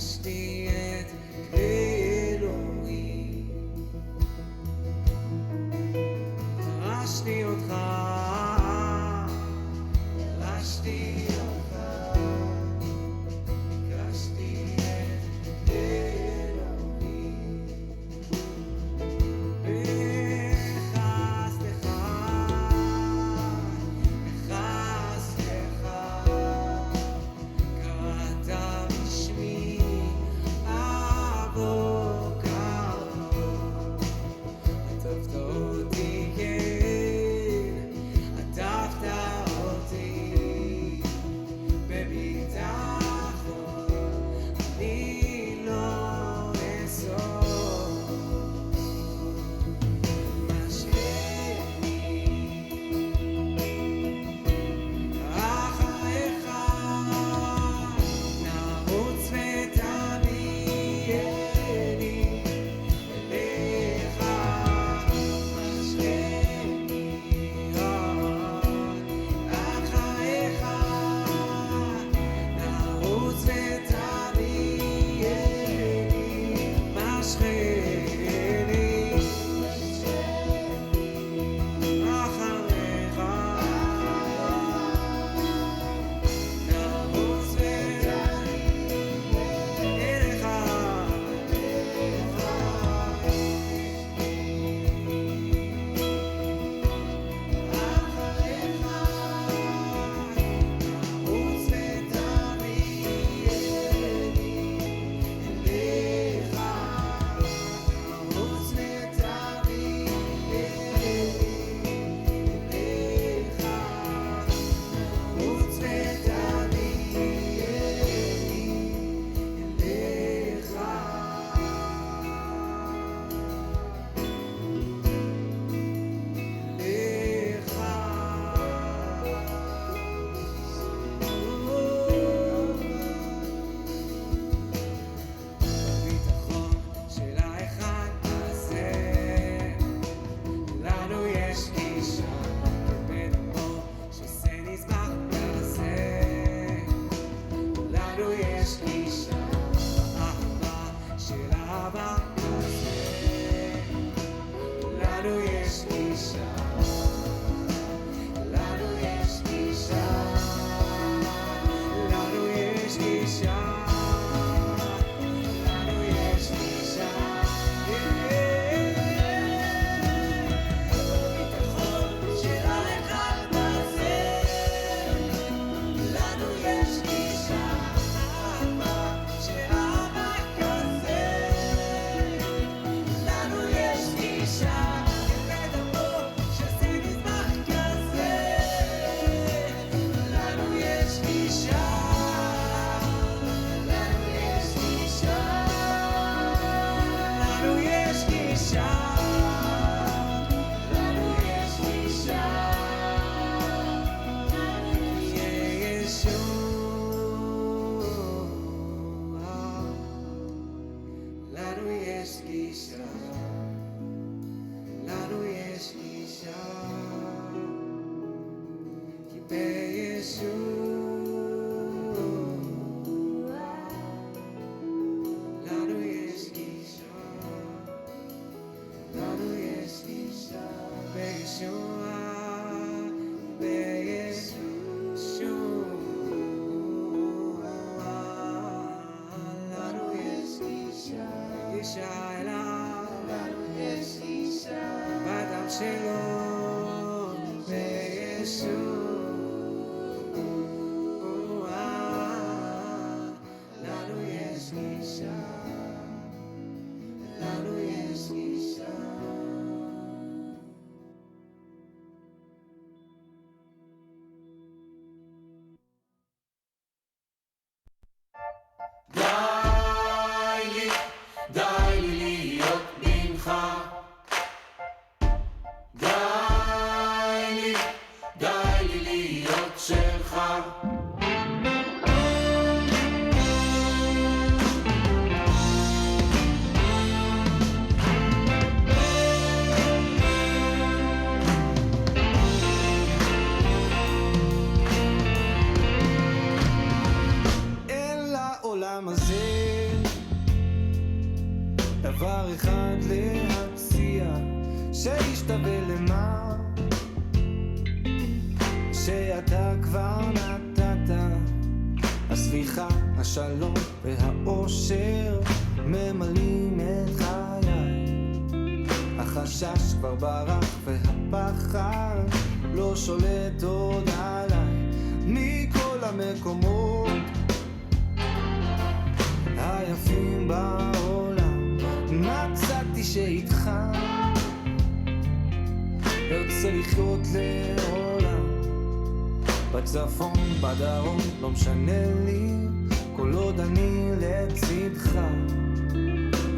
ביקשתי את אלוהים, דרשתי אותך, דרשתי אותך, ביקשתי את אלוהים, בחסדך, קראת בשמי אבוא קרוב, עטפת אותי, כן, עטפת אותי בביטחון, אני לא אסור. אחריך נרוץ ותביאני אליך, משכני אחריך נרוץ ותביאני, משכני אחריך נרוץ אליך, אחריך נרוץ ותביאני אליך, נרוץ ותביאני אליך, נרוץ ותביאני אליך. בביטחון של האחד הזה, לנו יש גישה בדמו שזה נזבח כזה, לנו יש גישה באהבה של אהבה כזה, לנו יש גישה, לנו יש גישה, לנו יש גישה, לנו יש גישה, בביטחון של האחד הזה, לנו יש גישה, אהבה של אהבה כזה, לנו יש גישה בדמו שזה נזבח כזה, לנו יש גישה, לנו יש גישה, לנו יש גישה, לנו יש גישה, לנו יש גישה, לנו יש גישה, כי בישוע לנו יש גישה, לנו יש גישה, בישוע, לנו יש גישה, גישה אליו, לנו יש גישה, בדם שלו, בישוע, לנו יש גישה, לנו יש גישה. די לי להיות ממך, די לי להיות שלך, אל העולם הזה דבר אחד להציע, שישתווה למה שאתה כבר נתת. הסליחה, השלום והאושר ממלאים את חיי. החשש כבר ברח והפחד לא שולט עוד עליי. מכל המקומות היפים בעולם מצאתי שאיתך יוצא לחיות לעולם. בצפון, בדרום, לא משנה לי, כל עוד אני לצדך.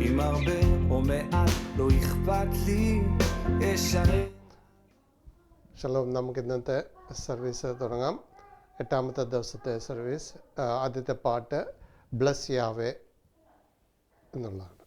עם הרבה או מעט לא אכפת לי, אשרת. Shalom. നമുക്ക് ഇന്നത്തെ service തുടങ്ങാം. 8ാമത്തെ ദിവസത്തെ സർവീസ്. ആദ്യത്തെ പാട്ട് ബ്ലസ് യാവേ എന്നുള്ളതാണ്.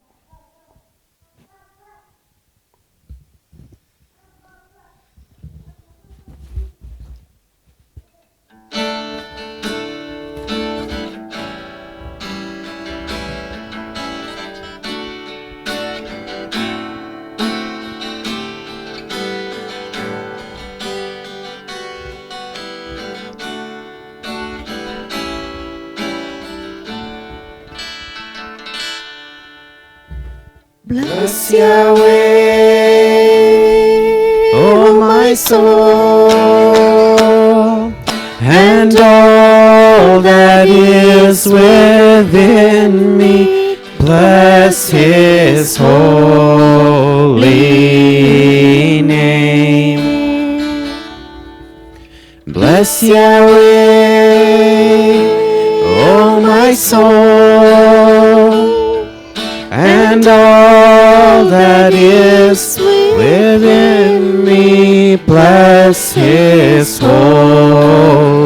Bless Yahweh, oh my soul, and all that is within me. Bless His holy name. Bless Yahweh, oh my soul, and all that is within me. Bless His holy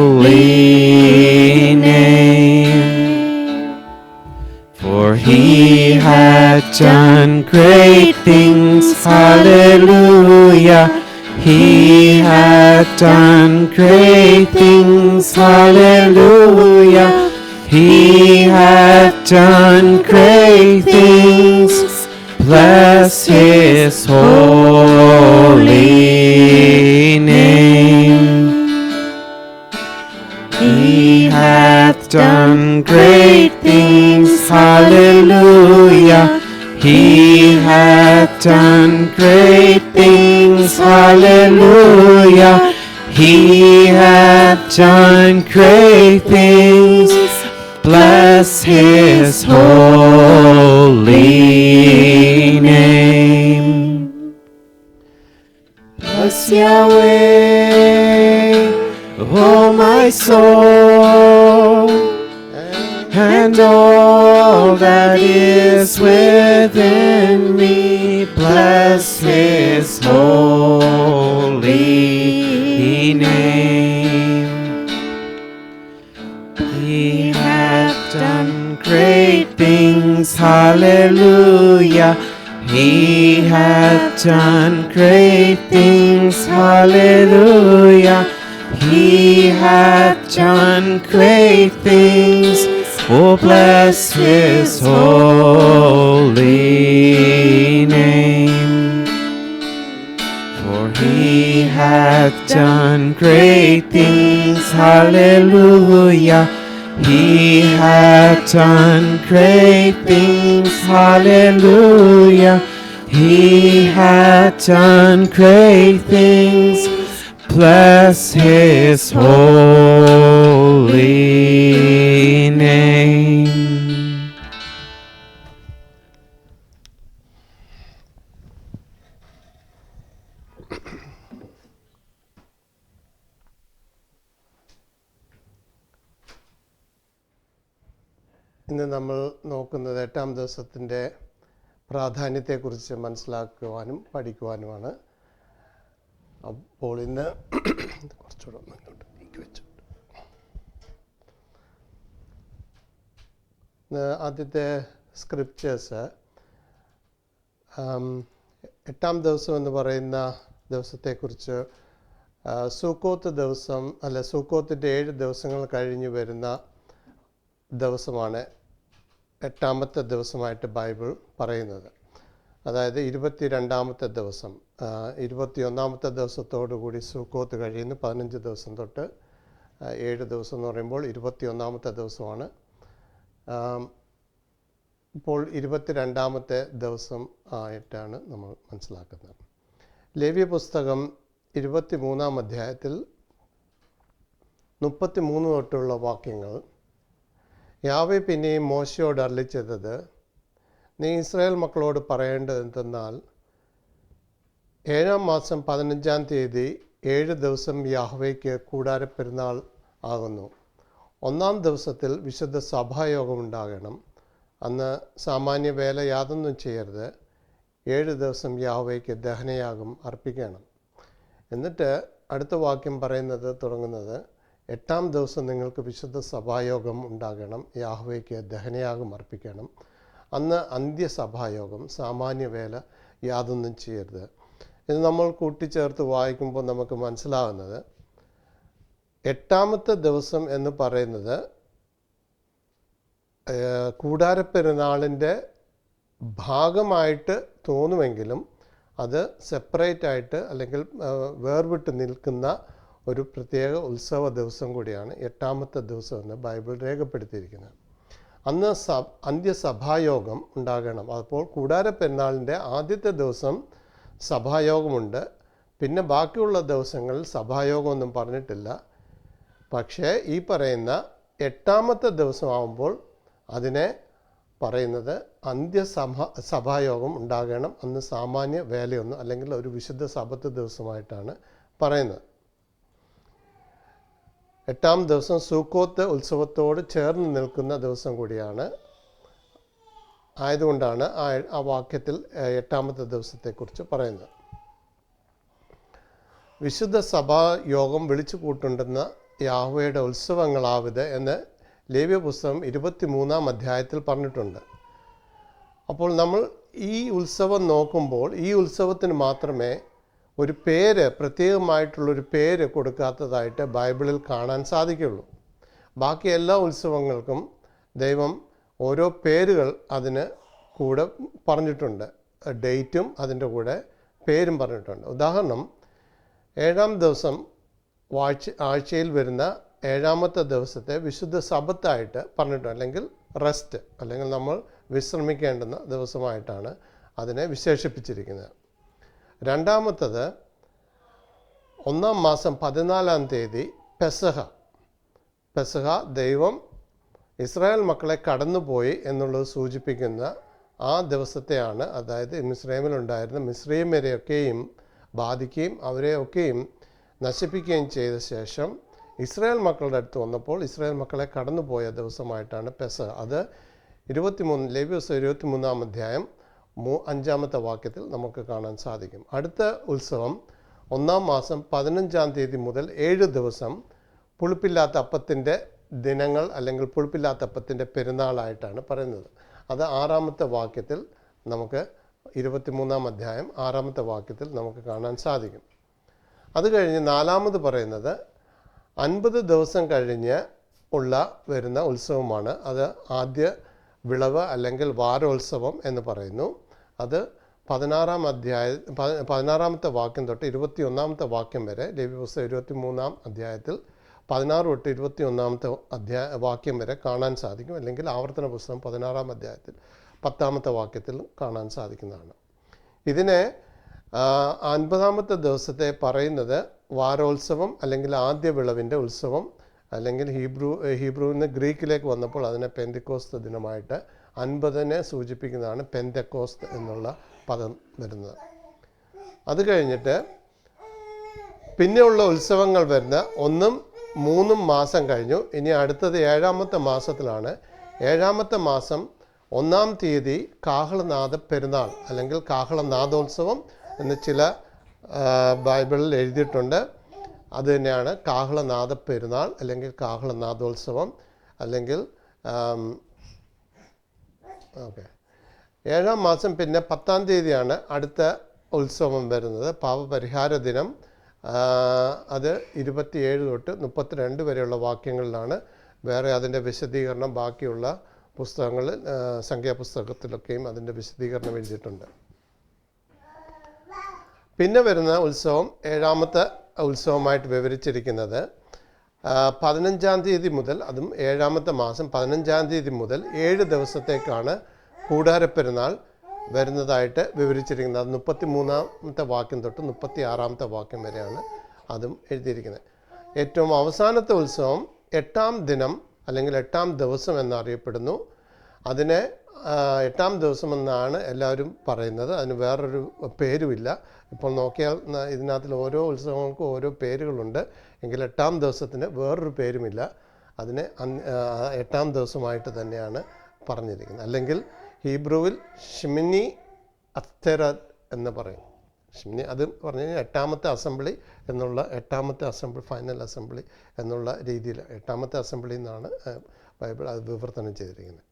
name. For He hath done great things, hallelujah. He hath done great things, hallelujah. He hath done great things, bless His holy name. He hath done great things, hallelujah. He hath done great things, hallelujah. He hath done great things, bless His holy name. Bless Yahweh, oh my soul, and all that is within me. Bless His holy name. He hath done great things, hallelujah. He hath done great things, hallelujah. He hath done great things, oh bless His holy name. For He hath done great things, hallelujah. He hath done great things, hallelujah. He hath done great things, bless His holy name. ഇന്ന് നമ്മൾ നോക്കുന്നത് 8ാം ദിവസത്തിൻ്റെ പ്രാധാന്യത്തെക്കുറിച്ച് മനസ്സിലാക്കുവാനും പഠിക്കുവാനുമാണ്. അപ്പോൾ ഇന്ന് കുറച്ചുകൂടെ മുന്നോട്ട് നീക്കി വെച്ചു. ആദ്യത്തെ സ്ക്രിപ്റ്റേഴ്സ് 8ാം ദിവസം എന്ന് പറയുന്ന ദിവസത്തെക്കുറിച്ച് സൂക്കോത്ത് ദിവസം അല്ല, സൂക്കോത്തിൻ്റെ 7 ദിവസങ്ങൾ കഴിഞ്ഞ് വരുന്ന ദിവസമാണ് 8ാമത്തെ ദിവസമായിട്ട് ബൈബിൾ പറയുന്നത്. അതായത് 22-ാമത്തെ ദിവസം, 21-ാമത്തെ ദിവസത്തോടു കൂടി സൂക്കോത്ത് കഴിയുന്നു. 15 ദിവസം തൊട്ട് 7 ദിവസം എന്ന് പറയുമ്പോൾ 21-ാമത്തെ ദിവസമാണ്. ഇപ്പോൾ 22-ാമത്തെ ദിവസം ആയിട്ടാണ് നമ്മൾ മനസ്സിലാക്കുന്നത്. ലേവ്യ പുസ്തകം 23-ാം അധ്യായത്തിൽ 33 തൊട്ടുള്ള വാക്യങ്ങൾ, യാവേ പിന്നെയും മോശയോട് അരുളിച്ചെയ്തത്, നീ ഇസ്രായേൽ മക്കളോട് പറയേണ്ടത് എന്തെന്നാൽ, 7-ാം മാസം 15-ാം തീയതി 7 ദിവസം യാഹ്വേക്ക് കൂടാരപ്പെരുന്നാൾ ആകുന്നു. 1-ാം ദിവസത്തിൽ വിശുദ്ധ സഭായോഗം ഉണ്ടാകണം. അന്ന് സാമാന്യ വേല യാതൊന്നും ചെയ്യരുത്. 7 ദിവസം യാഹ്വേക്ക് ദഹനയാഗം അർപ്പിക്കണം. എന്നിട്ട് അടുത്ത വാക്യം പറയുന്നത് തുടങ്ങുന്നത്, 8-ാം ദിവസം നിങ്ങൾക്ക് വിശുദ്ധ സഭായോഗം ഉണ്ടാകണം, യാഹ്വേക്ക് ദഹനയാഗം അർപ്പിക്കണം. അന്ന് അന്ത്യസഭായോഗം, സാമാന്യ വേല യാതൊന്നും ചെയ്യരുത്. ഇത് നമ്മൾ കൂട്ടിച്ചേർത്ത് വായിക്കുമ്പോൾ നമുക്ക് മനസ്സിലാകുന്നത്, 8-ാമത്തെ ദിവസം എന്ന് പറയുന്നത് കൂടാരപ്പെരുന്നാളിൻ്റെ ഭാഗമായിട്ട് തോന്നുമെങ്കിലും അത് സെപ്പറേറ്റ് ആയിട്ട് അല്ലെങ്കിൽ വേർവിട്ട് നിൽക്കുന്ന ഒരു പ്രത്യേക ഉത്സവ ദിവസം കൂടിയാണ് 8-ാമത്തെ ദിവസം എന്ന് ബൈബിൾ രേഖപ്പെടുത്തിയിരിക്കുന്നത്. അന്ന് അന്ത്യസഭായോഗം ഉണ്ടാകണം. അപ്പോൾ കൂടാരപ്പെരുന്നാളിൻ്റെ ആദ്യത്തെ ദിവസം സഭായോഗമുണ്ട്. പിന്നെ ബാക്കിയുള്ള ദിവസങ്ങളിൽ സഭായോഗമൊന്നും പറഞ്ഞിട്ടില്ല. പക്ഷേ ഈ പറയുന്ന 8-ാമത്തെ ദിവസമാകുമ്പോൾ അതിനെ പറയുന്നത് സഭായോഗം ഉണ്ടാകണം. അന്ന് സാമാന്യ വേലയൊന്നും അല്ലെങ്കിൽ ഒരു വിശുദ്ധ സബത്ത് ദിവസമായിട്ടാണ് പറയുന്നത്. 8-ാം ദിവസം സൂക്കോത്ത് ഉത്സവത്തോട് ചേർന്ന് നിൽക്കുന്ന ദിവസം കൂടിയാണ്. ആയതുകൊണ്ടാണ് ആ വാക്യത്തിൽ 8-ാമത്തെ ദിവസത്തെക്കുറിച്ച് പറയുന്നത്. വിശുദ്ധ സഭായോഗം വിളിച്ചു കൂട്ടുണ്ടെന്ന യാഹ്വേയുടെ ഉത്സവങ്ങളാവിത് എന്ന് ലേവ്യ പുസ്തകം 23-ാം അധ്യായത്തിൽ പറഞ്ഞിട്ടുണ്ട്. അപ്പോൾ നമ്മൾ ഈ ഉത്സവം നോക്കുമ്പോൾ ഈ ഉത്സവത്തിന് മാത്രമേ ഒരു പേര്, പ്രത്യേകമായിട്ടുള്ളൊരു പേര് കൊടുക്കാത്തതായിട്ട് ബൈബിളിൽ കാണാൻ സാധിക്കുള്ളൂ. ബാക്കി എല്ലാ ഉത്സവങ്ങൾക്കും ദൈവം ഓരോ പേരുകൾ അതിന് കൂടെ പറഞ്ഞിട്ടുണ്ട്. ഡേറ്റും അതിൻ്റെ കൂടെ പേരും പറഞ്ഞിട്ടുണ്ട്. ഉദാഹരണം, 7-ാം ദിവസം ആഴ്ചയിൽ വരുന്ന 7-ാമത്തെ ദിവസത്തെ വിശുദ്ധ സബത്തായിട്ട് പറഞ്ഞിട്ടുണ്ട്, അല്ലെങ്കിൽ റെസ്റ്റ്, അല്ലെങ്കിൽ നമ്മൾ വിശ്രമിക്കേണ്ടുന്ന ദിവസമായിട്ടാണ് അതിനെ വിശേഷിപ്പിച്ചിരിക്കുന്നത്. രണ്ടാമത്തത് 1-ാം മാസം 14-ാം തീയതി പെസഹ ദൈവം ഇസ്രായേൽ മക്കളെ കടന്നുപോയി എന്നുള്ളത് സൂചിപ്പിക്കുന്ന ആ ദിവസത്തെയാണ്. അതായത് മിസ്രൈമിലുണ്ടായിരുന്ന മിസ്രൈമ്യരെയൊക്കെയും ബാധിക്കുകയും അവരെയൊക്കെയും നശിപ്പിക്കുകയും ചെയ്ത ശേഷം ഇസ്രായേൽ മക്കളുടെ അടുത്ത് വന്നപ്പോൾ ഇസ്രായേൽ മക്കളെ കടന്നുപോയ ദിവസമായിട്ടാണ് പെസഹ. അത് 23 ലേവ്യ പുസ്തകം 23-ാം അധ്യായം 5-ാമത്തെ വാക്യത്തിൽ നമുക്ക് കാണാൻ സാധിക്കും. അടുത്ത ഉത്സവം 1-ാം മാസം 15-ാം തീയതി മുതൽ 7 ദിവസം പുളിപ്പില്ലാത്ത അപ്പത്തിൻ്റെ ദിനങ്ങൾ അല്ലെങ്കിൽ പുളിപ്പില്ലാത്ത അപ്പത്തിൻ്റെ പെരുന്നാളായിട്ടാണ് പറയുന്നത്. അത് 6-ാമത്തെ വാക്യത്തിൽ നമുക്ക് 23-ാം അധ്യായം 6-ാമത്തെ വാക്യത്തിൽ നമുക്ക് കാണാൻ സാധിക്കും. അത് കഴിഞ്ഞ് 4-ാമത് പറയുന്നത് 50 ദിവസം കഴിഞ്ഞ് വരുന്ന ഉത്സവമാണ്. അത് ആദ്യ വിളവ് അല്ലെങ്കിൽ വാരോത്സവം എന്ന് പറയുന്നു. അത് 16-ാമത്തെ വാക്യം തൊട്ട് 21-ാമത്തെ വാക്യം വരെ ലേവ്യ പുസ്തകം 23-ാം അധ്യായത്തിൽ 16 തൊട്ട് 21-ാമത്തെ വാക്യം വരെ കാണാൻ സാധിക്കും. അല്ലെങ്കിൽ ആവർത്തന പുസ്തകം 16-ാം അധ്യായത്തിൽ 10-ാമത്തെ വാക്യത്തിൽ കാണാൻ സാധിക്കുന്നതാണ്. ഇതിനെ 50-ാമത്തെ ദിവസത്തെ പറയുന്നത് വാരോത്സവം അല്ലെങ്കിൽ ആദ്യ വിളവിൻ്റെ ഉത്സവം, അല്ലെങ്കിൽ ഹീബ്രുവിൽ നിന്ന് ഗ്രീക്കിലേക്ക് വന്നപ്പോൾ അതിനെ പെന്തക്കോസ്ത് ദിനമായിട്ട് 50-നെ സൂചിപ്പിക്കുന്നതാണ് പെന്തക്കോസ്ത് എന്നുള്ള പദം വരുന്നത്. അത് കഴിഞ്ഞിട്ട് പിന്നെയുള്ള ഉത്സവങ്ങൾ വരുന്ന 1-ഉം 3-ഉം മാസം കഴിഞ്ഞു. ഇനി അടുത്തത് 7-ാമത്തെ മാസത്തിലാണ്. 7-ാമത്തെ മാസം 1-ാം തീയതി കാഹളനാദ പെരുന്നാൾ അല്ലെങ്കിൽ കാഹളനാദോത്സവം എന്ന് ചില ബൈബിളിൽ എഴുതിയിട്ടുണ്ട്. അത് തന്നെയാണ് കാഹളനാദ പെരുന്നാൾ അല്ലെങ്കിൽ കാഹളനാദോത്സവം. അല്ലെങ്കിൽ 7-ാം മാസം പിന്നെ 10-ാം തീയതിയാണ് അടുത്ത ഉത്സവം വരുന്നത്, പാപപരിഹാര ദിനം. അത് 27 തൊട്ട് 32 വരെയുള്ള വാക്യങ്ങളിലാണ്. വേറെ അതിൻ്റെ വിശദീകരണം ബാക്കിയുള്ള പുസ്തകങ്ങളിൽ, സംഖ്യാപുസ്തകത്തിലൊക്കെയും അതിൻ്റെ വിശദീകരണം എഴുതിയിട്ടുണ്ട്. പിന്നെ വരുന്ന ഉത്സവം ഏഴാമത്തെ ഉത്സവമായിട്ട് വിവരിച്ചിരിക്കുന്നത് 15-ാം തീയതി മുതൽ, അതും ഏഴാമത്തെ മാസം 15-ാം തീയതി മുതൽ 7 ദിവസത്തേക്കാണ് കൂടാരപ്പെരുന്നാൾ വരുന്നതായിട്ട് വിവരിച്ചിരിക്കുന്നത്. അത് 33-ാമത്തെ വാക്യം തൊട്ട് 36-ാമത്തെ വാക്യം വരെയാണ് അതും എഴുതിയിരിക്കുന്നത്. ഏറ്റവും അവസാനത്തെ ഉത്സവം 8-ാം ദിനം അല്ലെങ്കിൽ 8-ാം ദിവസം എന്നറിയപ്പെടുന്നു. അതിനെ 8-ാം ദിവസം എന്നാണ് എല്ലാവരും പറയുന്നത്. അതിന് വേറൊരു പേരുമില്ല. ഇപ്പോൾ നോക്കിയാൽ ഇതിനകത്തിൽ ഓരോ ഉത്സവങ്ങൾക്കും ഓരോ പേരുകളുണ്ട്. എങ്കിൽ 8-ാം ദിവസത്തിന് വേറൊരു പേരുമില്ല. അതിനെ 8-ാം ദിവസമായിട്ട് തന്നെയാണ് പറഞ്ഞിരിക്കുന്നത്. അല്ലെങ്കിൽ ഹീബ്രുവിൽ ഷിമിനി അഫ്തെറത്ത് എന്ന് പറയും. ഷിമിനി അത് പറഞ്ഞു കഴിഞ്ഞാൽ 8-ാമത്തെ അസംബ്ലി എന്നുള്ള 8-ാമത്തെ അസംബ്ലി, ഫൈനൽ അസംബ്ലി എന്നുള്ള രീതിയിൽ 8-ാമത്തെ അസംബ്ലി എന്നാണ് ബൈബിൾ അത് വിവർത്തനം ചെയ്തിരിക്കുന്നത്.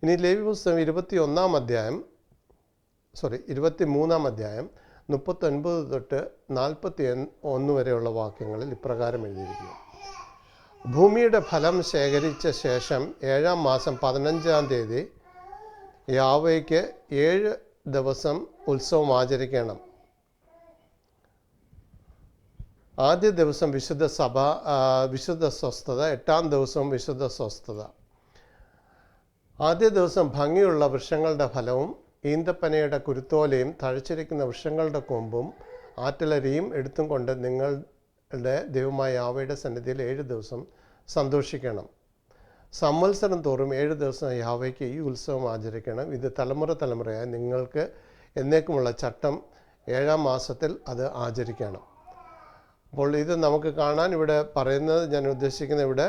ഇനി ലേവ്യ പുസ്തകം 23-ാം അധ്യായം 39 തൊട്ട് 41 വരെയുള്ള വാക്യങ്ങളിൽ ഇപ്രകാരം എഴുതിയിരിക്കുന്നു. ഭൂമിയുടെ ഫലം ശേഖരിച്ച ശേഷം 7-ാം മാസം 15-ാം തീയതി യാഹോവയ്ക്ക് 7 ദിവസം ഉത്സവം ആചരിക്കണം. ആദ്യ ദിവസം വിശുദ്ധ സ്വസ്ഥത, 8-ാം ദിവസവും വിശുദ്ധ സ്വസ്ഥത. ആദ്യ ദിവസം ഭംഗിയുള്ള വൃക്ഷങ്ങളുടെ ഫലവും ഈന്തപ്പനയുടെ കുരുത്തോലയും തഴച്ചിരിക്കുന്ന വൃക്ഷങ്ങളുടെ കൊമ്പും ആറ്റലരിയും എടുത്തും കൊണ്ട് നിങ്ങളുടെ ദൈവമായ യാഹോവയുടെ സന്നിധിയിൽ 7 ദിവസം സന്തോഷിക്കണം. സംവത്സരം തോറും 7 ദിവസം യാഹോവയ്ക്ക് ഈ ഉത്സവം ആചരിക്കണം. ഇത് തലമുറയായി നിങ്ങൾക്ക് എന്നേക്കുമുള്ള ചട്ടം. 7-ാം മാസത്തിൽ അത് ആചരിക്കണം. അപ്പോൾ ഇത് നമുക്ക് കാണാൻ ഇവിടെ പറയുന്നത്, ഞാൻ ഉദ്ദേശിക്കുന്ന ഇവിടെ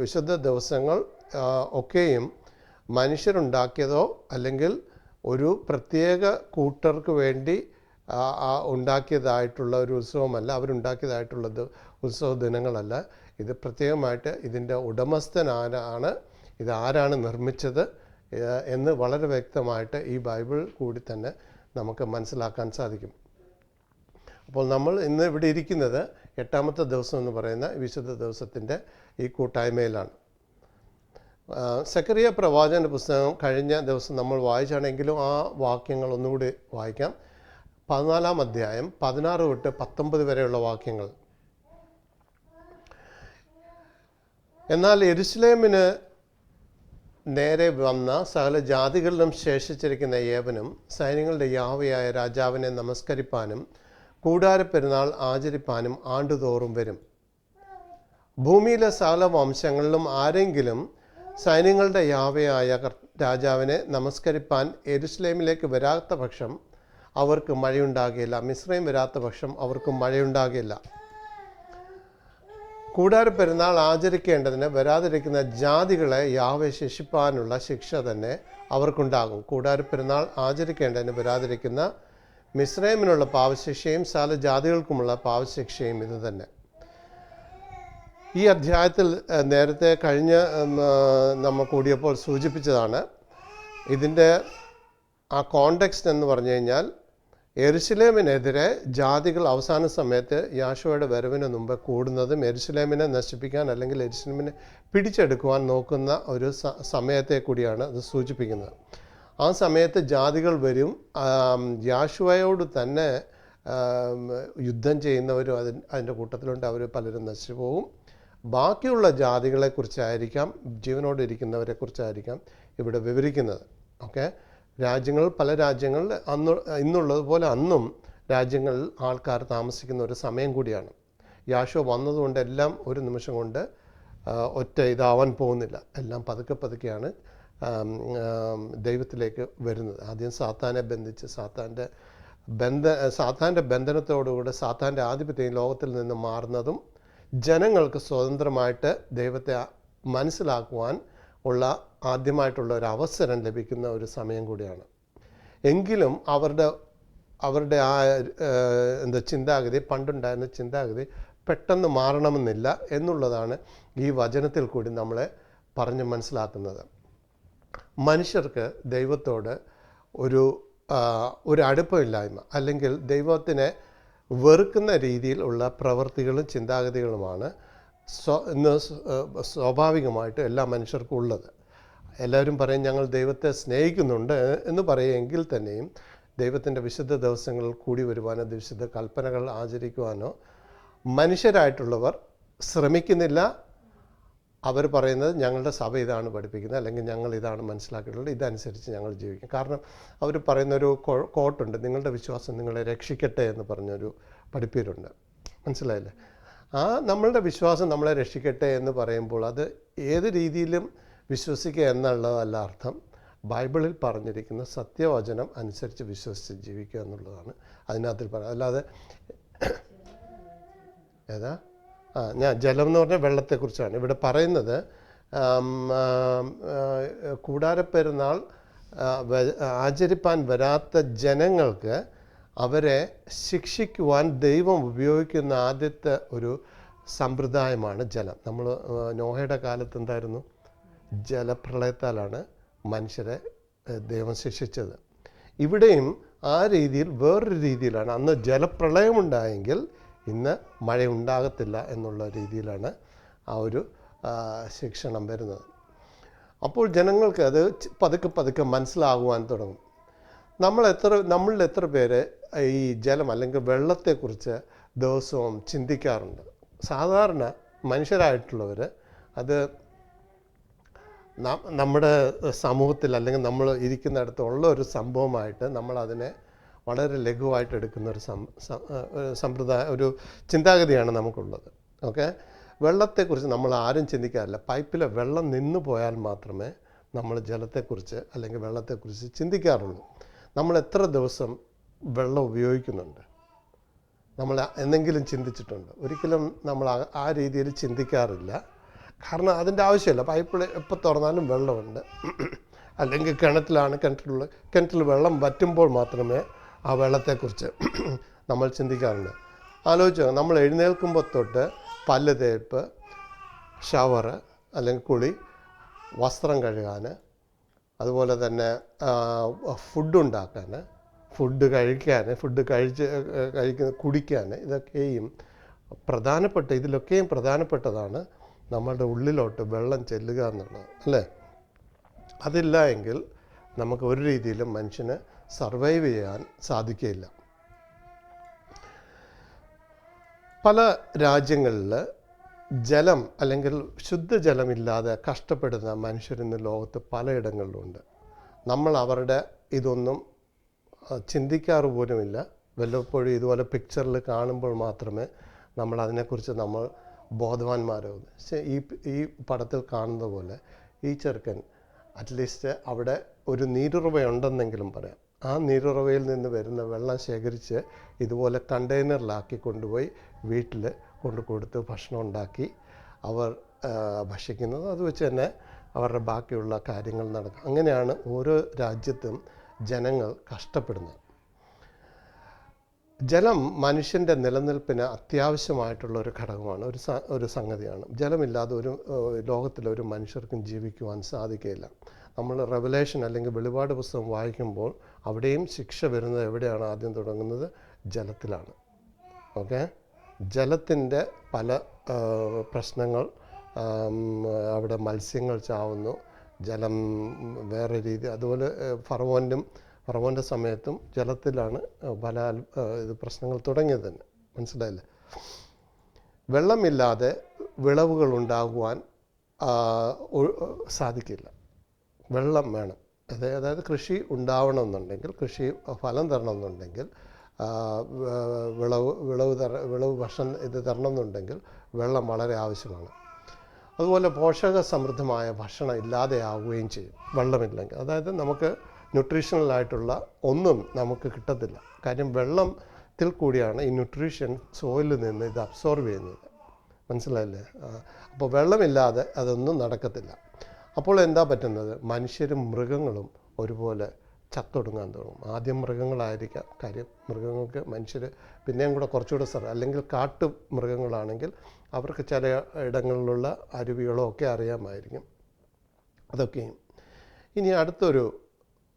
വിശുദ്ധ ദിവസങ്ങൾ ഒക്കെയും മനുഷ്യരുണ്ടാക്കിയതോ അല്ലെങ്കിൽ ഒരു പ്രത്യേക കൂട്ടർക്ക് വേണ്ടി ഉണ്ടാക്കിയതായിട്ടുള്ള ഒരു ഉത്സവമല്ല, അവരുണ്ടാക്കിയതായിട്ടുള്ള ഉത്സവ ദിനങ്ങളല്ല. ഇത് പ്രത്യേകമായിട്ട് ഇതിൻ്റെ ഉടമസ്ഥൻ ആരാണ്, ഇത് ആരാണ് നിർമ്മിച്ചത് എന്ന് വളരെ വ്യക്തമായിട്ട് ഈ ബൈബിൾ കൂടി തന്നെ നമുക്ക് മനസ്സിലാക്കാൻ സാധിക്കും. അപ്പോൾ നമ്മൾ ഇന്ന് ഇവിടെ ഇരിക്കുന്നത് 8-ാമത്തെ ദിവസം എന്ന് പറയുന്ന വിശുദ്ധ ദിവസത്തിൻ്റെ ഈ കൂട്ടായ്മയിലാണ്. സെക്കറിയ പ്രവാചകൻ്റെ പുസ്തകം കഴിഞ്ഞ ദിവസം നമ്മൾ വായിച്ചാണെങ്കിലും ആ വാക്യങ്ങൾ ഒന്നുകൂടി വായിക്കാം. 14-ാം അധ്യായം 16 തൊട്ട് 19 വരെയുള്ള വാക്യങ്ങൾ. എന്നാൽ യെരുശലേമിന് നേരെ വന്ന സകല ജാതികളിലും ശേഷിച്ചിരിക്കുന്ന ഏവനും സൈന്യങ്ങളുടെ യഹോവയായ രാജാവിനെ നമസ്കരിപ്പാനും കൂടാരപ്പെരുന്നാൾ ആചരിപ്പാനും ആണ്ടുതോറും വരും. ഭൂമിയിലെ സകല വംശങ്ങളിലും ആരെങ്കിലും സൈന്യങ്ങളുടെ യഹോവയായ രാജാവിനെ നമസ്കരിപ്പാൻ യെരുശലേമിലേക്ക് വരാത്ത പക്ഷം അവർക്ക് മഴയുണ്ടാകില്ല. മിസ്രയീം വരാത്ത പക്ഷം അവർക്ക് മഴയുണ്ടാകില്ല. കൂടാരപ്പെരുന്നാൾ ആചരിക്കേണ്ടതിന് വരാതിരിക്കുന്ന ജാതികളെ യഹോവ ശിക്ഷിപ്പാനുള്ള ശിക്ഷ തന്നെ അവർക്കുണ്ടാകും. കൂടാരപ്പെരുന്നാൾ ആചരിക്കേണ്ടതിന് വരാതിരിക്കുന്ന മിസ്രയീമിനുള്ള പാപശിക്ഷയും സകല ജാതികൾക്കുമുള്ള പാപശിക്ഷയും ഇത് തന്നെ. ഈ അധ്യായത്തിൽ നേരത്തെ നമ്മൾ കൂടിയപ്പോൾ സൂചിപ്പിച്ചതാണ്. ഇതിൻ്റെ ആ കോണ്ടെക്സ്റ്റ് എന്ന് പറഞ്ഞു കഴിഞ്ഞാൽ യെരുശലേമിനെതിരെ ജാതികൾ അവസാന സമയത്ത് യാശോയുടെ വരവിന് മുമ്പ് കൂടുന്നതും യെരുശലേമിനെ നശിപ്പിക്കാൻ അല്ലെങ്കിൽ യെരുശലേമിനെ പിടിച്ചെടുക്കുവാൻ നോക്കുന്ന ഒരു സമയത്തെ കൂടിയാണ് അത് സൂചിപ്പിക്കുന്നത്. ആ സമയത്ത് ജാതികൾ വരും. യാശോയോട് തന്നെ യുദ്ധം ചെയ്യുന്നവരും അതിൻ്റെ കൂട്ടത്തിലുണ്ട്. അവർ പലരും നശിച്ചു പോകും. ബാക്കിയുള്ള ജാതികളെക്കുറിച്ചായിരിക്കാം, ജീവനോട് ഇരിക്കുന്നവരെക്കുറിച്ചായിരിക്കാം ഇവിടെ വിവരിക്കുന്നത്. ഓക്കെ, പല രാജ്യങ്ങളിൽ ഇന്നുള്ളതുപോലെ അന്നും രാജ്യങ്ങളിൽ ആൾക്കാർ താമസിക്കുന്ന ഒരു സമയം കൂടിയാണ്. യാശോ വന്നതുകൊണ്ട് എല്ലാം ഒരു നിമിഷം കൊണ്ട് ഒറ്റ ഇതാവാൻ പോകുന്നില്ല. എല്ലാം പതുക്കെയാണ് ദൈവത്തിലേക്ക് വരുന്നത്. ആദ്യം സാത്താനെ ബന്ധിച്ച് സാത്താൻ്റെ ബന്ധനത്തോടുകൂടെ സാത്താൻ്റെ ആധിപത്യം ലോകത്തിൽ നിന്ന് മാറുന്നതും ജനങ്ങൾക്ക് സ്വതന്ത്രമായിട്ട് ദൈവത്തെ മനസ്സിലാക്കുവാൻ ഉള്ള ആദ്യമായിട്ടുള്ള ഒരു അവസരം ലഭിക്കുന്ന ഒരു സമയം കൂടിയാണ്. എങ്കിലും അവരുടെ ആ ചിന്താഗതി, പണ്ടുണ്ടായിരുന്ന ചിന്താഗതി പെട്ടെന്ന് മാറണമെന്നില്ല എന്നുള്ളതാണ് ഈ വചനത്തിൽ കൂടി നമ്മളെ പറഞ്ഞ് മനസ്സിലാക്കുന്നത്. മനുഷ്യർക്ക് ദൈവത്തോട് ഒരു അടുപ്പമില്ലായ്മ അല്ലെങ്കിൽ ദൈവത്തിനെ വെറുക്കുന്ന രീതിയിലുള്ള പ്രവൃത്തികളും ചിന്താഗതികളുമാണ് ഇന്ന് സ്വാഭാവികമായിട്ട് എല്ലാ മനുഷ്യർക്കും ഉള്ളത്. എല്ലാവരും പറയും ഞങ്ങൾ ദൈവത്തെ സ്നേഹിക്കുന്നുണ്ട് എന്ന് പറയുമെങ്കിൽ തന്നെയും ദൈവത്തിൻ്റെ വിശുദ്ധ ദിവസങ്ങളിൽ കൂടി വരുവാനോ വിശുദ്ധ കൽപ്പനകൾ ആചരിക്കുവാനോ മനുഷ്യരായിട്ടുള്ളവർ ശ്രമിക്കുന്നില്ല. അവർ പറയുന്നത് ഞങ്ങളുടെ സഭ ഇതാണ് പഠിപ്പിക്കുന്നത്, അല്ലെങ്കിൽ ഞങ്ങൾ ഇതാണ് മനസ്സിലാക്കിയിട്ടുള്ളത്, ഇതനുസരിച്ച് ഞങ്ങൾ ജീവിക്കും. കാരണം അവർ പറയുന്നൊരു കോട്ടുണ്ട്, നിങ്ങളുടെ വിശ്വാസം നിങ്ങളെ രക്ഷിക്കട്ടെ എന്ന് പറഞ്ഞൊരു പഠിപ്പീരുണ്ട്. മനസ്സിലായില്ലേ? ആ നമ്മളുടെ വിശ്വാസം നമ്മളെ രക്ഷിക്കട്ടെ എന്ന് പറയുമ്പോൾ അത് ഏത് രീതിയിലും വിശ്വസിക്കുക എന്നുള്ളതല്ല അർത്ഥം. ബൈബിളിൽ പറഞ്ഞിരിക്കുന്ന സത്യവചനം അനുസരിച്ച് വിശ്വസിച്ച് ജീവിക്കുക എന്നുള്ളതാണ് അതിനകത്തിൽ പറയുന്നത്. അല്ലാതെ ഏതാ ഞാൻ ജലം എന്ന് പറഞ്ഞാൽ വെള്ളത്തെക്കുറിച്ചാണ് ഇവിടെ പറയുന്നത്. കൂടാരപ്പെരുന്നാൾ ആചരിപ്പാൻ വരാത്ത ജനങ്ങൾക്ക് അവരെ ശിക്ഷിക്കുവാൻ ദൈവം ഉപയോഗിക്കുന്ന ആദ്യത്തെ ഒരു സമ്പ്രദായമാണ് ജലം. നമ്മൾ നോഹയുടെ കാലത്ത് എന്തായിരുന്നു? ജലപ്രളയത്താലാണ് മനുഷ്യരെ ദൈവം ശിക്ഷിച്ചത്. ഇവിടെയും ആ രീതിയിൽ വേറൊരു രീതിയിലാണ്. അന്ന് ജലപ്രളയമുണ്ടായെങ്കിൽ ഇന്ന് മഴ ഉണ്ടാകത്തില്ല എന്നുള്ള രീതിയിലാണ് ആ ഒരു ശിക്ഷണം വരുന്നത്. അപ്പോൾ ജനങ്ങൾക്ക് അത് പതുക്കെ പതുക്കെ മനസ്സിലാകുവാൻ തുടങ്ങും. നമ്മളിൽ എത്ര പേര് ഈ ജലം അല്ലെങ്കിൽ വെള്ളത്തെക്കുറിച്ച് ദിവസവും ചിന്തിക്കാറുണ്ട്? സാധാരണ മനുഷ്യരായിട്ടുള്ളവർ അത് നമ്മുടെ സമൂഹത്തിൽ അല്ലെങ്കിൽ നമ്മൾ ഇരിക്കുന്നിടത്ത് ഉള്ള ഒരു സംഭവമായിട്ട് നമ്മളതിനെ വളരെ ലഘുവായിട്ട് എടുക്കുന്ന ഒരു സമ്പ്രദായം, ഒരു ചിന്താഗതിയാണ് നമുക്കുള്ളത്. ഓക്കെ, വെള്ളത്തെക്കുറിച്ച് നമ്മൾ ആരും ചിന്തിക്കാറില്ല. പൈപ്പിലെ വെള്ളം നിന്നു പോയാൽ മാത്രമേ നമ്മൾ ജലത്തെക്കുറിച്ച് അല്ലെങ്കിൽ വെള്ളത്തെക്കുറിച്ച് ചിന്തിക്കാറുള്ളൂ. നമ്മൾ എത്ര ദിവസം വെള്ളം ഉപയോഗിക്കുന്നുണ്ട്? നമ്മൾ എന്തെങ്കിലും ചിന്തിച്ചിട്ടുണ്ട്? ഒരിക്കലും നമ്മൾ ആ രീതിയിൽ ചിന്തിക്കാറില്ല. കാരണം അതിൻ്റെ ആവശ്യമില്ല. പൈപ്പിൽ എപ്പോൾ തുറന്നാലും വെള്ളമുണ്ട്. അല്ലെങ്കിൽ കിണറ്റിൽ വെള്ളം വറ്റുമ്പോൾ മാത്രമേ ആ വെള്ളത്തെക്കുറിച്ച് നമ്മൾ ചിന്തിക്കാറുണ്ട്. ആലോചിച്ചോ, നമ്മൾ എഴുന്നേൽക്കുമ്പോൾ തൊട്ട് പല്ല് തേപ്പ്, ഷവർ അല്ലെങ്കിൽ കുളി, വസ്ത്രം കഴുകാൻ, അതുപോലെ തന്നെ ഫുഡ് ഉണ്ടാക്കാൻ, ഫുഡ് കുടിക്കാൻ, ഇതിലൊക്കെയും പ്രധാനപ്പെട്ടതാണ് നമ്മളുടെ ഉള്ളിലോട്ട് വെള്ളം ചെല്ലുക എന്നുള്ളത്, അല്ലേ? അതില്ല എങ്കിൽ നമുക്ക് ഒരു രീതിയിലും മനുഷ്യന് സർവൈവ് ചെയ്യാൻ സാധിക്കില്ല. പല രാജ്യങ്ങളിൽ ജലം അല്ലെങ്കിൽ ശുദ്ധജലമില്ലാതെ കഷ്ടപ്പെടുന്ന മനുഷ്യരിന്ന് ലോകത്ത് പലയിടങ്ങളിലുണ്ട്. നമ്മൾ അവരുടെ ഇതൊന്നും ചിന്തിക്കാറ് പോലുമില്ല. വല്ലപ്പോഴും ഇതുപോലെ പിക്ചറിൽ കാണുമ്പോൾ മാത്രമേ നമ്മൾ അതിനെക്കുറിച്ച് നമ്മൾ ബോധവാന്മാരാകുന്നു. പക്ഷേ ഈ പടത്തിൽ കാണുന്ന പോലെ ഈ ചെറുക്കൻ അറ്റ്ലീസ്റ്റ് അവിടെ ഒരു നീരുറവയുണ്ടെന്നെങ്കിലും പറയാം. ആ നീരുറവയിൽ നിന്ന് വരുന്ന വെള്ളം ശേഖരിച്ച് ഇതുപോലെ കണ്ടെയ്നറിലാക്കി കൊണ്ടുപോയി വീട്ടിൽ കൊടുത്ത് ഭക്ഷണം ഉണ്ടാക്കി അവർ ഭക്ഷിക്കുന്നത്. അത് വെച്ച് തന്നെ അവരുടെ ബാക്കിയുള്ള കാര്യങ്ങൾ നടക്കും. അങ്ങനെയാണ് ഓരോ രാജ്യത്തും ജനങ്ങൾ കഷ്ടപ്പെടുന്നത്. ജലം മനുഷ്യൻ്റെ നിലനിൽപ്പിന് അത്യാവശ്യമായിട്ടുള്ള ഒരു ഘടകമാണ്, ഒരു സംഗതിയാണ്. ജലമില്ലാതെ ലോകത്തിലൊരു മനുഷ്യർക്കും ജീവിക്കുവാൻ സാധിക്കില്ല. നമ്മൾ റെവലേഷൻ അല്ലെങ്കിൽ വെളിപാട് പുസ്തകം വായിക്കുമ്പോൾ അവിടെയും ശിക്ഷ വരുന്നത് എവിടെയാണ്? ആദ്യം തുടങ്ങുന്നത് ജലത്തിലാണ്. ഓക്കെ, ജലത്തിൻ്റെ പല പ്രശ്നങ്ങൾ, അവിടെ മത്സ്യങ്ങൾ ചാവുന്നു, ജലം വേറെ രീതി. അതുപോലെ ഫറവോൻ്റെ സമയത്തും ജലത്തിലാണ് പല പ്രശ്നങ്ങൾ തുടങ്ങിയത് തന്നെ. മനസ്സിലായില്ലേ? വെള്ളമില്ലാതെ വിളവുകൾ ഉണ്ടാകുവാൻ സാധിക്കില്ല. വെള്ളം വേണം. അതായത് കൃഷി ഉണ്ടാവണമെന്നുണ്ടെങ്കിൽ, കൃഷി ഫലം തരണമെന്നുണ്ടെങ്കിൽ, വിളവ് ഭക്ഷണം തരണം എന്നുണ്ടെങ്കിൽ വെള്ളം വളരെ ആവശ്യമാണ്. അതുപോലെ പോഷക സമൃദ്ധമായ ഭക്ഷണം ഇല്ലാതെയാവുകയും ചെയ്യും വെള്ളമില്ലെങ്കിൽ. അതായത് നമുക്ക് ന്യൂട്രീഷണലായിട്ടുള്ള ഒന്നും നമുക്ക് കിട്ടത്തില്ല. കാര്യം വെള്ളത്തിൽ കൂടിയാണ് ഈ ന്യൂട്രീഷൻ സോയിലിൽ നിന്ന് ഇത് അബ്സോർബ് ചെയ്യുന്നത്. മനസ്സിലായില്ലേ? അപ്പോൾ വെള്ളമില്ലാതെ അതൊന്നും നടക്കത്തില്ല. അപ്പോൾ എന്താ പറ്റുന്നത്? മനുഷ്യരും മൃഗങ്ങളും ഒരുപോലെ ചത്തൊടുങ്ങാൻ തുടങ്ങും. ആദ്യം മൃഗങ്ങളായിരിക്കാം. കാര്യം മൃഗങ്ങൾക്ക് മനുഷ്യർ പിന്നെയും കൂടെ കുറച്ചുകൂടെ അല്ലെങ്കിൽ കാട്ടു മൃഗങ്ങളാണെങ്കിൽ അവർക്ക് ചില ഇടങ്ങളിലുള്ള അരുവികളോ ഒക്കെ അറിയാമായിരിക്കും. അതൊക്കെയും. ഇനി അടുത്തൊരു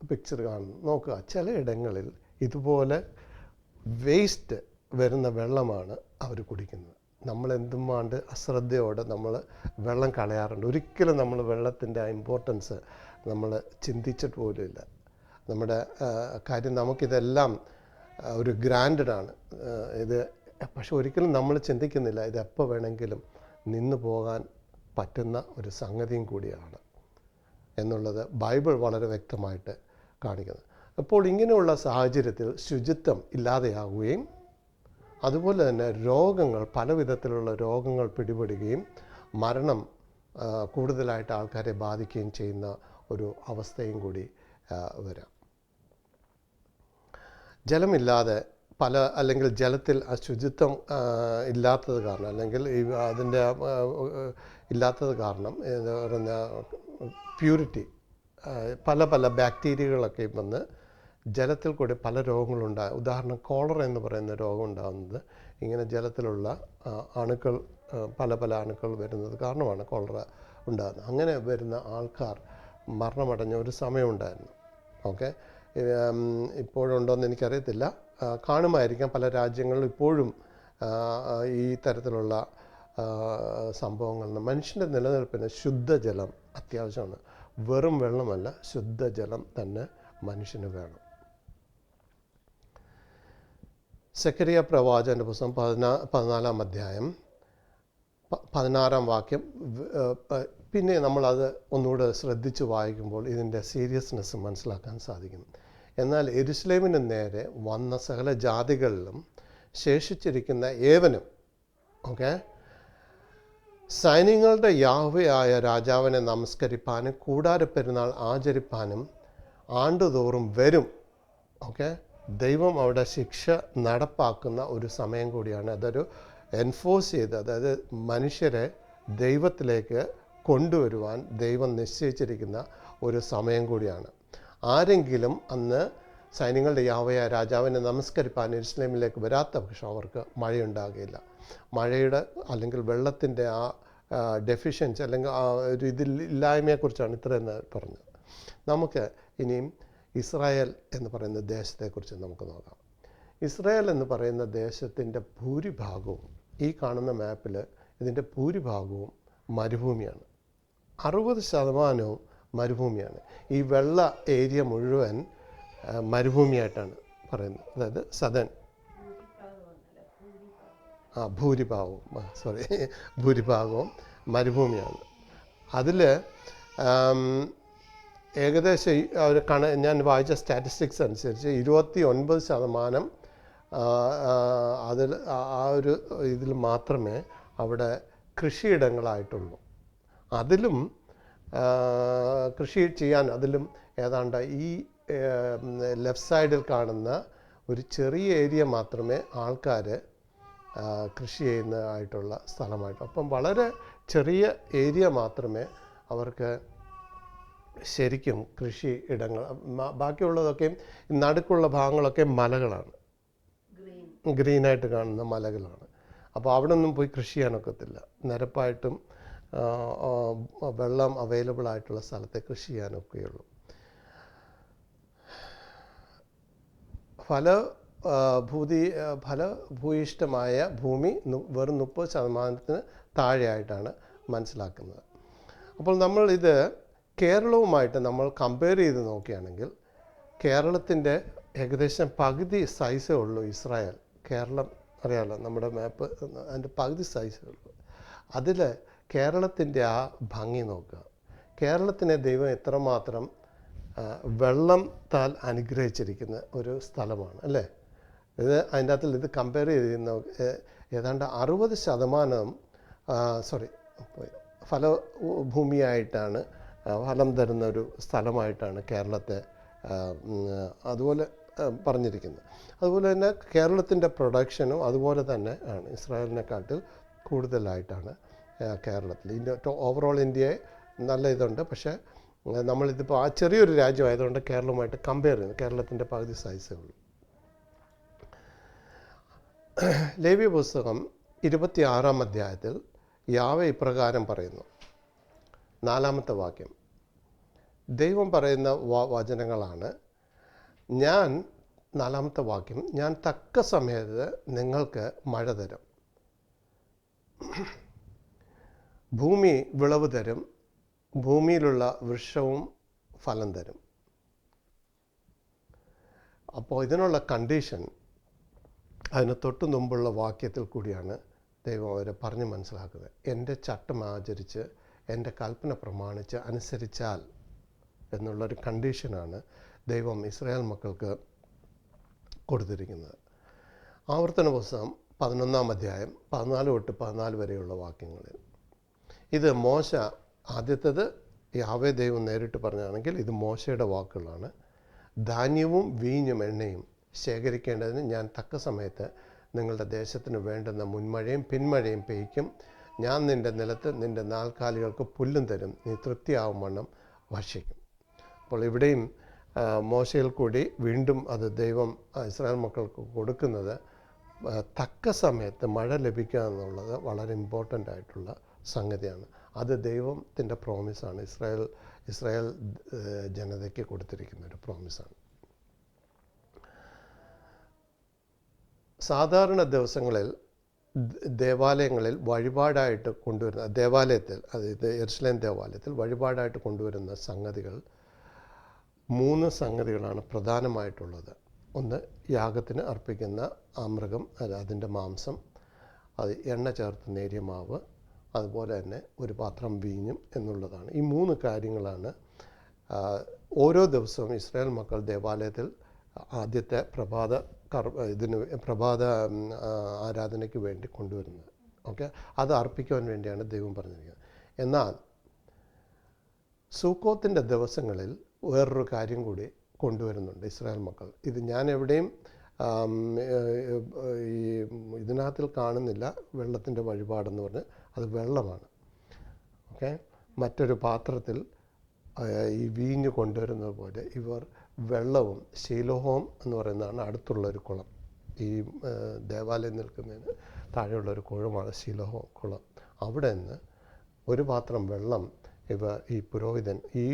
പിക്ചർ കാണുന്നു, നോക്കുക. ചിലയിടങ്ങളിൽ ഇതുപോലെ വേസ്റ്റ് വരുന്ന വെള്ളമാണ് അവർ കുടിക്കുന്നത്. നമ്മൾ എന്തുമാണ്ട് അശ്രദ്ധയോടെ നമ്മൾ വെള്ളം കളയാറുണ്ട്. ഒരിക്കലും നമ്മൾ വെള്ളത്തിൻ്റെ ഇമ്പോർട്ടൻസ് നമ്മൾ ചിന്തിച്ചിട്ട് പോലുമില്ല. നമ്മുടെ കാര്യം. നമുക്കിതെല്ലാം ഒരു ഗ്രാൻഡഡാണ് ഇത്. പക്ഷെ ഒരിക്കലും നമ്മൾ ചിന്തിക്കുന്നില്ല ഇത് എപ്പോൾ വേണമെങ്കിലും നിന്നു പോകാൻ പറ്റുന്ന ഒരു സംഗതിയും കൂടിയാണ് എന്നുള്ളത് ബൈബിൾ വളരെ വ്യക്തമായിട്ട് കാണിക്കുന്നത്. അപ്പോൾ ഇങ്ങനെയുള്ള സാഹചര്യത്തിൽ ശുചിത്വം ഇല്ലാതെയാവുകയും അതുപോലെ തന്നെ രോഗങ്ങൾ, പല വിധത്തിലുള്ള രോഗങ്ങൾ പിടിപെടുകയും മരണം കൂടുതലായിട്ട് ആൾക്കാരെ ബാധിക്കുകയും ചെയ്യുന്ന ഒരു അവസ്ഥയും കൂടി വരാം. ജലമില്ലാതെ അല്ലെങ്കിൽ ജലത്തിൽ ശുചിത്വം ഇല്ലാത്തത് കാരണം, അല്ലെങ്കിൽ അതിൻ്റെ ഇല്ലാത്തത് കാരണം എന്താ പറയുന്ന പ്യൂരിറ്റി, പല ബാക്ടീരിയകളൊക്കെ വന്ന് ജലത്തിൽ കൂടി പല രോഗങ്ങളുണ്ടാകും. ഉദാഹരണം കോളറ എന്ന് പറയുന്ന രോഗം ഉണ്ടാകുന്നത് ഇങ്ങനെ ജലത്തിലുള്ള അണുക്കൾ, പല അണുക്കൾ വരുന്നത് കാരണമാണ് കോളറ ഉണ്ടാകുന്നത്. അങ്ങനെ വരുന്ന ആൾക്കാർ മരണമടഞ്ഞ ഒരു സമയമുണ്ടായിരുന്നു. ഓക്കെ, ഇപ്പോഴുണ്ടോയെന്ന് എനിക്കറിയത്തില്ല, കാണുമായിരിക്കാം. പല രാജ്യങ്ങളിലും ഇപ്പോഴും ഈ തരത്തിലുള്ള സംഭവങ്ങൾ. മനുഷ്യൻ്റെ നിലനിൽപ്പിന് ശുദ്ധജലം അത്യാവശ്യമാണ്. വെറും വെള്ളമല്ല, ശുദ്ധജലം തന്നെ മനുഷ്യന് വേണം. സെക്കരിയ പ്രവാചകൻ്റെ പുസ്തകം 14-ാം അധ്യായം 16-ാം വാക്യം. പിന്നെ നമ്മളത് ഒന്നുകൂടെ ശ്രദ്ധിച്ച് വായിക്കുമ്പോൾ ഇതിൻ്റെ സീരിയസ്നെസ് മനസ്സിലാക്കാൻ സാധിക്കും. എന്നാൽ യെരുശലേമിന് നേരെ വന്ന സകല ജാതികളിലും ശേഷിച്ചിരിക്കുന്ന ഏവനും, ഓക്കെ, സൈന്യങ്ങളുടെ യാഹ്വയായ രാജാവിനെ നമസ്കരിപ്പാനും കൂടാരപ്പെരുന്നാൾ ആചരിപ്പാനും ആണ്ടുതോറും വരും. ഓക്കെ, ദൈവം അവിടെ ശിക്ഷ നടപ്പാക്കുന്ന ഒരു സമയം കൂടിയാണ്. അതൊരു എൻഫോഴ്സ് ചെയ്ത്, അതായത് മനുഷ്യരെ ദൈവത്തിലേക്ക് കൊണ്ടുവരുവാൻ ദൈവം നിശ്ചയിച്ചിരിക്കുന്ന ഒരു സമയം കൂടിയാണ്. ആരെങ്കിലും അന്ന് സൈന്യങ്ങളുടെ യാഹ്വയായ രാജാവിനെ നമസ്കരിപ്പാൻ യെരുശലേമിലേക്ക് വരാത്ത പക്ഷം അവർക്ക് മഴയുണ്ടാകുകയില്ല. മഴയുടെ അല്ലെങ്കിൽ വെള്ളത്തിൻ്റെ ആ ഡെഫിഷ്യൻസി അല്ലെങ്കിൽ ആ ഒരു ഇല്ലായ്മയെക്കുറിച്ചാണ് ഇത്രയും പറഞ്ഞത്. നമുക്ക് ഇനിയും ഇസ്രായേൽ എന്ന് പറയുന്ന ദേശത്തെക്കുറിച്ച് നമുക്ക് നോക്കാം. ഇസ്രായേൽ എന്ന് പറയുന്ന ദേശത്തിൻ്റെ ഭൂരിഭാഗവും, ഈ കാണുന്ന മാപ്പിൽ ഇതിൻ്റെ ഭൂരിഭാഗവും മരുഭൂമിയാണ്. 60% മരുഭൂമിയാണ്. ഈ വെള്ള ഏരിയ മുഴുവൻ മരുഭൂമിയായിട്ടാണ് പറയുന്നത്. അതായത് സദൻ ഭൂരിഭാഗവും മരുഭൂമിയാണ്. അതിൽ ഏകദേശം ഞാൻ വായിച്ച സ്റ്റാറ്റിസ്റ്റിക്സ് അനുസരിച്ച് 29% അതിൽ ആ ഒരു ഇതിൽ മാത്രമേ അവിടെ കൃഷിയിടങ്ങളായിട്ടുള്ളൂ. അതിലും കൃഷി ചെയ്യാൻ അതിലും ഏതാണ്ട് ഈ ലെഫ്റ്റ് സൈഡിൽ കാണുന്ന ഒരു ചെറിയ ഏരിയ മാത്രമേ ആൾക്കാർ കൃഷി ചെയ്യുന്നതായിട്ടുള്ള സ്ഥലമായിട്ട്. അപ്പം വളരെ ചെറിയ ഏരിയ മാത്രമേ അവർക്ക് ശരിക്കും കൃഷി ഇടങ്ങൾ. ബാക്കിയുള്ളതൊക്കെയും നടുക്കുള്ള ഭാഗങ്ങളൊക്കെ മലകളാണ്, ഗ്രീനായിട്ട് കാണുന്ന മലകളാണ്. അപ്പോൾ അവിടെ ഒന്നും പോയി കൃഷി ചെയ്യാനൊക്കത്തില്ല. നിരപ്പായിട്ടും വെള്ളം അവൈലബിൾ ആയിട്ടുള്ള സ്ഥലത്തെ കൃഷി ചെയ്യാനൊക്കെയുള്ളൂ. ഫലഭൂയിഷ്ടമായ ഭൂമി വെറും 30% താഴെയായിട്ടാണ് മനസ്സിലാക്കുന്നത്. അപ്പോൾ നമ്മൾ ഇത് കേരളവുമായിട്ട് നമ്മൾ കമ്പയർ ചെയ്ത് നോക്കുകയാണെങ്കിൽ കേരളത്തിൻ്റെ ഏകദേശം പകുതി സൈസേ ഉള്ളൂ ഇസ്രായേൽ. കേരളം അറിയാമല്ലോ, നമ്മുടെ മാപ്പ്, അതിൻ്റെ പകുതി സൈസേ ഉള്ളൂ. അതിൽ കേരളത്തിൻ്റെ ആ ഭംഗി നോക്കുക. കേരളത്തിനെ ദൈവം എത്രമാത്രം വെള്ളത്താൽ അനുഗ്രഹിച്ചിരിക്കുന്ന ഒരു സ്ഥലമാണ് അല്ലേ. ഇത് അതിൻ്റെ അകത്തിൽ ഇത് കമ്പയർ ചെയ്യുന്ന ഏതാണ്ട് 60% ഫലഭൂമിയായിട്ടാണ്, ഫലം തരുന്ന ഒരു സ്ഥലമായിട്ടാണ് കേരളത്തെ അതുപോലെ പറഞ്ഞിരിക്കുന്നത്. അതുപോലെ തന്നെ കേരളത്തിൻ്റെ പ്രൊഡക്ഷനും അതുപോലെ തന്നെ ആണ്, ഇസ്രായേലിനെക്കാട്ടിൽ കൂടുതലായിട്ടാണ് കേരളത്തിൽ. ഓവറോൾ ഇന്ത്യയെ നല്ല ഇതുണ്ട്. പക്ഷേ നമ്മളിതിപ്പോൾ ആ ചെറിയൊരു രാജ്യമായതുകൊണ്ട് കേരളവുമായിട്ട് കമ്പയർ ചെയ്യുന്നു. കേരളത്തിൻ്റെ പകുതി സൈസേ ഉള്ളൂ. ലേവ്യ പുസ്തകം 26-ാം അധ്യായത്തിൽ യാവേ ഇപ്രകാരം പറയുന്നു. 4-ാമത്തെ വാക്യം ദൈവം പറയുന്ന വചനങ്ങളാണ്. 4-ാമത്തെ വാക്യം, ഞാൻ തക്ക സമയത്ത് നിങ്ങൾക്ക് മഴ തരും, ഭൂമി വിളവ് തരും, ഭൂമിയിലുള്ള വൃക്ഷവും ഫലം തരും. അപ്പോൾ ഇതിനുള്ള കണ്ടീഷൻ അതിന് തൊട്ട് മുമ്പുള്ള വാക്യത്തിൽ കൂടിയാണ് ദൈവം അവരെ പറഞ്ഞ് മനസ്സിലാക്കുന്നത്. എൻ്റെ ചട്ടം ആചരിച്ച് എൻ്റെ കൽപ്പന പ്രമാണിച്ച് അനുസരിച്ചാൽ എന്നുള്ളൊരു കണ്ടീഷനാണ് ദൈവം ഇസ്രായേൽ മക്കൾക്ക് കൊടുത്തിരിക്കുന്നത്. ആവർത്തന പുസ്തകം 11-ാം അധ്യായം 14 തൊട്ട് 14 വരെയുള്ള വാക്യങ്ങളിൽ ഇത് മോശ, ആദ്യത്തേത് യാവേ ദൈവം നേരിട്ട് പറഞ്ഞാണെങ്കിൽ ഇത് മോശയുടെ വാക്കുകളാണ്. ധാന്യവും വീഞ്ഞും എണ്ണയും ശേഖരിക്കേണ്ടതിന് ഞാൻ തക്ക സമയത്ത് നിങ്ങളുടെ ദേശത്തിന് വേണ്ടുന്ന മുൻമഴയും പിന്മഴയും പെയ്ക്കും. ഞാൻ നിൻ്റെ നിലത്ത് നിൻ്റെ നാൽക്കാലികൾക്ക് പുല്ലും തരും, നീ തൃപ്തിയാവും വണ്ണം ഭക്ഷിക്കും. അപ്പോൾ ഇവിടെയും മോശയിൽ കൂടി വീണ്ടും അത് ദൈവം ഇസ്രായേൽ മക്കൾക്ക് കൊടുക്കുന്നത് തക്ക സമയത്ത് മഴ ലഭിക്കുക എന്നുള്ളത് വളരെ ഇമ്പോർട്ടൻ്റ് ആയിട്ടുള്ള സംഗതിയാണ്. അത് ദൈവത്തിൻ്റെ പ്രോമിസാണ്, ഇസ്രായേൽ ജനതയ്ക്ക് കൊടുത്തിരിക്കുന്ന ഒരു പ്രോമിസാണ്. സാധാരണ ദിവസങ്ങളിൽ ദേവാലയങ്ങളിൽ വഴിപാടായിട്ട് കൊണ്ടുവരുന്ന ദേവാലയത്തിൽ, അതായത് യെരുശലേം ദേവാലയത്തിൽ വഴിപാടായിട്ട് കൊണ്ടുവരുന്ന സംഗതികൾ 3 സംഗതികളാണ് പ്രധാനമായിട്ടുള്ളത്. ഒന്ന്, യാഗത്തിന് അർപ്പിക്കുന്ന ആ മൃഗം, അതിൻ്റെ മാംസം, അത് എണ്ണ ചേർത്ത് നേരിയ മാവ്, അതുപോലെ തന്നെ ഒരു പാത്രം വീഞ്ഞും എന്നുള്ളതാണ്. ഈ 3 കാര്യങ്ങളാണ് ഓരോ ദിവസവും ഇസ്രായേൽ മക്കൾ ദേവാലയത്തിൽ ആദ്യത്തെ പ്രഭാത ആരാധനയ്ക്ക് വേണ്ടി കൊണ്ടുവരുന്നത്. ഓക്കെ, അത് അർപ്പിക്കുവാൻ വേണ്ടിയാണ് ദൈവം പറഞ്ഞിരിക്കുന്നത്. എന്നാൽ സൂക്കോത്തിൻ്റെ ദിവസങ്ങളിൽ വേറൊരു കാര്യം കൂടി കൊണ്ടുവരുന്നുണ്ട് ഇസ്രായേൽ മക്കൾ. ഇത് ഞാൻ എവിടെയും ഈ ഇതിനകത്തിൽ കാണുന്നില്ല. വെള്ളത്തിൻ്റെ വഴിപാടെന്ന് പറഞ്ഞ് അത് വെള്ളമാണ്. ഓക്കെ, മറ്റൊരു പാത്രത്തിൽ ഈ വീഞ്ഞ് കൊണ്ടുവരുന്നത് പോലെ ഇവർ വെള്ളവും, ശീലോഹോം എന്ന് പറയുന്നതാണ് അടുത്തുള്ളൊരു കുളം. ഈ ദേവാലയം നിൽക്കുന്നതിന് താഴെയുള്ളൊരു കുളമാണ് ശീലോഹോം കുളം. അവിടെ നിന്ന് ഒരു പാത്രം വെള്ളം ഈ പുരോഹിതൻ, ഈ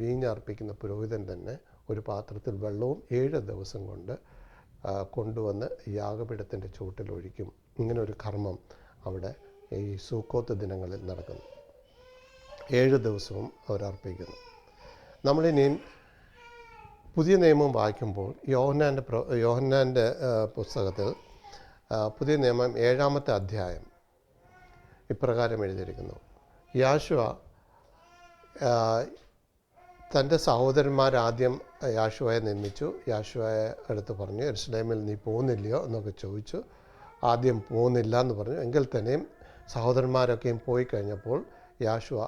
വീഞ്ഞർപ്പിക്കുന്ന പുരോഹിതൻ തന്നെ ഒരു പാത്രത്തിൽ വെള്ളവും 7 ദിവസം കൊണ്ട് കൊണ്ടുവന്ന് യാഗപീഠത്തിൻ്റെ ചുവട്ടിലൊഴിക്കും. ഇങ്ങനൊരു കർമ്മം അവിടെ ഈ സൂക്കോത്ത് ദിനങ്ങളിൽ നടക്കുന്നു. 7 ദിവസവും അവരർപ്പിക്കുന്നു. നമ്മളിനി പുതിയ നിയമം വായിക്കുമ്പോൾ യോഹന്നാൻ്റെ പുസ്തകത്തിൽ പുതിയ നിയമം 7-ാമത്തെ അധ്യായം ഇപ്രകാരം എഴുതിയിരിക്കുന്നു. യാശുവ തൻ്റെ സഹോദരന്മാരാദ്യം യാശുവയെ നിന്ദിച്ചു. യാശുവയെ അടുത്ത് പറഞ്ഞു, യെരുശലേമിൽ നീ പോകുന്നില്ലയോ എന്നൊക്കെ ചോദിച്ചു. ആദ്യം പോകുന്നില്ല എന്ന് പറഞ്ഞു. എങ്കിൽ തന്നെയും സഹോദരന്മാരൊക്കെയും പോയി കഴിഞ്ഞപ്പോൾ യാശുവ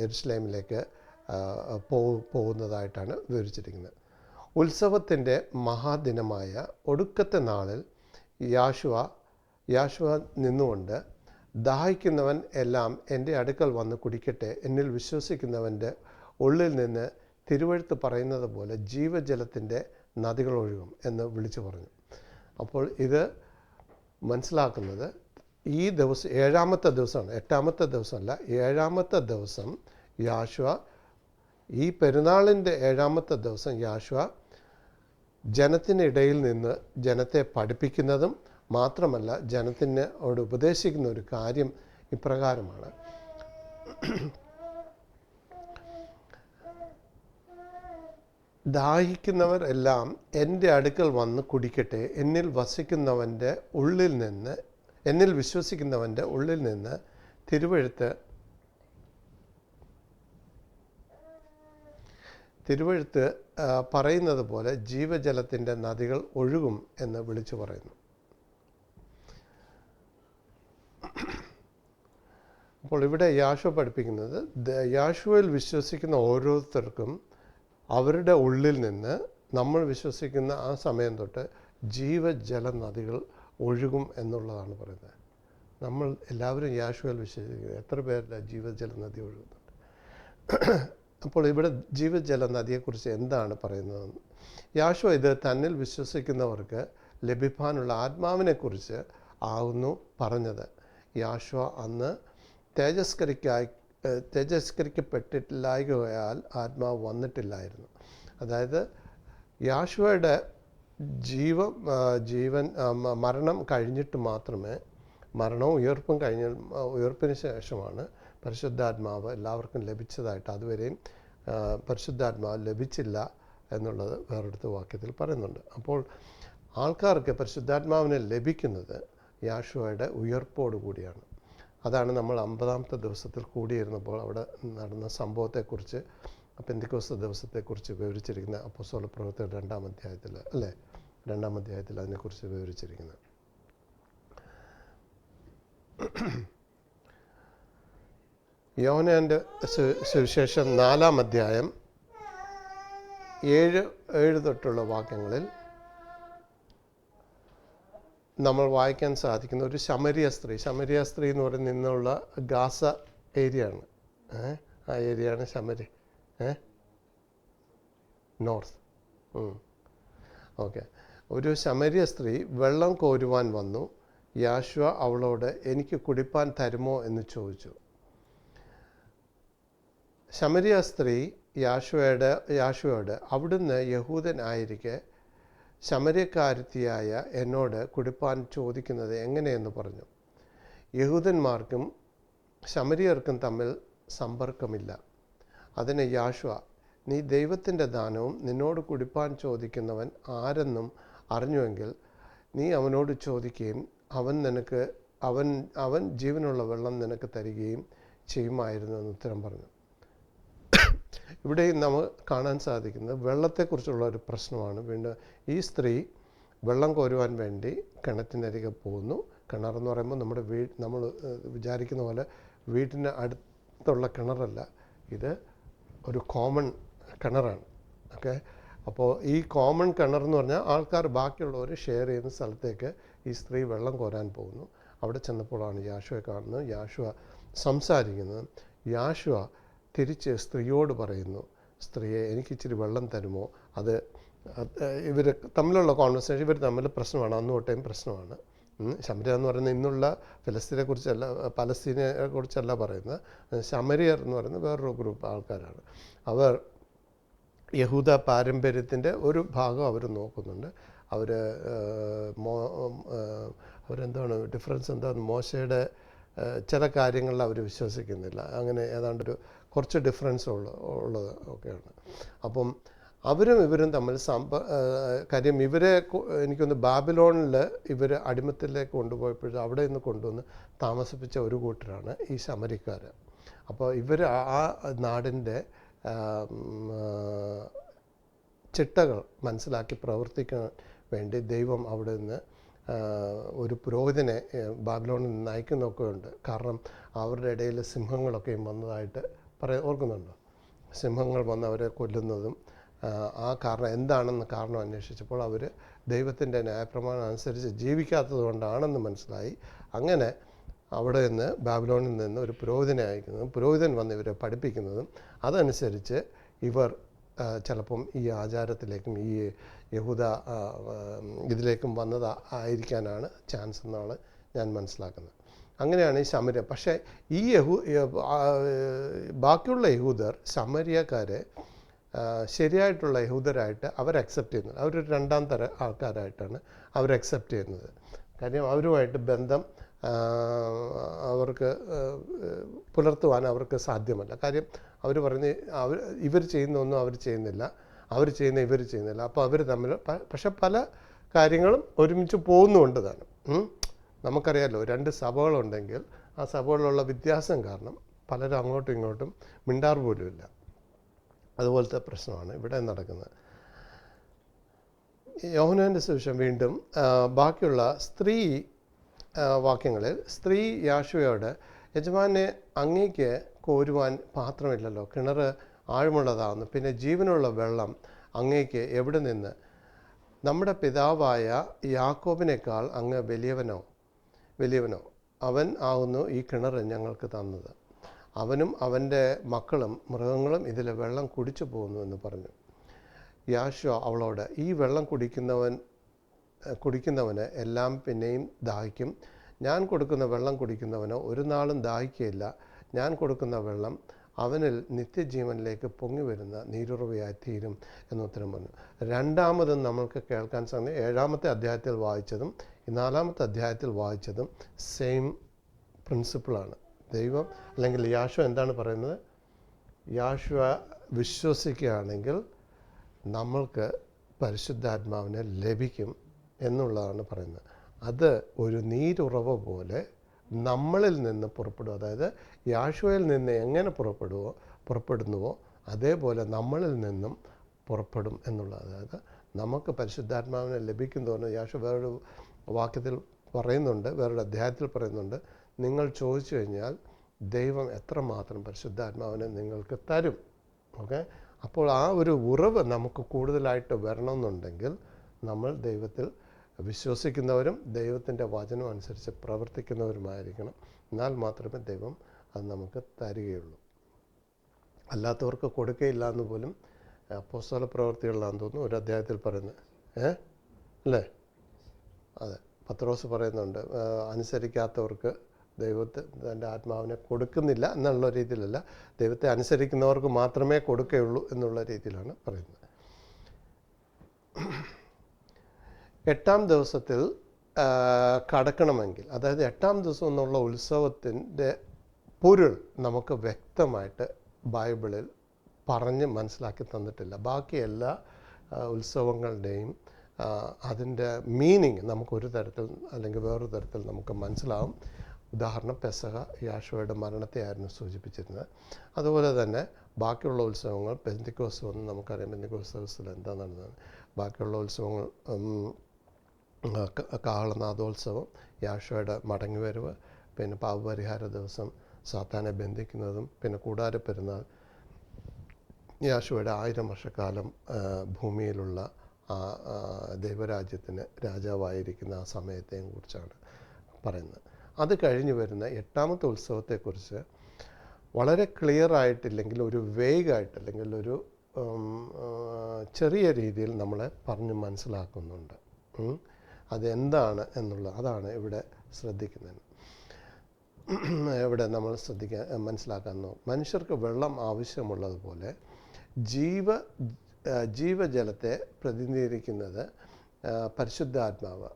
യെരുശലേമിലേക്ക് പോകുന്നതായിട്ടാണ് വിവരിച്ചിരിക്കുന്നത്. ഉത്സവത്തിൻ്റെ മഹാദിനമായ ഒടുക്കത്തെ നാളിൽ യാശുവ നിന്നുകൊണ്ട്, ദാഹിക്കുന്നവൻ എല്ലാം എൻ്റെ അടുക്കൽ വന്ന് കുടിക്കട്ടെ, എന്നിൽ വിശ്വസിക്കുന്നവൻ്റെ ഉള്ളിൽ നിന്ന് തിരുവെഴുത്ത് പറയുന്നത് പോലെ ജീവജലത്തിൻ്റെ നദികൾ ഒഴുകും എന്ന് വിളിച്ചു പറഞ്ഞു. അപ്പോൾ ഇത് മനസ്സിലാക്കുന്നത് ഈ ദിവസം 7-ാമത്തെ ദിവസമാണ്, 8-ാമത്തെ ദിവസമല്ല, 7-ാമത്തെ ദിവസം യാശുവ, ഈ പെരുന്നാളിൻ്റെ 7-ാമത്തെ ദിവസം യാശുവ ജനത്തിനിടയിൽ നിന്ന് ജനത്തെ പഠിപ്പിക്കുന്നതും മാത്രമല്ല ജനത്തിനോട് ഉപദേശിക്കുന്ന ഒരു കാര്യം ഇപ്രകാരമാണ്. ദാഹിക്കുന്നവർ എല്ലാം എൻ്റെ അടുക്കൽ വന്ന് കുടിക്കട്ടെ, എന്നിൽ വിശ്വസിക്കുന്നവൻ്റെ ഉള്ളിൽ നിന്ന് തിരുവെഴുത്ത് പറയുന്നത് പോലെ ജീവജലത്തിൻ്റെ നദികൾ ഒഴുകും എന്ന് വിളിച്ചു പറയുന്നു. അപ്പോൾ ഇവിടെ യാശുവ പഠിപ്പിക്കുന്നത്, യാശുവയിൽ വിശ്വസിക്കുന്ന ഓരോരുത്തർക്കും അവരുടെ ഉള്ളിൽ നിന്ന്, നമ്മൾ വിശ്വസിക്കുന്ന ആ സമയം തൊട്ട് ജീവജല നദികൾ ഒഴുകും എന്നുള്ളതാണ് പറയുന്നത്. നമ്മൾ എല്ലാവരും യാശുവയിൽ വിശ്വസിക്കുന്നത്, എത്ര പേരുടെ ജീവജല നദി ഒഴുകുന്നുണ്ട്? അപ്പോൾ ഇവിടെ ജീവജല നദിയെക്കുറിച്ച് എന്താണ് പറയുന്നതെന്ന്, യാശുവ ഇത് തന്നിൽ വിശ്വസിക്കുന്നവർക്ക് ലഭിക്കാനുള്ള ആത്മാവിനെക്കുറിച്ച് ആകുന്നു പറഞ്ഞത്. യാശുവ അന്ന് തേജസ്കരിക്കപ്പെട്ടിട്ടില്ലായകയാൽ ആത്മാവ് വന്നിട്ടില്ലായിരുന്നു. അതായത് യാശുവയുടെ മരണം കഴിഞ്ഞിട്ട് മാത്രമേ, മരണവും ഉയർപ്പിന് ശേഷമാണ് പരിശുദ്ധാത്മാവ് എല്ലാവർക്കും ലഭിച്ചതായിട്ട്. അതുവരെയും പരിശുദ്ധാത്മാവ് ലഭിച്ചില്ല എന്നുള്ളത് വേറൊരുത്ത വാക്യത്തിൽ പറയുന്നുണ്ട്. അപ്പോൾ ആൾക്കാർക്ക് പരിശുദ്ധാത്മാവിനെ ലഭിക്കുന്നത് യാശുവയുടെ ഉയർപ്പോടു കൂടിയാണ്. അതാണ് നമ്മൾ 50-ാമത്തെ ദിവസത്തിൽ കൂടിയിരുന്നപ്പോൾ അവിടെ നടന്ന സംഭവത്തെക്കുറിച്ച്, പെന്തിക്കോസ്ത് ദിവസത്തെക്കുറിച്ച് വിവരിച്ചിരിക്കുന്ന അപ്പോസ്തല പ്രവൃത്തിയുടെ 2-ാം അധ്യായത്തിൽ, അല്ലേ, 2-ാം അധ്യായത്തിൽ അതിനെക്കുറിച്ച് വിവരിച്ചിരിക്കുന്നത്. യോഹന്നാന്റെ സുവിശേഷം 4-ാം അധ്യായം 7 തൊട്ടുള്ള വാക്യങ്ങളിൽ നമ്മൾ വായിക്കാൻ സാധിക്കുന്ന ഒരു ശമരിയ സ്ത്രീ എന്ന് പറയുന്ന ഇന്നുള്ള ഗാസ ഏരിയയാണ്. ആ ഏരിയയാണ് ശമരി, നോർത്ത്. ഓക്കെ. ഒരു ശമരിയ സ്ത്രീ വെള്ളം കോരുവാൻ വന്നു. യാശുവ അവളോട് എനിക്ക് കുടിപ്പാൻ തരുമോ എന്ന് ചോദിച്ചു. ശമരിയ സ്ത്രീ യാശുവയോട് അവിടുന്ന് യഹൂദൻ ആയിരിക്കെ ശമര്യക്കാരത്തിയായ എന്നോട് കുടിപ്പാൻ ചോദിക്കുന്നത് എങ്ങനെയെന്ന് പറഞ്ഞു. യഹൂദന്മാർക്കും ശമരിയർക്കും തമ്മിൽ സമ്പർക്കമില്ല. അതിന് യാശുവ, നീ ദൈവത്തിൻ്റെ ദാനവും നിന്നോട് കുടിപ്പാൻ ചോദിക്കുന്നവൻ ആരെന്നും അറിഞ്ഞുവെങ്കിൽ നീ അവനോട് ചോദിക്കുകയും അവൻ ജീവനുള്ള വെള്ളം നിനക്ക് തരികയും ചെയ്യുമായിരുന്നു എന്ന് ഉത്തരം പറഞ്ഞു. ഇവിടെയും നമ്മൾ കാണാൻ സാധിക്കുന്നത് വെള്ളത്തെക്കുറിച്ചുള്ള ഒരു പ്രശ്നമാണ്. വീണ്ടും ഈ സ്ത്രീ വെള്ളം കോരുവാൻ വേണ്ടി കിണറ്റിനരികെ പോകുന്നു. കിണറെന്ന് പറയുമ്പോൾ നമ്മൾ വിചാരിക്കുന്ന പോലെ വീട്ടിന് അടുത്തുള്ള കിണറല്ല, ഇത് ഒരു കോമൺ കിണറാണ്. ഓക്കെ. അപ്പോൾ ഈ കോമൺ കിണറെന്ന് പറഞ്ഞാൽ ആൾക്കാർ ബാക്കിയുള്ളവർ ഷെയർ ചെയ്യുന്ന സ്ഥലത്തേക്ക് ഈ സ്ത്രീ വെള്ളം കോരാൻ പോകുന്നു. അവിടെ ചെന്നപ്പോഴാണ് യാശുവെ കാണുന്നത്. യാശുവ സംസാരിക്കുന്നത്. യാശുവ തിരിച്ച് സ്ത്രീയോട് പറയുന്നു, സ്ത്രീയെ എനിക്ക് ഇച്ചിരി വെള്ളം തരുമോ? അത് ഇവർ തമ്മിലുള്ള കോൺവെർസേഷൻ, ഇവർ തമ്മിൽ പ്രശ്നമാണ്, അന്ന് തൊട്ടേയും പ്രശ്നമാണ്. ശമരിയ എന്ന് പറയുന്നത് ഇന്നുള്ള പലസ്തീനെ കുറിച്ചല്ല പറയുന്നത്. ശമരിയർ എന്ന് പറയുന്നത് വേറൊരു ഗ്രൂപ്പ് ആൾക്കാരാണ്. അവർ യഹൂദ പാരമ്പര്യത്തിൻ്റെ ഒരു ഭാഗം അവർ നോക്കുന്നുണ്ട്. അവരെന്താണ് ഡിഫറൻസ് എന്താണ്, മോശയുടെ ചില കാര്യങ്ങളിൽ അവർ വിശ്വസിക്കുന്നില്ല. അങ്ങനെ ഏതാണ്ടൊരു കുറച്ച് ഡിഫറൻസ് ഉള്ളത് ഒക്കെയാണ്. അപ്പം അവരും ഇവരും തമ്മിൽ കാര്യം ഇവരെ എനിക്കൊന്ന് ബാബിലോണിൽ ഇവർ അടിമത്തിലേക്ക് കൊണ്ടുപോയപ്പോഴും അവിടെ നിന്ന് കൊണ്ടുവന്ന് താമസിപ്പിച്ച ഒരു കൂട്ടരാണ് ഈ ശമരിക്കാർ. അപ്പോൾ ഇവർ ആ നാടിൻ്റെ ചിട്ടകൾ മനസ്സിലാക്കി പ്രവർത്തിക്കാൻ വേണ്ടി ദൈവം അവിടെ നിന്ന് ഒരു പുരോഹിതനെ ബാബിലോണിൽ നിന്ന് അയക്കുന്നൊക്കെ ഉണ്ട്. കാരണം അവരുടെ ഇടയിൽ സിംഹങ്ങളൊക്കെയും വന്നതായിട്ട് ഓർക്കുന്നുണ്ടോ? സിംഹങ്ങൾ വന്ന് അവരെ കൊല്ലുന്നതും ആ കാരണം അന്വേഷിച്ചപ്പോൾ അവർ ദൈവത്തിൻ്റെ ന്യായപ്രമാണം അനുസരിച്ച് ജീവിക്കാത്തത് കൊണ്ടാണെന്ന് മനസ്സിലായി. അങ്ങനെ അവിടെ നിന്ന് ബാബിലോണിൽ നിന്ന് ഒരു പുരോഹിതനെ അയക്കുന്നതും പുരോഹിതൻ വന്ന് ഇവരെ പഠിപ്പിക്കുന്നതും അതനുസരിച്ച് ഇവർ ചിലപ്പം ഈ ആചാരത്തിലേക്കും ഈ യഹൂദ ഇതിലേക്കും ആയിരിക്കാനാണ് ചാൻസ് എന്നാണ് ഞാൻ മനസ്സിലാക്കുന്നത്. അങ്ങനെയാണ് ഈ ശമര്യ. പക്ഷേ ഈ ബാക്കിയുള്ള യഹൂദർ ശമര്യക്കാരെ ശരിയായിട്ടുള്ള യഹൂദരായിട്ട് അവർ അക്സെപ്റ്റ് ചെയ്യുന്നത്. അവരൊരു 2ാം തരം ആൾക്കാരായിട്ടാണ് അവർ അക്സെപ്റ്റ് ചെയ്യുന്നത്. കാര്യം അവരുമായിട്ട് ബന്ധം അവർക്ക് പുലർത്തുവാൻ അവർക്ക് സാധ്യമല്ല. കാര്യം അവർ പറഞ്ഞ് ഇവർ ചെയ്യുന്നൊന്നും അവർ ചെയ്യുന്നില്ല, അവർ ചെയ്യുന്ന ഇവർ ചെയ്യുന്നില്ല. അപ്പോൾ അവർ തമ്മിൽ പക്ഷെ പല കാര്യങ്ങളും ഒരുമിച്ച് പോകുന്നുണ്ട് താനും. നമുക്കറിയാമല്ലോ, 2 സഭകളുണ്ടെങ്കിൽ ആ സഭകളിലുള്ള വ്യത്യാസം കാരണം പലരും അങ്ങോട്ടും ഇങ്ങോട്ടും മിണ്ടാർ പോലുമില്ല. അതുപോലത്തെ പ്രശ്നമാണ് ഇവിടെ നടക്കുന്നത്. യോഹന്നാൻ്റെ സുവിശേഷം വീണ്ടും ബാക്കിയുള്ള സ്ത്രീ വാക്യങ്ങളിൽ സ്ത്രീ യാശുവയോട്, യജമാനെ അങ്ങേക്ക് കോരുവാൻ പാത്രമില്ലല്ലോ, കിണർ ആഴമുള്ളതാകുന്നു, പിന്നെ ജീവനുള്ള വെള്ളം അങ്ങേക്ക് എവിടെ നിന്ന്? നമ്മുടെ പിതാവായ യാക്കോബിനേക്കാൾ അങ്ങ് വലിയവനോ? അവൻ ആകുന്നു ഈ കിണർ ഞങ്ങൾക്ക് തന്നത്. അവനും അവൻ്റെ മക്കളും മൃഗങ്ങളും ഇതിലെ വെള്ളം കുടിച്ചു പോകുന്നു എന്ന് പറഞ്ഞു. യാശുവ അവളോട്, ഈ വെള്ളം കുടിക്കുന്നവന് എല്ലാം പിന്നെയും ദാഹിക്കും. ഞാൻ കൊടുക്കുന്ന വെള്ളം കുടിക്കുന്നവനോ ഒരു നാളും ദാഹിക്കുകയില്ല. ഞാൻ കൊടുക്കുന്ന വെള്ളം അവനിൽ നിത്യജീവനിലേക്ക് പൊങ്ങി വരുന്ന നീരുറവയായി തീരും എന്നുത്തരം പറഞ്ഞു. രണ്ടാമതും നമ്മൾക്ക് കേൾക്കാൻ സാധിക്കും 7-ാമത്തെ അധ്യായത്തിൽ വായിച്ചതും 4-ാമത്തെ അധ്യായത്തിൽ വായിച്ചതും സെയിം പ്രിൻസിപ്പിളാണ്. ദൈവം യാശുവ എന്താണ് പറയുന്നത്? യാശുവ വിശ്വസിക്കുകയാണെങ്കിൽ നമ്മൾക്ക് പരിശുദ്ധാത്മാവിനെ ലഭിക്കും എന്നുള്ളതാണ് പറയുന്നത്. അത് ഒരു നീരുറവ പോലെ നമ്മളിൽ നിന്ന് പുറപ്പെടും. അതായത് യാശുവയിൽ നിന്ന് എങ്ങനെ പുറപ്പെടുന്നുവോ അതേപോലെ നമ്മളിൽ നിന്നും പുറപ്പെടും എന്നുള്ളത്. അതായത് നമുക്ക് പരിശുദ്ധാത്മാവിനെ ലഭിക്കുന്നതോടെ യാശു വേറൊരു വാക്യത്തിൽ പറയുന്നുണ്ട്, വേറൊരു അധ്യായത്തിൽ പറയുന്നുണ്ട്, നിങ്ങൾ ചോദിച്ചു കഴിഞ്ഞാൽ ദൈവം എത്രമാത്രം പരിശുദ്ധാത്മാവിനെ നിങ്ങൾക്ക് തരും. ഓക്കെ, അപ്പോൾ ആ ഒരു ഉറവ് നമുക്ക് കൂടുതലായിട്ട് വരണമെന്നുണ്ടെങ്കിൽ നമ്മൾ ദൈവത്തിൽ വിശ്വസിക്കുന്നവരും ദൈവത്തിൻ്റെ വചനം അനുസരിച്ച് പ്രവർത്തിക്കുന്നവരുമായിരിക്കണം. എന്നാൽ മാത്രമേ ദൈവം അത് നമുക്ക് തരികയുള്ളൂ. അല്ലാത്തവർക്ക് കൊടുക്കുകയില്ല എന്ന് പോലും അപ്പോസ്തല പ്രവൃത്തികളിലാണെന്ന് തോന്നുന്നു ഒരു അധ്യായത്തിൽ പറയുന്നത്. അല്ലേ? അതെ, പത്രോസ് പറയുന്നുണ്ട്, അനുസരിക്കാത്തവർക്ക് ദൈവത്തിൻ്റെ ആത്മാവിനെ കൊടുക്കുന്നില്ല എന്നുള്ള രീതിയിലല്ല, ദൈവത്തെ അനുസരിക്കുന്നവർക്ക് മാത്രമേ കൊടുക്കുകയുള്ളൂ എന്നുള്ള രീതിയിലാണ് പറയുന്നത്. 8-ാം ദിവസത്തിൽ കടക്കണമെങ്കിൽ, അതായത് 8-ാം ദിവസം എന്നുള്ള ഉത്സവത്തിൻ്റെ പൊരുൾ നമുക്ക് വ്യക്തമായിട്ട് ബൈബിളിൽ പറഞ്ഞ് മനസ്സിലാക്കി തന്നിട്ടില്ല. ബാക്കി എല്ലാ ഉത്സവങ്ങളുടെയും അതിൻ്റെ മീനിങ് നമുക്കൊരു തരത്തിൽ അല്ലെങ്കിൽ വേറൊരു തരത്തിൽ നമുക്ക് മനസ്സിലാവും. ഉദാഹരണം, പെസഹ യാശോയുടെ മരണത്തെയായിരുന്നു സൂചിപ്പിച്ചിരുന്നത്. അതുപോലെ തന്നെ ബാക്കിയുള്ള ഉത്സവങ്ങൾ, പെന്തിക്കോസ് വന്ന് നമുക്കറിയാം പെന്തിക്കോസ് ദിവസത്തിൽ എന്താ നടന്നത്. ബാക്കിയുള്ള ഉത്സവങ്ങൾ കാഹളനാദോത്സവം, യാശോയുടെ മടങ്ങിവരവ്, പിന്നെ പാപപരിഹാര ദിവസം സാത്താനെ ബന്ധിക്കുന്നതും, പിന്നെ കൂടാര പെരുന്നാൾ, യാശോയുടെ 1000 വർഷക്കാലം ഭൂമിയിലുള്ള ദൈവരാജ്യത്തിന് രാജാവായിരിക്കുന്ന ആ സമയത്തെയും കുറിച്ചാണ് പറയുന്നത്. അത് കഴിഞ്ഞ് വരുന്ന 8-ാമത്തെ ഉത്സവത്തെക്കുറിച്ച് വളരെ ക്ലിയർ ആയിട്ടില്ലെങ്കിൽ ഒരു വേഗായിട്ട് അല്ലെങ്കിൽ ഒരു ചെറിയ രീതിയിൽ നമ്മളെ പറഞ്ഞ് മനസ്സിലാക്കുന്നുണ്ട്. അതെന്താണ് അതാണ് ഇവിടെ ശ്രദ്ധിക്കുന്നത്. ഇവിടെ നമ്മൾ മനസ്സിലാക്കാൻ നോക്കും. മനുഷ്യർക്ക് വെള്ളം ആവശ്യമുള്ളതുപോലെ ജീവജലത്തെ പ്രതിനിധീകരിക്കുന്നത് പരിശുദ്ധാത്മാവ്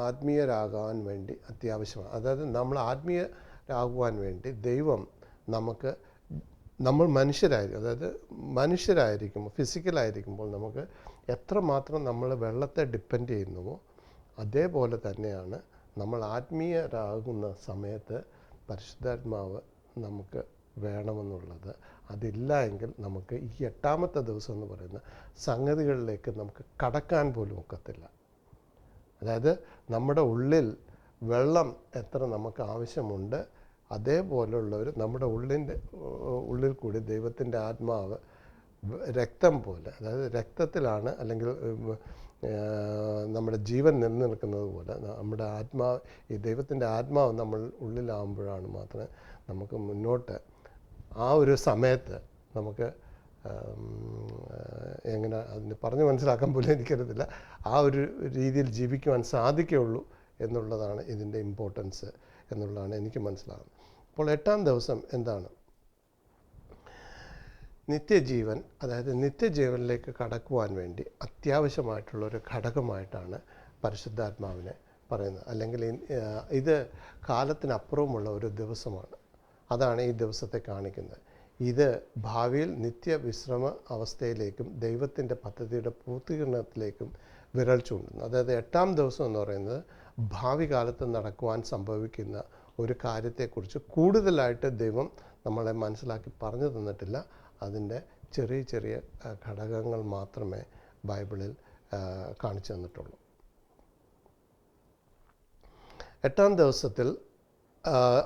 ആത്മീയരാകാൻ വേണ്ടി അത്യാവശ്യമാണ്. അതായത് നമ്മൾ ആത്മീയരാകുവാൻ വേണ്ടി ദൈവം നമ്മൾ മനുഷ്യരായിരിക്കുമ്പോൾ ഫിസിക്കലായിരിക്കുമ്പോൾ നമുക്ക് എത്രമാത്രം നമ്മൾ വെള്ളത്തെ ഡിപ്പെൻഡ് ചെയ്യുന്നുവോ അതേപോലെ തന്നെയാണ് നമ്മൾ ആത്മീയരാകുന്ന സമയത്ത് പരിശുദ്ധാത്മാവ് നമുക്ക് വേണമെന്നുള്ളത്. അതില്ല എങ്കിൽ നമുക്ക് ഈ 8-ാമത്തെ ദിവസം എന്ന് പറയുന്ന സംഗതികളിലേക്ക് നമുക്ക് കടക്കാൻ പോലും ഒക്കത്തില്ല. അതായത് നമ്മുടെ ഉള്ളിൽ വെള്ളം എത്ര നമുക്ക് ആവശ്യമുണ്ട് അതേപോലുള്ളവർ നമ്മുടെ ഉള്ളിൽ കൂടി ദൈവത്തിൻ്റെ ആത്മാവ് രക്തം പോലെ, അതായത് രക്തത്തിലാണ് അല്ലെങ്കിൽ നമ്മുടെ ജീവൻ നിലനിൽക്കുന്നത് പോലെ നമ്മുടെ ഈ ദൈവത്തിൻ്റെ ആത്മാവ് നമ്മൾ ഉള്ളിലാകുമ്പോഴാണ് മാത്രമേ നമുക്ക് മുന്നോട്ട് ആ ഒരു സമയത്ത് നമുക്ക് എങ്ങനെ അതിന് പറഞ്ഞ് മനസ്സിലാക്കാൻ പോലും എനിക്കറിയത്തില്ല, ആ ഒരു രീതിയിൽ ജീവിക്കുവാൻ സാധിക്കുകയുള്ളൂ എന്നുള്ളതാണ് ഇതിൻ്റെ ഇമ്പോർട്ടൻസ് എന്നുള്ളതാണ് എനിക്ക് മനസ്സിലാകുന്നത്. അപ്പോൾ 8-ാം ദിവസം എന്താണ്? നിത്യജീവൻ, അതായത് നിത്യജീവനിലേക്ക് കടക്കുവാൻ വേണ്ടി അത്യാവശ്യമായിട്ടുള്ളൊരു ഘടകമായിട്ടാണ് പരിശുദ്ധാത്മാവിനെ പറയുന്നത്. അല്ലെങ്കിൽ ഇത് കാലത്തിനപ്പുറമുള്ള ഒരു ദിവസമാണ്. അതാണ് ഈ ദിവസത്തെ കാണിക്കുന്നത്. ഇത് ഭാവിയിൽ നിത്യവിശ്രമ അവസ്ഥയിലേക്കും ദൈവത്തിൻ്റെ പദ്ധതിയുടെ പൂർത്തീകരണത്തിലേക്കും വിരൽ ചൂണ്ടുന്നു. അതായത് 8-ാം ദിവസം എന്ന് പറയുന്നത് ഭാവി കാലത്ത് നടക്കുവാൻ സംഭവിക്കുന്ന ഒരു കാര്യത്തെക്കുറിച്ച് കൂടുതലായിട്ട് ദൈവം നമ്മളെ മനസ്സിലാക്കി പറഞ്ഞു തന്നിട്ടില്ല. അതിൻ്റെ ചെറിയ ചെറിയ ഘടകങ്ങൾ മാത്രമേ ബൈബിളിൽ കാണിച്ചു തന്നിട്ടുള്ളൂ. 8-ാം ദിവസത്തിൽ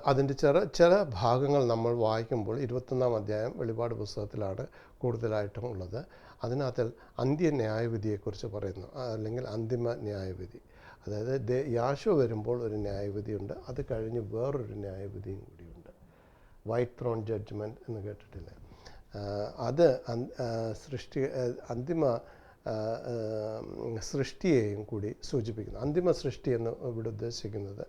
അതിൻ്റെ ചില ഭാഗങ്ങൾ നമ്മൾ വായിക്കുമ്പോൾ 21-ാം അധ്യായം വെളിപാട് പുസ്തകത്തിലാണ് കൂടുതലായിട്ടും ഉള്ളത്. അതിനകത്തിൽ അന്ത്യന്യായവിധിയെക്കുറിച്ച് പറയുന്നു, അല്ലെങ്കിൽ അന്തിമ ന്യായവിധി. അതായത് യാശോ വരുമ്പോൾ ഒരു ന്യായവിധിയുണ്ട്, അത് കഴിഞ്ഞ് വേറൊരു ന്യായവിധിയും കൂടിയുണ്ട്. വൈറ്റ് ത്രോൺ ജഡ്ജ്മെൻറ്റ് എന്ന് കേട്ടിട്ടില്ലേ? അത് അന്തിമ സൃഷ്ടിയെയും കൂടി സൂചിപ്പിക്കുന്നു. അന്തിമ സൃഷ്ടി എന്ന് ഇവിടെ ഉദ്ദേശിക്കുന്നത്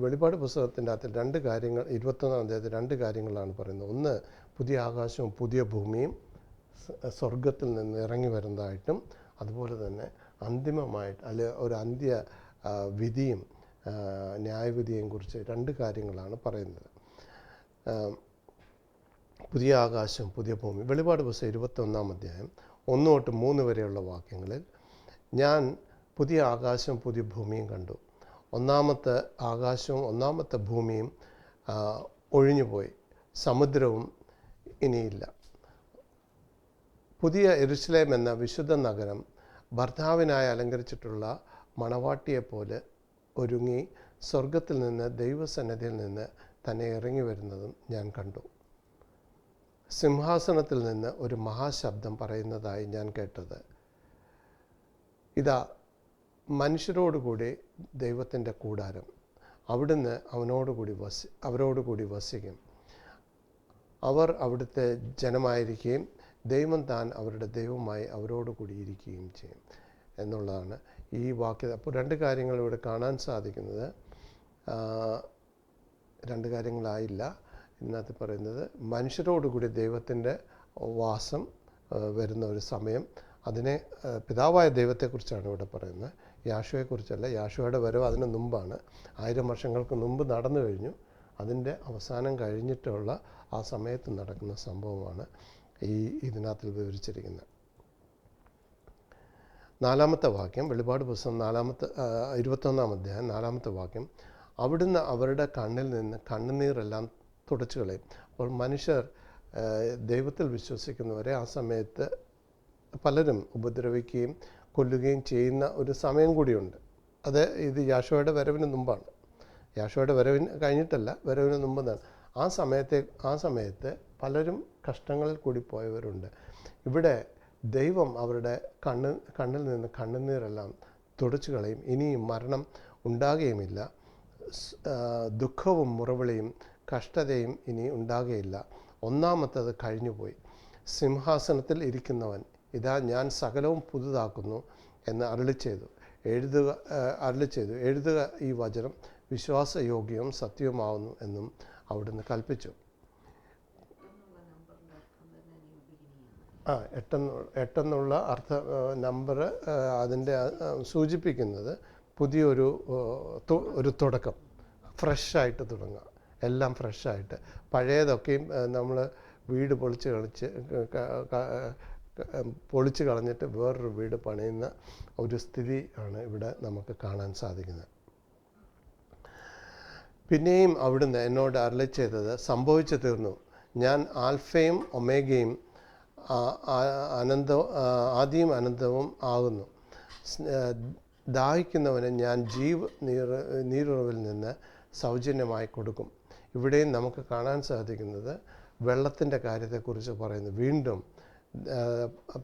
വെളിപാട് പുസ്തകത്തിൻ്റെ അകത്ത് 2 കാര്യങ്ങൾ, 21-ാം അധ്യായത്തിൽ 2 കാര്യങ്ങളാണ് പറയുന്നത്. ഒന്ന്, പുതിയ ആകാശവും പുതിയ ഭൂമിയും സ്വർഗത്തിൽ നിന്ന് ഇറങ്ങി വരുന്നതായിട്ടും, അതുപോലെ തന്നെ അന്തിമമായിട്ട് ഒരു അന്ത്യ വിധിയും ന്യായവിധിയെയും കുറിച്ച് 2 കാര്യങ്ങളാണ് പറയുന്നത്. പുതിയ ആകാശം പുതിയ ഭൂമി. വെളിപാട് പുസ്തകം 21-ാം അധ്യായം 1 തൊട്ട് 3 വരെയുള്ള വാക്യങ്ങളിൽ ഞാൻ പുതിയ ആകാശവും പുതിയ ഭൂമിയും കണ്ടു. ഒന്നാമത്തെ ആകാശവും ഒന്നാമത്തെ ഭൂമിയും ഒഴിഞ്ഞുപോയി, സമുദ്രവും ഇനിയില്ല. പുതിയ യെരുശലേം എന്ന വിശുദ്ധ നഗരം ഭർത്താവിനായി അലങ്കരിച്ചിട്ടുള്ള മണവാട്ടിയെപ്പോലെ ഒരുങ്ങി സ്വർഗത്തിൽ നിന്ന് ദൈവസന്നിധിയിൽ നിന്ന് തന്നെ ഇറങ്ങി വരുന്നതും ഞാൻ കണ്ടു. സിംഹാസനത്തിൽ നിന്ന് ഒരു മഹാശബ്ദം പറയുന്നതായി ഞാൻ കേട്ടത്, ഇതാ മനുഷ്യരോടുകൂടി ദൈവത്തിൻ്റെ കൂടാരം, അവിടുന്ന് അവരോടുകൂടി വസിക്കും. അവർ അവിടുത്തെ ജനമായിരിക്കുകയും ദൈവം താൻ അവരുടെ ദൈവമായി അവരോടുകൂടി ഇരിക്കുകയും ചെയ്യും എന്നുള്ളതാണ് ഈ വാക്യം. അപ്പോൾ 2 കാര്യങ്ങൾ ഇവിടെ കാണാൻ സാധിക്കുന്നത്. 2 കാര്യങ്ങളായില്ല ഇതിനകത്ത് പറയുന്നത്. മനുഷ്യരോടുകൂടി ദൈവത്തിൻ്റെ വാസം വരുന്ന ഒരു സമയം, അതിനെ പിതാവായ ദൈവത്തെക്കുറിച്ചാണ് ഇവിടെ പറയുന്നത്, യാശോയെക്കുറിച്ചല്ല. യാശോയുടെ വരവ് അതിന് മുമ്പാണ്, 1000 വർഷങ്ങൾക്ക് മുമ്പ് നടന്നു കഴിഞ്ഞു. അതിൻ്റെ അവസാനം കഴിഞ്ഞിട്ടുള്ള ആ സമയത്ത് നടക്കുന്ന സംഭവമാണ് ഇതിനകത്ത് വിവരിച്ചിരിക്കുന്നത്. 4-ാമത്തെ വാക്യം, വെളിപാട് പുസ്തകം 21-ാം അധ്യായം 4-ാമത്തെ വാക്യം, അവിടുന്ന് അവരുടെ കണ്ണിൽ നിന്ന് കണ്ണുനീരെല്ലാം തുടച്ചു കളയും. അപ്പോൾ മനുഷ്യർ ദൈവത്തിൽ വിശ്വസിക്കുന്നവരെ ആ സമയത്ത് പലരും ഉപദ്രവിക്കുകയും കൊല്ലുകയും ചെയ്യുന്ന ഒരു സമയം കൂടിയുണ്ട്. ഇത് യാശോയുടെ വരവിന് മുമ്പാണ്. യാശോയുടെ വരവിന് കഴിഞ്ഞിട്ടല്ല, വരവിന് മുമ്പെന്നാണ്. ആ സമയത്ത് പലരും കഷ്ടങ്ങളിൽ കൂടി പോയവരുണ്ട്. ഇവിടെ ദൈവം അവരുടെ കണ്ണിൽ നിന്ന് കണ്ണുനീരെല്ലാം തുടച്ചു കളയും. ഇനിയും മരണം ഉണ്ടാകുകയുമില്ല. ദുഃഖവും മുറവിളിയും കഷ്ടതയും ഇനി ഉണ്ടാകുകയില്ല. ഒന്നാമത്തത് കഴിഞ്ഞുപോയി. സിംഹാസനത്തിൽ ഇരിക്കുന്നവൻ, ഇതാ ഞാൻ സകലവും പുതുതാക്കുന്നു എന്ന് അരുളി ചെയ്തു. എഴുതുക, ഈ വചനം വിശ്വാസയോഗ്യവും സത്യവുമാവുന്നു എന്നും അവിടുന്ന് കൽപ്പിച്ചു. 8 എന്നുള്ള നമ്പർ അതിൻ്റെ സൂചിപ്പിക്കുന്നത് പുതിയൊരു തുടക്കം, ഫ്രഷായിട്ട് തുടങ്ങുക, എല്ലാം ഫ്രഷായിട്ട്. പഴയതൊക്കെയും നമ്മൾ വീട് പൊളിച്ച് കളഞ്ഞിട്ട് വേറൊരു വീട് പണിയുന്ന ഒരു സ്ഥിതി ആണ് ഇവിടെ നമുക്ക് കാണാൻ സാധിക്കുന്നത്. പിന്നെയും അവിടുന്ന് എന്നോട് അരുളി ചെയ്തത്, സംഭവിച്ചു തീർന്നു. ഞാൻ ആൽഫയും ഒമേഗയും ആദിയും അനന്തവും ആകുന്നു. ദാഹിക്കുന്നവന് ഞാൻ നീരുറവിൽ നിന്ന് സൗജന്യമായി കൊടുക്കും. ഇവിടെയും നമുക്ക് കാണാൻ സാധിക്കുന്നത് വെള്ളത്തിൻ്റെ കാര്യത്തെക്കുറിച്ച് പറയുന്നു. വീണ്ടും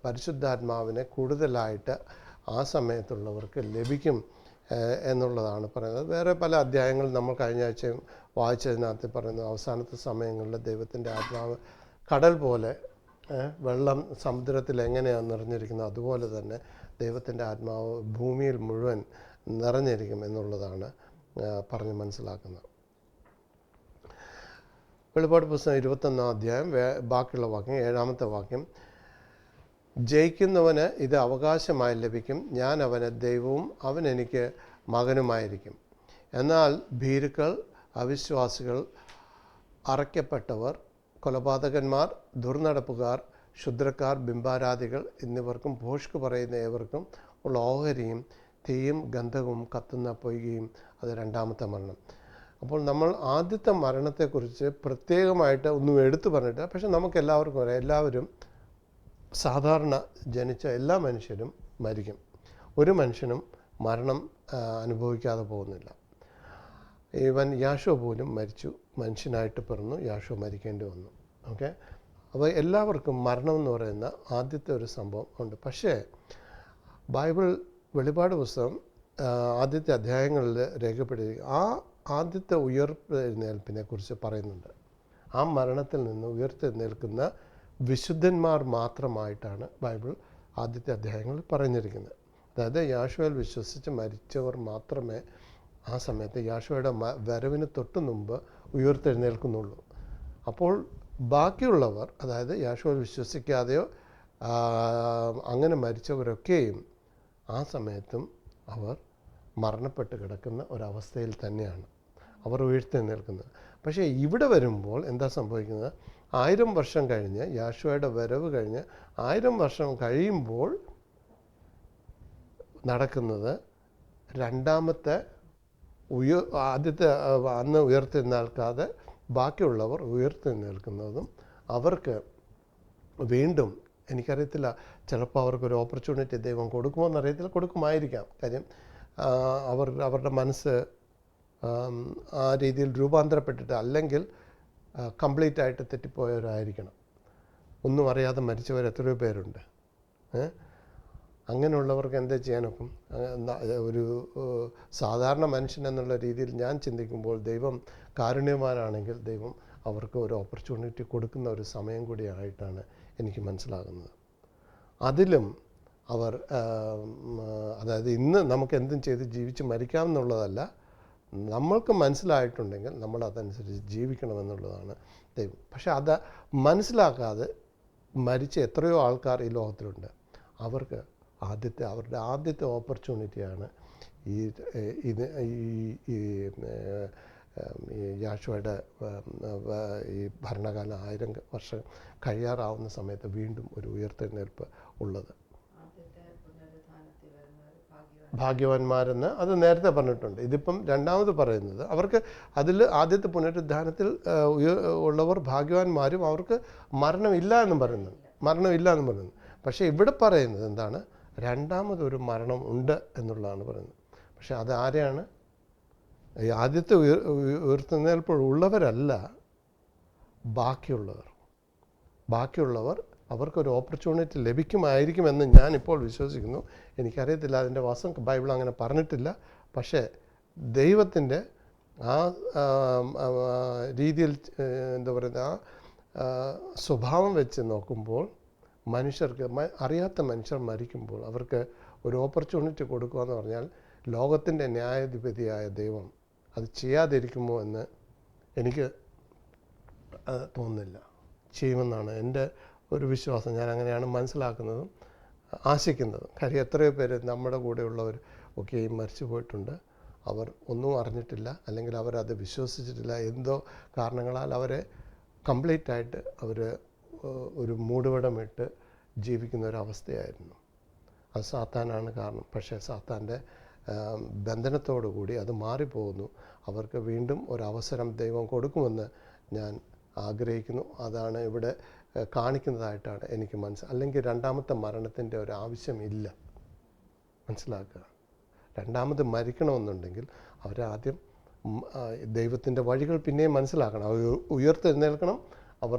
പരിശുദ്ധാത്മാവിനെ കൂടുതലായിട്ട് ആ സമയത്തുള്ളവർക്ക് ലഭിക്കും എന്നുള്ളതാണ് പറയുന്നത്. വേറെ പല അധ്യായങ്ങൾ നമ്മൾ കഴിഞ്ഞ ആഴ്ചയും വായിച്ചതിനകത്ത് പറയുന്നു, അവസാനത്തെ സമയങ്ങളിൽ ദൈവത്തിൻ്റെ ആത്മാവ് കടൽ പോലെ, വെള്ളം സമുദ്രത്തിൽ എങ്ങനെയാണ് നിറഞ്ഞിരിക്കുന്നത് അതുപോലെ തന്നെ ദൈവത്തിൻ്റെ ആത്മാവ് ഭൂമിയിൽ മുഴുവൻ നിറഞ്ഞിരിക്കും എന്നുള്ളതാണ് പറഞ്ഞ് മനസ്സിലാക്കുന്നത്. വെളിപാട് പുസ്തകം 21-ാം അധ്യായം ബാക്കിയുള്ള വാക്യം, 7-ാമത്തെ വാക്യം, ജയിക്കുന്നവന് ഇത് അവകാശമായി ലഭിക്കും. ഞാൻ അവന് ദൈവവും അവൻ എനിക്ക് മകനുമായിരിക്കും. എന്നാൽ ഭീരുക്കൾ, അവിശ്വാസികൾ, അറയ്ക്കപ്പെട്ടവർ, കൊലപാതകന്മാർ, ദുർനടപ്പുകാർ, ക്ഷുദ്രക്കാർ, ബിംബാരാധികൾ എന്നിവർക്കും ഭോഷ്ക് പറയുന്ന ഏവർക്കും ഉള്ള ഓഹരിയും തീയും ഗന്ധകവും കത്തുന്ന പൊയ്കയും അത് 2-ാമത്തെ മരണം. അപ്പോൾ നമ്മൾ ആദ്യത്തെ മരണത്തെക്കുറിച്ച് പ്രത്യേകമായിട്ട് ഒന്നും എടുത്തു പറഞ്ഞിട്ടില്ല. പക്ഷെ നമുക്ക് എല്ലാവർക്കും അറിയാം, എല്ലാവരും സാധാരണ ജനിച്ച എല്ലാ മനുഷ്യരും മരിക്കും. ഒരു മനുഷ്യനും മരണം അനുഭവിക്കാതെ പോകുന്നില്ല. ഈവൻ യാശോ പോലും മരിച്ചു, മനുഷ്യനായിട്ട് പിറന്നു, യാശോ മരിക്കേണ്ടി വന്നു. ഓക്കെ, അപ്പോൾ എല്ലാവർക്കും മരണം എന്ന് പറയുന്ന ആദ്യത്തെ ഒരു സംഭവം ഉണ്ട്. പക്ഷേ ബൈബിൾ വെളിപാട് പുസ്തകം ആദ്യത്തെ അധ്യായങ്ങളിൽ രേഖപ്പെടുത്തി ആ ആദ്യത്തെ ഉയർത്തെഴുന്നേൽപ്പിനെ കുറിച്ച് പറയുന്നുണ്ട്. ആ മരണത്തിൽ നിന്ന് ഉയർത്തെഴുന്നേൽക്കുന്ന വിശുദ്ധന്മാർ മാത്രമായിട്ടാണ് ബൈബിൾ ആദ്യത്തെ അധ്യായങ്ങളിൽ പറഞ്ഞിരിക്കുന്നത്. അതായത് യാശോയിൽ വിശ്വസിച്ച് മരിച്ചവർ മാത്രമേ ആ സമയത്ത് യാശോയുടെ വരവിന് തൊട്ട് മുമ്പ് ഉയർത്തെഴുന്നേൽക്കുന്നുള്ളൂ. അപ്പോൾ ബാക്കിയുള്ളവർ, അതായത് യാശോയിൽ വിശ്വസിക്കാതെയോ അങ്ങനെ മരിച്ചവരൊക്കെയും ആ സമയത്തും അവർ മരണപ്പെട്ട് കിടക്കുന്ന ഒരവസ്ഥയിൽ തന്നെയാണ് അവർ ഉയർത്തെഴുന്നേൽക്കുന്നത്. പക്ഷേ ഇവിടെ വരുമ്പോൾ എന്താ സംഭവിക്കുന്നത്? 1000 വർഷം കഴിഞ്ഞ്, യാശുവയുടെ വരവ് കഴിഞ്ഞ് 1000 വർഷം കഴിയുമ്പോൾ നടക്കുന്നത് രണ്ടാമത്തെ ആദ്യത്തെ അന്ന് ഉയർത്തെഴുന്നേൽക്കാതെ ബാക്കിയുള്ളവർ ഉയർത്തെഴുന്നേൽക്കുന്നതും അവർക്ക് വീണ്ടും, എനിക്കറിയത്തില്ല, ചിലപ്പോൾ അവർക്കൊരു ഓപ്പർച്യൂണിറ്റി ദൈവം കൊടുക്കുമോ എന്നറിയത്തില്ല, കൊടുക്കുമായിരിക്കാം. കാര്യം അവരുടെ മനസ്സ് ആ രീതിയിൽ രൂപാന്തരപ്പെട്ടിട്ട്, അല്ലെങ്കിൽ കംപ്ലീറ്റ് ആയിട്ട് തെറ്റിപ്പോയവരായിരിക്കണം. ഒന്നും അറിയാതെ മരിച്ചവർ എത്രയോ പേരുണ്ട്. അങ്ങനെയുള്ളവർക്ക് എന്താ ചെയ്യാനൊക്കും? ഒരു സാധാരണ മനുഷ്യൻ എന്നുള്ള രീതിയിൽ ഞാൻ ചിന്തിക്കുമ്പോൾ ദൈവം കാരുണ്യവാനാണെങ്കിൽ ദൈവം അവർക്ക് ഒരു ഓപ്പർച്യൂണിറ്റി കൊടുക്കുന്ന ഒരു സമയം കൂടിയായിട്ടാണ് എനിക്ക് മനസ്സിലാകുന്നത്. അതിലും അവർ, അതായത് ഇന്ന് നമുക്ക് എന്തും ചെയ്ത് ജീവിച്ച് മരിക്കാമെന്നുള്ളതല്ല, നമ്മൾക്ക് മനസ്സിലായിട്ടുണ്ടെങ്കിൽ നമ്മൾ അതനുസരിച്ച് ജീവിക്കണമെന്നുള്ളതാണ് ദൈവം. പക്ഷെ അത് മനസ്സിലാക്കാതെ മരിച്ച എത്രയോ ആൾക്കാർ ഈ ലോകത്തിലുണ്ട്. അവർക്ക് അവരുടെ ആദ്യത്തെ ഓപ്പർച്യൂണിറ്റിയാണ് ഈ യാശുവയുടെ ഈ ഭരണകാലം 1000 വർഷം കഴിയാറാവുന്ന സമയത്ത് വീണ്ടും ഒരു ഉയർത്തെഴുന്നേൽപ്പ് ഉള്ളത്. ഭാഗ്യവാന്മാരെന്ന് അത് നേരത്തെ പറഞ്ഞിട്ടുണ്ട്. ഇതിപ്പം രണ്ടാമത് പറയുന്നത് അവർക്ക് അതിൽ ആദ്യത്തെ പുനരുദ്ധാനത്തിൽ ഉള്ളവർ ഭാഗ്യവാന്മാരും അവർക്ക് മരണമില്ല എന്നും പറയുന്നു. പക്ഷേ ഇവിടെ പറയുന്നത് എന്താണ്? രണ്ടാമതൊരു മരണം ഉണ്ട് എന്നുള്ളതാണ് പറയുന്നത്. പക്ഷെ അത് ആരെയാണ്? ഈ ആദ്യത്തെ ഉയർത്തെഴുന്നേൽപ്പോൾ ഉള്ളവരല്ല, ബാക്കിയുള്ളവർ അവർക്കൊരു ഓപ്പർച്യൂണിറ്റി ലഭിക്കുമായിരിക്കുമെന്ന് ഞാനിപ്പോൾ വിശ്വസിക്കുന്നു. എനിക്കറിയത്തില്ല, അതിൻ്റെ വസം ബൈബിൾ അങ്ങനെ പറഞ്ഞിട്ടില്ല. പക്ഷേ ദൈവത്തിൻ്റെ ആ രീതിയിൽ, എന്താ പറയുക, ആ സ്വഭാവം വെച്ച് നോക്കുമ്പോൾ മനുഷ്യർക്ക്, അറിയാത്ത മനുഷ്യർ മരിക്കുമ്പോൾ അവർക്ക് ഒരു ഓപ്പർച്യൂണിറ്റി കൊടുക്കുക എന്ന് പറഞ്ഞാൽ ലോകത്തിൻ്റെ ന്യായാധിപതിയായ ദൈവം അത് ചെയ്യാതിരിക്കുമോ എന്ന് എനിക്ക് തോന്നുന്നില്ല. ചെയ്യുമെന്നാണ് എൻ്റെ ഒരു വിശ്വാസം. ഞാൻ അങ്ങനെയാണ് മനസ്സിലാക്കുന്നതും ആശിക്കുന്നതും. കാര്യം എത്രയോ പേര് നമ്മുടെ കൂടെയുള്ളവർ ഒക്കെയും മരിച്ചു പോയിട്ടുണ്ട്. അവർ ഒന്നും അറിഞ്ഞിട്ടില്ല, അല്ലെങ്കിൽ അവരത് വിശ്വസിച്ചിട്ടില്ല. എന്തോ കാരണങ്ങളാൽ അവരെ കംപ്ലീറ്റായിട്ട് അവർ ഒരു മൂടുപടമിട്ട് ജീവിക്കുന്ന ഒരവസ്ഥയായിരുന്നു. അത് സാത്താനാണ് കാരണം. പക്ഷേ സാത്താൻ്റെ ബന്ധനത്തോടു കൂടി അത് മാറിപ്പോകുന്നു. അവർക്ക് വീണ്ടും ഒരവസരം ദൈവം കൊടുക്കുമെന്ന് ഞാൻ ആഗ്രഹിക്കുന്നു. അതാണ് ഇവിടെ കാണിക്കുന്നതായിട്ടാണ് എനിക്ക് അല്ലെങ്കിൽ രണ്ടാമത്തെ മരണത്തിൻ്റെ ഒരു ആവശ്യമില്ല. മനസ്സിലാക്കുക, രണ്ടാമത് മരിക്കണമെന്നുണ്ടെങ്കിൽ അവരാദ്യം ദൈവത്തിൻ്റെ വഴികൾ പിന്നെയും മനസ്സിലാക്കണം. അവർ ഉയർത്തെഴുന്നേൽക്കണം, അവർ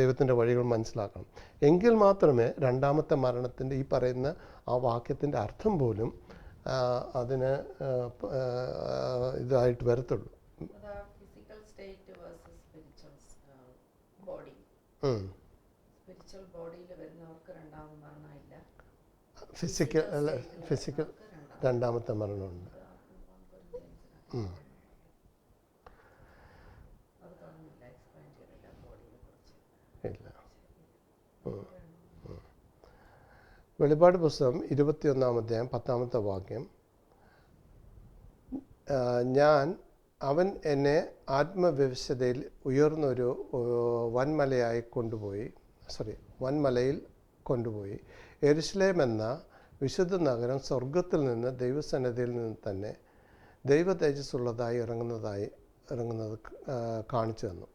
ദൈവത്തിൻ്റെ വഴികൾ മനസ്സിലാക്കണം. എങ്കിൽ മാത്രമേ രണ്ടാമത്തെ മരണത്തിൻ്റെ ഈ പറയുന്ന ആ വാക്യത്തിൻ്റെ അർത്ഥം പോലും അതിന് ഇതായിട്ട് വരത്തുള്ളൂ. ഫിസിക്കൽ രണ്ടാമത്തെ മരണമുണ്ട്. ഇല്ല. വെളിപ്പാട് പുസ്തകം 21-ാം അധ്യായം 10-ാമത്തെ വാക്യം, അവൻ എന്നെ ആത്മവിവശതയിൽ ഉയർന്നൊരു വൻമലയിൽ കൊണ്ടുപോയി യെരുശലേം എന്ന വിശുദ്ധ നഗരം സ്വർഗത്തിൽ നിന്ന് ദൈവസന്നിധിയിൽ നിന്ന് തന്നെ ദൈവ തേജസ്സുള്ളതായി ഇറങ്ങുന്നത് കാണിച്ചു തന്നു.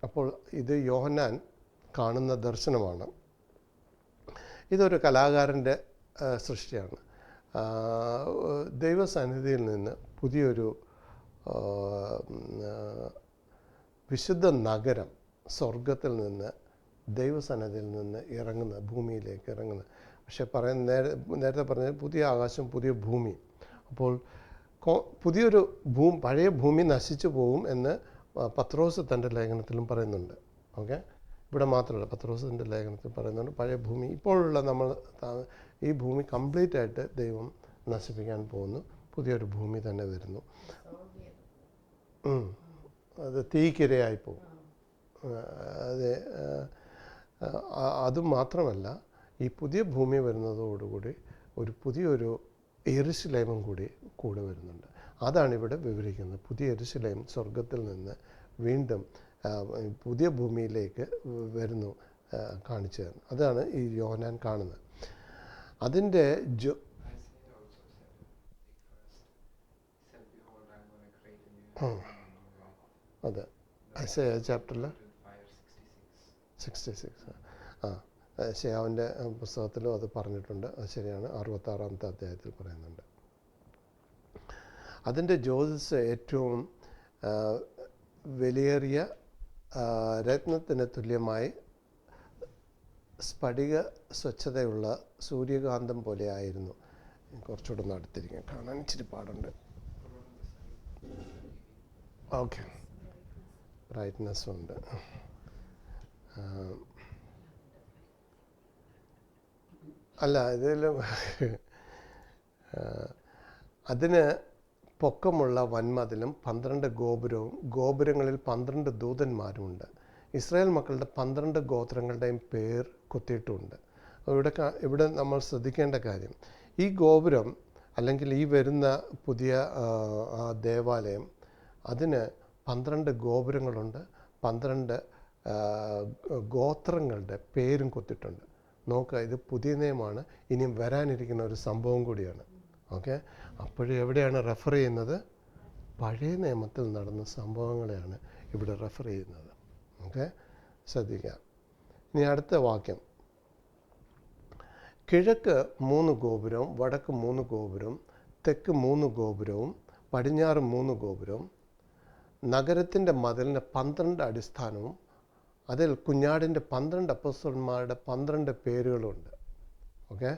അപ്പോൾ ഇത് യോഹന്നാൻ കാണുന്ന ദർശനമാണ്. ഇതൊരു കലാകാരൻ്റെ സൃഷ്ടിയാണ്. ദൈവസന്നിധിയിൽ നിന്ന് പുതിയൊരു വിശുദ്ധ നഗരം സ്വർഗത്തിൽ നിന്ന് ദൈവസന്നിധിയിൽ നിന്ന് ഭൂമിയിലേക്ക് ഇറങ്ങുന്നത്. പക്ഷെ നേരത്തെ പറഞ്ഞത് പുതിയ ആകാശം, പുതിയ ഭൂമി. അപ്പോൾ പുതിയൊരു പഴയ ഭൂമി നശിച്ചു പോകും എന്ന് പത്രോസ് തൻ്റെ ലേഖനത്തിലും പറയുന്നുണ്ട്. ഓക്കെ, ഇവിടെ മാത്രമല്ല, പത്രോസിൻ്റെ ലേഖനത്തിൽ പറയുന്നുണ്ട് പഴയ ഭൂമി, ഇപ്പോഴുള്ള ഈ ഭൂമി കംപ്ലീറ്റ് ആയിട്ട് ദൈവം നശിപ്പിക്കാൻ പോകുന്നു. പുതിയൊരു ഭൂമി തന്നെ വരുന്നു. അത് തീക്കിരയായി പോകും. അതുമാത്രമല്ല, ഈ പുതിയ ഭൂമി വരുന്നതോടുകൂടി പുതിയൊരു യെരുശലേമും കൂടെ വരുന്നുണ്ട്. അതാണ് ഇവിടെ വിവരിക്കുന്നത്. പുതിയ യെരുശലേം സ്വർഗത്തിൽ നിന്ന് വീണ്ടും പുതിയ ഭൂമിയിലേക്ക് വരുന്നു കാണിച്ചു തരുന്നു. അതാണ് ഈ യോഹന്നാൻ കാണുന്നത്. അതിൻ്റെ അതെ ഐസയ ചാപ്റ്ററിൽ 66 യെശയ്യാവിൻ്റെ പുസ്തകത്തിലും അത് പറഞ്ഞിട്ടുണ്ട്. അത് ശരിയാണ്, 66-ാമത്തെ അധ്യായത്തിൽ പറയുന്നുണ്ട്. അതിൻ്റെ ജ്യോതിസ് ഏറ്റവും വിലയേറിയ രത്നത്തിന് തുല്യമായി സ്ഫടിക സ്വച്ഛതയുള്ള സൂര്യകാന്തം പോലെ ആയിരുന്നു. കുറച്ചുകൂടെ ഒന്ന് അടുത്തിരിക്കാൻ കാണാൻ ഇച്ചിരി പാടുണ്ട്. ഓക്കെ, ബ്രൈറ്റ്നെസ്സും ഉണ്ട്. അല്ല ഇതിലും അതിന് പൊക്കമുള്ള വൻമതിലും 12 ഗോപുരവും ഗോപുരങ്ങളിൽ 12 ദൂതന്മാരുമുണ്ട്. ഇസ്രായേൽ മക്കളുടെ 12 ഗോത്രങ്ങളുടെയും പേർ കൊത്തിയിട്ടുമുണ്ട്. ഇവിടെ നമ്മൾ ശ്രദ്ധിക്കേണ്ട കാര്യം, ഈ ഗോപുരം അല്ലെങ്കിൽ ഈ വരുന്ന പുതിയ ദേവാലയം അതിന് 12 ഗോപുരങ്ങളുണ്ട്, 12 ഗോത്രങ്ങളുടെ പേരും കൊത്തിയിട്ടുണ്ട്. നോക്കുക, ഇത് പുതിയ നിയമമാണ്, ഇനിയും വരാനിരിക്കുന്ന ഒരു സംഭവം കൂടിയാണ്. ഓക്കെ, അപ്പോഴും എവിടെയാണ് റെഫർ ചെയ്യുന്നത്? പഴയ നിയമത്തിൽ നടന്ന സംഭവങ്ങളെയാണ് ഇവിടെ റെഫർ ചെയ്യുന്നത്. ഓക്കെ, ശ്രദ്ധിക്കുക. ഇനി അടുത്ത വാക്യം, കിഴക്ക് 3 ഗോപുരവും വടക്ക് 3 ഗോപുരവും തെക്ക് 3 ഗോപുരവും പടിഞ്ഞാറ് 3 ഗോപുരവും നഗരത്തിൻ്റെ മതിലിന് 12 അടിസ്ഥാനവും അതിൽ കുഞ്ഞാടിൻ്റെ 12 അപ്പോസ്തലന്മാരുടെ 12 പേരുകളുണ്ട്. ഓക്കെ,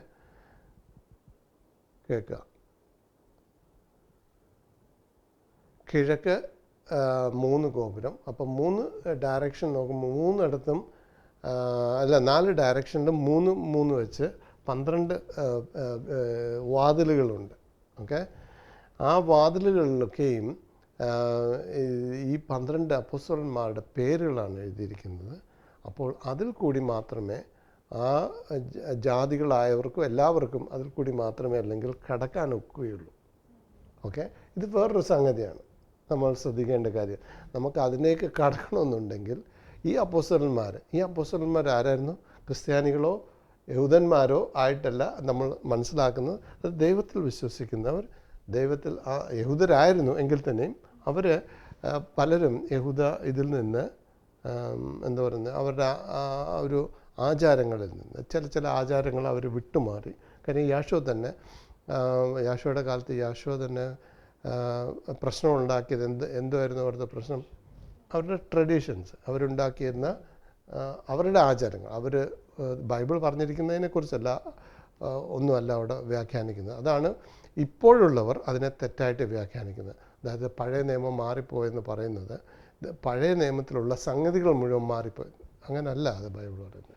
കേൾക്കുക. കിഴക്ക് 3 ഗോപുരം. അപ്പം 3 ഡയറക്ഷൻ നോക്കുമ്പോൾ 3 ഇടത്തും 4 ഡയറക്ഷനിലും 3 വെച്ച് 12 വാതിലുകളുണ്ട്. ഓക്കെ, ആ വാതിലുകളിലൊക്കെയും ഈ 12 അപ്പോസ്തലന്മാരുടെ പേരുകളാണ് എഴുതിയിരിക്കുന്നത്. അപ്പോൾ അതിൽ കൂടി മാത്രമേ ആ ജാതികളായവർക്കും എല്ലാവർക്കും അതിൽ കൂടി മാത്രമേ അല്ലെങ്കിൽ കടക്കാൻ ഒക്കുകയുള്ളൂ. ഓക്കെ, ഇത് വേറൊരു സംഗതിയാണ് നമ്മൾ ശ്രദ്ധിക്കേണ്ട കാര്യം. നമുക്ക് അതിലേക്ക് കടക്കണമെന്നുണ്ടെങ്കിൽ ഈ അപ്പോസ്തലന്മാർ ആരായിരുന്നു? ക്രിസ്ത്യാനികളോ യഹൂദന്മാരോ ആയിട്ടല്ല നമ്മൾ മനസ്സിലാക്കുന്നത്. അത് ദൈവത്തിൽ വിശ്വസിക്കുന്നവർ, ദൈവത്തിൽ യഹൂദരായിരുന്നു എങ്കിൽ തന്നെയും അവർ പലരും യഹൂദ ഇതിൽ നിന്ന് എന്താ പറയുന്നത്, അവരുടെ ഒരു ആചാരങ്ങളിൽ നിന്ന് ചില ആചാരങ്ങൾ അവർ വിട്ടുമാറി. കാര്യം യാശോയുടെ കാലത്ത് യാശോ തന്നെ പ്രശ്നമുണ്ടാക്കിയത് എന്തായിരുന്നു അവരുടെ പ്രശ്നം? അവരുടെ ട്രഡീഷൻസ്, അവരുണ്ടാക്കിയിരുന്ന അവരുടെ ആചാരങ്ങൾ. അവർ ബൈബിൾ പറഞ്ഞിരിക്കുന്നതിനെക്കുറിച്ചല്ല ഒന്നുമല്ല അവിടെ വ്യാഖ്യാനിക്കുന്നത്. അതാണ് ഇപ്പോഴുള്ളവർ അതിനെ തെറ്റായിട്ട് വ്യാഖ്യാനിക്കുന്നത്. അതായത് പഴയ നിയമം മാറിപ്പോയെന്ന് പറയുന്നത് പഴയ നിയമത്തിലുള്ള സംഗതികൾ മുഴുവൻ മാറിപ്പോയി. അങ്ങനല്ല അത് ബൈബിൾ പറയുന്നത്.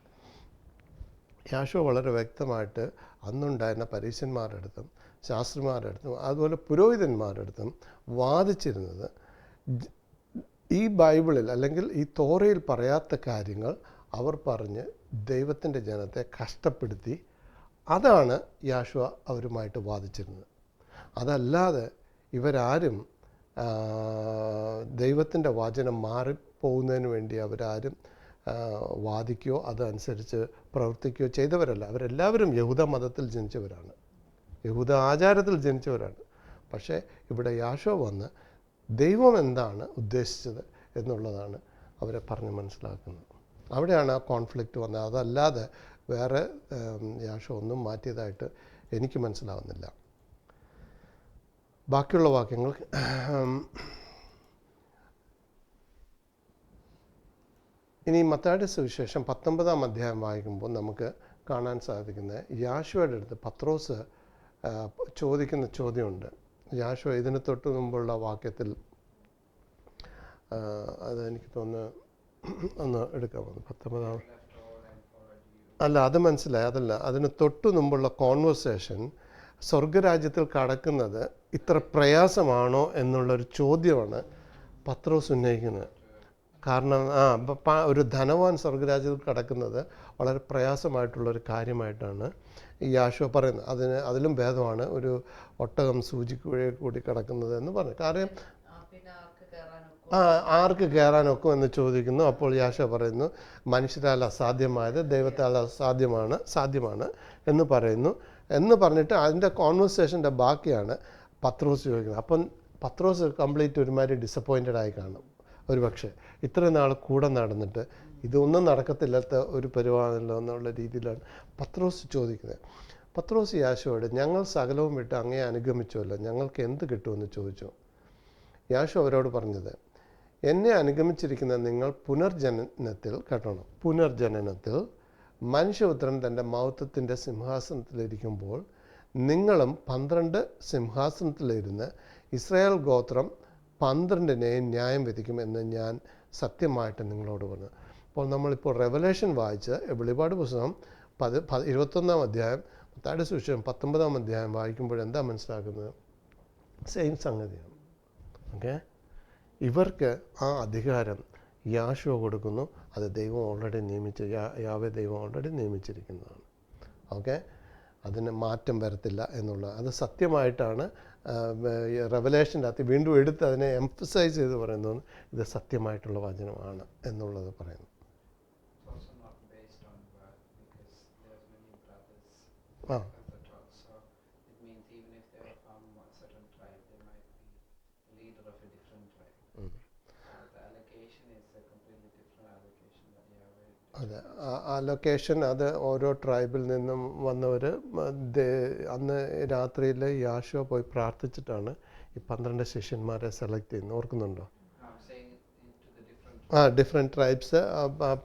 യാശോ വളരെ വ്യക്തമായിട്ട് അന്നുണ്ടായിരുന്ന പരീശന്മാരുടെ അടുത്തും ശാസ്ത്രിമാരുടെ അടുത്തും അതുപോലെ പുരോഹിതന്മാരുടെ അടുത്തും വാദിച്ചിരുന്നത് ഈ ബൈബിളിൽ അല്ലെങ്കിൽ ഈ തോറയിൽ പറയാത്ത കാര്യങ്ങൾ അവർ പറഞ്ഞ് ദൈവത്തിൻ്റെ ജനത്തെ കഷ്ടപ്പെടുത്തി. അതാണ് യാശുവ അവരുമായിട്ട് വാദിച്ചിരുന്നത്. അതല്ലാതെ ഇവരാരും ദൈവത്തിൻ്റെ വചനം മാറിപ്പോകുന്നതിന് വേണ്ടി അവരാരും വാദിക്കുകയോ അതനുസരിച്ച് പ്രവർത്തിക്കുകയോ ചെയ്തവരല്ല. അവരെല്ലാവരും യഹൂദ മതത്തിൽ ജനിച്ചവരാണ്, യഹൂദ ആചാരത്തിൽ ജനിച്ചവരാണ്. പക്ഷേ ഇവിടെ യാശോ വന്ന് ദൈവം എന്താണ് ഉദ്ദേശിച്ചത് എന്നുള്ളതാണ് അവരെ പറഞ്ഞ് മനസ്സിലാക്കുന്നത്. അവിടെയാണ് ആ കോൺഫ്ലിക്റ്റ് വന്നത്. അതല്ലാതെ വേറെ യാശോ ഒന്നും മാറ്റിയതായിട്ട് എനിക്ക് മനസ്സിലാവുന്നില്ല. ബാക്കിയുള്ള വാക്യങ്ങൾ ഇനി മത്തായിയുടെ സുവിശേഷം 19-ാം അധ്യായം വായിക്കുമ്പോൾ നമുക്ക് കാണാൻ സാധിക്കുന്നത് യാശോയുടെ അടുത്ത് പത്രോസ് ചോദിക്കുന്ന ചോദ്യമുണ്ട്. യാശോ ഇതിന് തൊട്ട് മുമ്പുള്ള വാക്യത്തിൽ അതെനിക്ക് തോന്നുന്നു ഒന്ന് എടുക്കാമെന്ന് 19-ാം അല്ല അത് മനസ്സിലായി, അതല്ല, അതിന് തൊട്ട് മുമ്പുള്ള കോൺവെർസേഷൻ സ്വർഗരാജ്യത്തിൽ കടക്കുന്നത് ഇത്ര പ്രയാസമാണോ എന്നുള്ളൊരു ചോദ്യമാണ് പത്രോസ് ഉന്നയിക്കുന്നത്. കാരണം ഒരു ധനവാൻ സ്വർഗരാജ്യത്തിൽ കടക്കുന്നത് വളരെ പ്രയാസമായിട്ടുള്ളൊരു കാര്യമായിട്ടാണ് ഈ യാശോ പറയുന്നത്. അതിലും ഭേദമാണ് ഒരു ഒട്ടകം സൂചിക്കുഴയിൽ കൂടി കടക്കുന്നത് എന്ന് പറഞ്ഞു. കാരണം ആർക്ക് കയറാനൊക്കും എന്ന് ചോദിക്കുന്നു. അപ്പോൾ യാശോ പറയുന്നു, മനുഷ്യരാൽ അസാധ്യമായത് ദൈവത്താൽ സാധ്യമാണ് എന്ന് പറയുന്നു. എന്ന് പറഞ്ഞിട്ട് അതിൻ്റെ കോൺവെർസേഷൻ്റെ ബാക്കിയാണ് പത്രോസ് ചോദിക്കുന്നത്. അപ്പം പത്രോസ് കംപ്ലീറ്റ് ഒരുമാതിരി ഡിസപ്പോയിൻറ്റഡ് ആയി കാണും. ഒരു പക്ഷേ ഇത്രയും നാൾ കൂടെ നടന്നിട്ട് ഇതൊന്നും നടക്കത്തില്ലാത്ത ഒരു പരിപാടിയല്ലോ എന്നുള്ള രീതിയിലാണ് പത്രോസ് ചോദിക്കുന്നത്. പത്രോസ് യാശോയോട്, ഞങ്ങൾ സകലവും വിട്ട് അങ്ങയെ അനുഗമിച്ചുവല്ലോ, ഞങ്ങൾക്ക് എന്ത് കിട്ടുമെന്ന് ചോദിച്ചു. യാശോ അവരോട് പറഞ്ഞത്, എന്നെ അനുഗമിച്ചിരിക്കുന്ന നിങ്ങൾ പുനർജനനത്തിൽ മനുഷ്യപുത്രൻ തൻ്റെ മഹത്വത്തിൻ്റെ സിംഹാസനത്തിലിരിക്കുമ്പോൾ നിങ്ങളും 12 സിംഹാസനത്തിലിരുന്ന് ഇസ്രായേൽ ഗോത്രം 12നെയും ന്യായം വിധിക്കുമെന്ന് ഞാൻ സത്യമായിട്ട് നിങ്ങളോട് പറഞ്ഞു. അപ്പോൾ നമ്മളിപ്പോൾ റെവലേഷൻ വായിച്ച് വെളിപാട് പുസ്തകം 21-ാം അധ്യായം, മത്തായിയുടെ സുവിശേഷം 19-ാം അധ്യായം വായിക്കുമ്പോൾ എന്താ മനസ്സിലാക്കുന്നത്? സെയിം സംഗതിയാണ്. ഓക്കെ, ഇവർക്ക് ആ അധികാരം യാശോ കൊടുക്കുന്നു. അത് ദൈവം ഓൾറെഡി യാവേ ദൈവം ഓൾറെഡി നിയമിച്ചിരിക്കുന്നതാണ്. ഓക്കെ, അതിന് മാറ്റം വരത്തില്ല എന്നുള്ളത് അത് സത്യമായിട്ടാണ് റെവലേഷൻ്റെ അകത്ത് വീണ്ടും എടുത്ത് അതിനെ എംഫസൈസ് ചെയ്ത് പറയുന്നത്. ഇത് സത്യമായിട്ടുള്ള വചനമാണ് എന്നുള്ളത് പറയുന്നു. ആ അതെ, അലൊക്കേഷൻ അത് ഓരോ ട്രൈബിൽ നിന്നും വന്നവർ അന്ന് രാത്രിയിൽ യാശോ പോയി പ്രാർത്ഥിച്ചിട്ടാണ് ഈ 12 ശിഷ്യന്മാരെ സെലക്ട് ചെയ്യുന്നത്. ഓർക്കുന്നുണ്ടോ? ഡിഫറെൻറ്റ് ട്രൈബ്സ്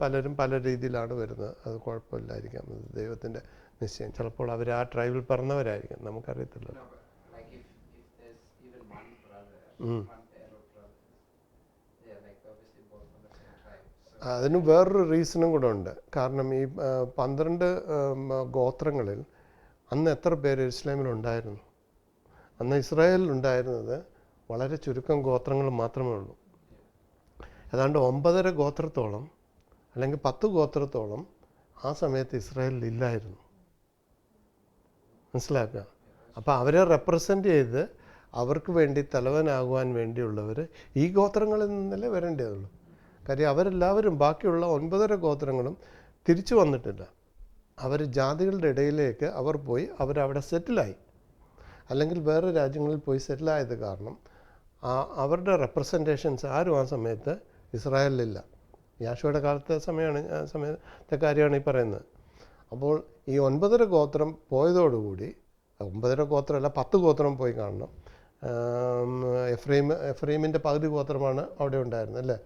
പലരും പല രീതിയിലാണ് വരുന്നത്. അത് കുഴപ്പമില്ലായിരിക്കാം, അത് ദൈവത്തിൻ്റെ നിശ്ചയം. ചിലപ്പോൾ അവർ ആ ട്രൈബിൽ പറഞ്ഞവരായിരിക്കും, നമുക്കറിയത്തില്ല. അതിന് വേറൊരു റീസണും കൂടെ ഉണ്ട്. കാരണം ഈ 12 ഗോത്രങ്ങളിൽ അന്ന് എത്ര പേര് ഇസ്ലാമിലുണ്ടായിരുന്നു? അന്ന് ഇസ്രായേലിൽ ഉണ്ടായിരുന്നത് വളരെ ചുരുക്കം ഗോത്രങ്ങൾ മാത്രമേ ഉള്ളൂ. ഏതാണ്ട് 9.5 ഗോത്രത്തോളം അല്ലെങ്കിൽ 10 ഗോത്രത്തോളം ആ സമയത്ത് ഇസ്രായേലിൽ ഇല്ലായിരുന്നു. മനസ്സിലാക്കുക. അപ്പോൾ അവരെ റെപ്രസെൻ്റ് ചെയ്ത് അവർക്ക് വേണ്ടി തലവനാകുവാൻ വേണ്ടിയുള്ളവർ ഈ ഗോത്രങ്ങളിൽ നിന്നല്ലേ വരേണ്ടതുള്ളൂ. കാര്യം അവരെല്ലാവരും ബാക്കിയുള്ള 9.5 ഗോത്രങ്ങളും തിരിച്ചു വന്നിട്ടില്ല. അവർ ജാതികളുടെ ഇടയിലേക്ക് അവർ പോയി അവരവിടെ സെറ്റിലായി, അല്ലെങ്കിൽ വേറെ രാജ്യങ്ങളിൽ പോയി സെറ്റിലായത് കാരണം അവരുടെ റെപ്രസെൻറ്റേഷൻസ് ആരും ആ സമയത്ത് ഇസ്രായേലിലില്ല. യാശോയുടെ സമയത്തെ കാര്യമാണ് ഈ പറയുന്നത്. അപ്പോൾ ഈ 9.5 ഗോത്രം പോയതോടുകൂടി, 9.5 ഗോത്രമല്ല 10 ഗോത്രം പോയി കാണണം. എഫ്രൈമിൻ്റെ പകുതി ഗോത്രമാണ് അവിടെ ഉണ്ടായിരുന്നത് അല്ലേ?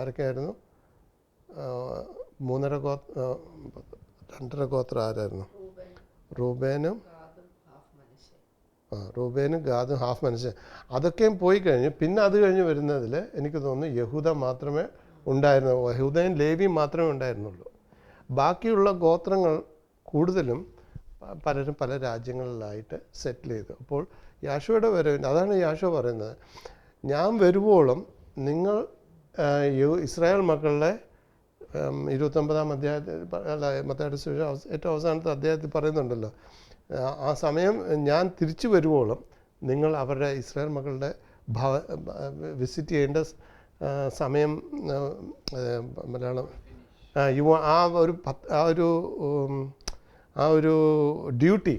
ആരൊക്കെയായിരുന്നു? 2.5 ഗോത്രം ആരായിരുന്നു? റൂബേനും ഗാദും ഹാഫ് മനശ്ശെ. അതൊക്കെയും പോയി കഴിഞ്ഞ് പിന്നെ അത് കഴിഞ്ഞ് വരുന്നതിൽ എനിക്ക് തോന്നുന്നു യഹൂദ മാത്രമേ ഉണ്ടായിരുന്നു. യഹൂദയും ലേവിയും മാത്രമേ ഉണ്ടായിരുന്നുള്ളൂ. ബാക്കിയുള്ള ഗോത്രങ്ങൾ കൂടുതലും പലരും പല രാജ്യങ്ങളിലായിട്ട് സെറ്റിൽ ചെയ്തു. അപ്പോൾ യാശോയുടെ വരവിന് അതാണ് യാശോ പറയുന്നത്, ഞാൻ വരുവോളം നിങ്ങൾ ഇസ്രായേൽ മക്കളുടെ 29-ാം അധ്യായത്തിൽ അല്ല, മത്തായിയുടെ സുവിശേഷം ഏറ്റവും അവസാനത്തെ അധ്യായത്തിൽ പറയുന്നുണ്ടല്ലോ, ആ സമയം ഞാൻ തിരിച്ചു വരുവോളം നിങ്ങൾ അവരുടെ ഇസ്രായേൽ മക്കളുടെ വിസിറ്റ് ചെയ്യേണ്ട സമയം, മലയാളം ആ ഒരു ഡ്യൂട്ടി,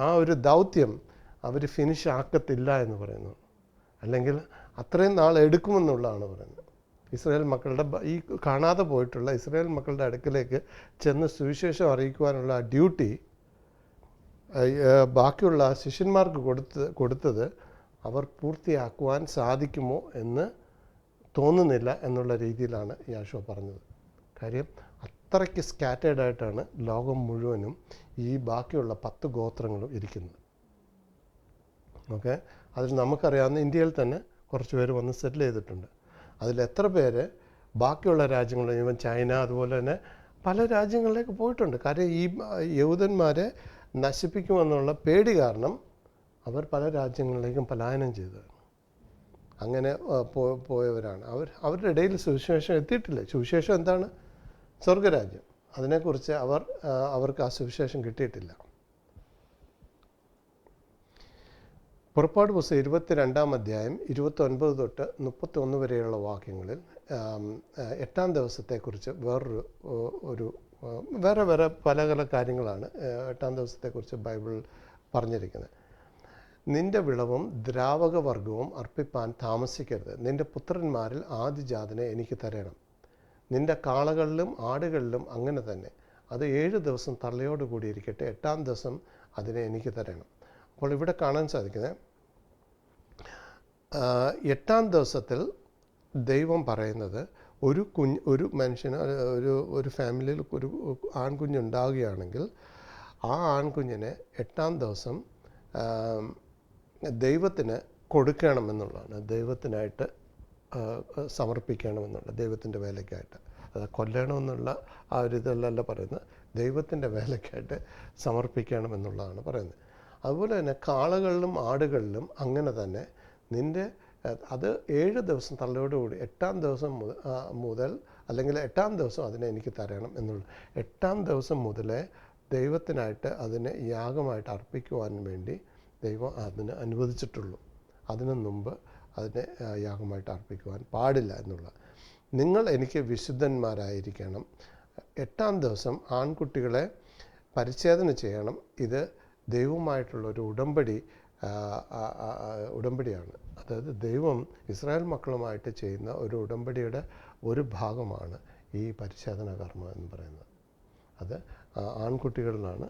ആ ഒരു ദൗത്യം അവർ ഫിനിഷ് ആക്കത്തില്ല എന്ന് പറയുന്നു. അല്ലെങ്കിൽ അത്രയും നാൾ എടുക്കുമെന്നുള്ളതാണ് പറയുന്നത്. ഇസ്രായേൽ മക്കളുടെ ഈ കാണാതെ പോയിട്ടുള്ള ഇസ്രായേൽ മക്കളുടെ അടുക്കലേക്ക് ചെന്ന് സുവിശേഷം അറിയിക്കുവാനുള്ള ആ ഡ്യൂട്ടി ബാക്കിയുള്ള ശിഷ്യന്മാർക്ക് കൊടുത്തത് അവർ പൂർത്തിയാക്കുവാൻ സാധിക്കുമോ എന്ന് തോന്നുന്നില്ല എന്നുള്ള രീതിയിലാണ് യാശോ പറഞ്ഞത്. കാര്യം അത്രയ്ക്ക് സ്കാറ്റേഡ് ആയിട്ടാണ് ലോകം മുഴുവനും ഈ ബാക്കിയുള്ള 10 ഗോത്രങ്ങളും ഇരിക്കുന്നത്. ഓക്കെ, അതിൽ നമുക്കറിയാവുന്ന ഇന്ത്യയിൽ തന്നെ കുറച്ച് പേര് വന്ന് സെറ്റിൽ ചെയ്തിട്ടുണ്ട്. അതിൽ എത്ര പേര് ബാക്കിയുള്ള രാജ്യങ്ങൾ, ഈവൻ ചൈന അതുപോലെ തന്നെ പല രാജ്യങ്ങളിലേക്ക് പോയിട്ടുണ്ട്. കാര്യം ഈ യഹൂദന്മാരെ നശിപ്പിക്കുമെന്നുള്ള പേടി കാരണം അവർ പല രാജ്യങ്ങളിലേക്കും പലായനം ചെയ്തതാണ്. അങ്ങനെ പോയവരാണ് അവരുടെ ഇടയിൽ സുവിശേഷം എത്തിയിട്ടില്ല. സുവിശേഷം എന്താണ്? സ്വർഗരാജ്യം. അതിനെക്കുറിച്ച് അവർക്ക് ആ സുവിശേഷം കിട്ടിയിട്ടില്ല. പുറപ്പാട് പുസ്തകം 22-ാം അധ്യായം 29 തൊട്ട് 31 വരെയുള്ള വാക്യങ്ങളിൽ 8-ാം ദിവസത്തെക്കുറിച്ച് വേറെ പല കാര്യങ്ങളാണ് 8-ാം ദിവസത്തെക്കുറിച്ച് ബൈബിൾ പറഞ്ഞിരിക്കുന്നത്. നിന്റെ വിളവും ദ്രാവകവർഗവും അർപ്പിപ്പാൻ താമസിക്കരുത്. നിന്റെ പുത്രന്മാരിൽ ആദിജാതനെ എനിക്ക് തരണം. നിന്റെ കാളകളിലും ആടുകളിലും അങ്ങനെ തന്നെ. അത് 7 ദിവസം തള്ളയോട് കൂടിയിരിക്കട്ടെ. 8-ാം ദിവസം അതിനെ എനിക്ക് തരണം. അപ്പോൾ ഇവിടെ കാണാൻ സാധിക്കുന്നത് 8-ാം ദിവസത്തിൽ ദൈവം പറയുന്നത് ഒരു മനുഷ്യന് ഒരു ഫാമിലിയിൽ ഒരു ആൺകുഞ്ഞുണ്ടാവുകയാണെങ്കിൽ ആ ആൺകുഞ്ഞിനെ 8-ാം ദിവസം ദൈവത്തിന് കൊടുക്കണമെന്നുള്ളതാണ്. ദൈവത്തിനായിട്ട് സമർപ്പിക്കണമെന്നുള്ള, ദൈവത്തിൻ്റെ വേലയ്ക്കായിട്ട്. അത് കൊല്ലണമെന്നുള്ള ആ ഒരു ഇതല്ല പറയുന്നത്, ദൈവത്തിൻ്റെ വേലയ്ക്കായിട്ട് സമർപ്പിക്കണമെന്നുള്ളതാണ് പറയുന്നത്. അതുപോലെ തന്നെ കാളകളിലും ആടുകളിലും അങ്ങനെ തന്നെ അത് 7 ദിവസം തള്ളയോടുകൂടി 8-ാം ദിവസം മുതൽ അല്ലെങ്കിൽ 8-ാം ദിവസം അതിനെ എനിക്ക് തരണം എന്നുള്ള 8-ാം ദിവസം മുതലേ ദൈവത്തിനായിട്ട് അതിനെ യാഗമായിട്ട് അർപ്പിക്കുവാൻ വേണ്ടി ദൈവം അതിന് അനുവദിച്ചിട്ടുള്ളൂ. അതിനു മുമ്പ് അതിനെ യാഗമായിട്ട് അർപ്പിക്കുവാൻ പാടില്ല എന്നുള്ള. നിങ്ങൾ എനിക്ക് വിശുദ്ധന്മാരായിരിക്കണം. 8-ാം ദിവസം ആൺകുട്ടികളെ പരിച്ഛേദന ചെയ്യണം. ഇത് ദൈവവുമായിട്ടുള്ളൊരു ഉടമ്പടിയാണ്. അതായത് ദൈവം ഇസ്രായേൽ മക്കളുമായിട്ട് ചെയ്യുന്ന ഒരു ഉടമ്പടിയുടെ ഒരു ഭാഗമാണ് ഈ പരിച്ഛേദന കർമ്മം എന്ന് പറയുന്നത്. അത് ആൺകുട്ടികളുണ്ട്.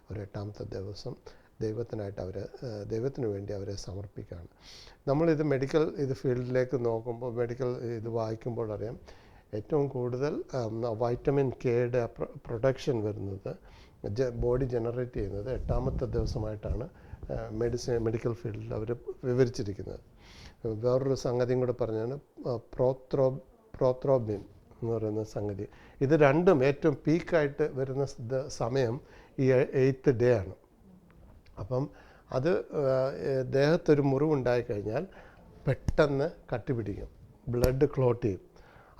അവർ 8-ാമത്തെ ദിവസം ദൈവത്തിന് വേണ്ടി അവരെ സമർപ്പിക്കുകയാണ്. നമ്മളിത് മെഡിക്കൽ ഫീൽഡിലേക്ക് നോക്കുമ്പോൾ, മെഡിക്കൽ ഇത് വായിക്കുമ്പോൾ അറിയാം, ഏറ്റവും കൂടുതൽ വൈറ്റമിൻ കെയുടെ പ്രൊഡക്ഷൻ വരുന്നത്, ബോഡി ജനറേറ്റ് ചെയ്യുന്നത് 8-ാമത്തെ ദിവസമായിട്ടാണ് മെഡിക്കൽ ഫീൽഡിൽ അവർ വിവരിച്ചിരിക്കുന്നത്. വേറൊരു സംഗതിയും കൂടെ പറഞ്ഞാണ് പ്രോത്രോബിൻ എന്ന് പറയുന്ന സംഗതി. ഇത് രണ്ടും ഏറ്റവും പീക്കായിട്ട് വരുന്ന സമയം ഈ 8th ഡേ ആണ്. അപ്പം അത് ദേഹത്തൊരു മുറിവുണ്ടായിക്കഴിഞ്ഞാൽ പെട്ടെന്ന് കട്ടിപിടിക്കും, ബ്ലഡ് ക്ലോട്ട് ചെയ്യും.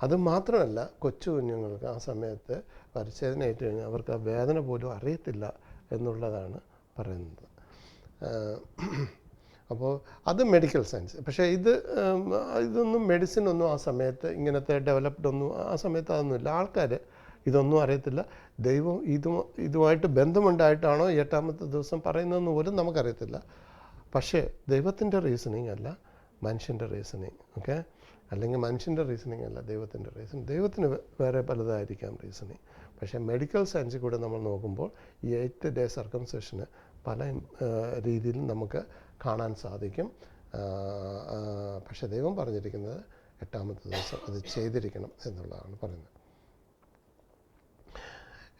അത് മാത്രമല്ല, കൊച്ചു കുഞ്ഞുങ്ങൾക്ക് ആ സമയത്ത് പരിച്ഛേദന ഏറ്റു കഴിഞ്ഞാൽ അവർക്ക് ആ വേദന പോലും അറിയത്തില്ല എന്നുള്ളതാണ് പറയുന്നത്. അപ്പോൾ അത് മെഡിക്കൽ സയൻസ്. പക്ഷേ ഇതൊന്നും മെഡിസിനൊന്നും ആ സമയത്ത് ഇങ്ങനത്തെ ഡെവലപ്ഡ് ഒന്നും ആ സമയത്ത് അതൊന്നുമില്ല. ആൾക്കാർ ഇതൊന്നും അറിയത്തില്ല. ദൈവം ഇതുമായിട്ട് ബന്ധമുണ്ടായിട്ടാണോ 8-ാമത്തെ ദിവസം പറയുന്നതെന്ന് പോലും നമുക്കറിയത്തില്ല. പക്ഷേ ദൈവത്തിൻ്റെ റീസണിങ് അല്ല, മനുഷ്യൻ്റെ റീസണിങ്. ഓക്കെ, അല്ലെങ്കിൽ മനുഷ്യൻ്റെ റീസണിങ് അല്ല, ദൈവത്തിൻ്റെ റീസണിങ്. ദൈവത്തിന് വേറെ പലതായിരിക്കാം റീസണിങ്. പക്ഷേ മെഡിക്കൽ സയൻസിൽ കൂടെ നമ്മൾ നോക്കുമ്പോൾ ഈ 8th ഡേ സർക്കംസിഷന് പല രീതിയിലും നമുക്ക് കാണാൻ സാധിക്കും. പക്ഷേ ദൈവം പറഞ്ഞിരിക്കുന്നത് 8-ാമത്തെ ദിവസം അത് ചെയ്തിരിക്കണം എന്നുള്ളതാണ് പറയുന്നത്.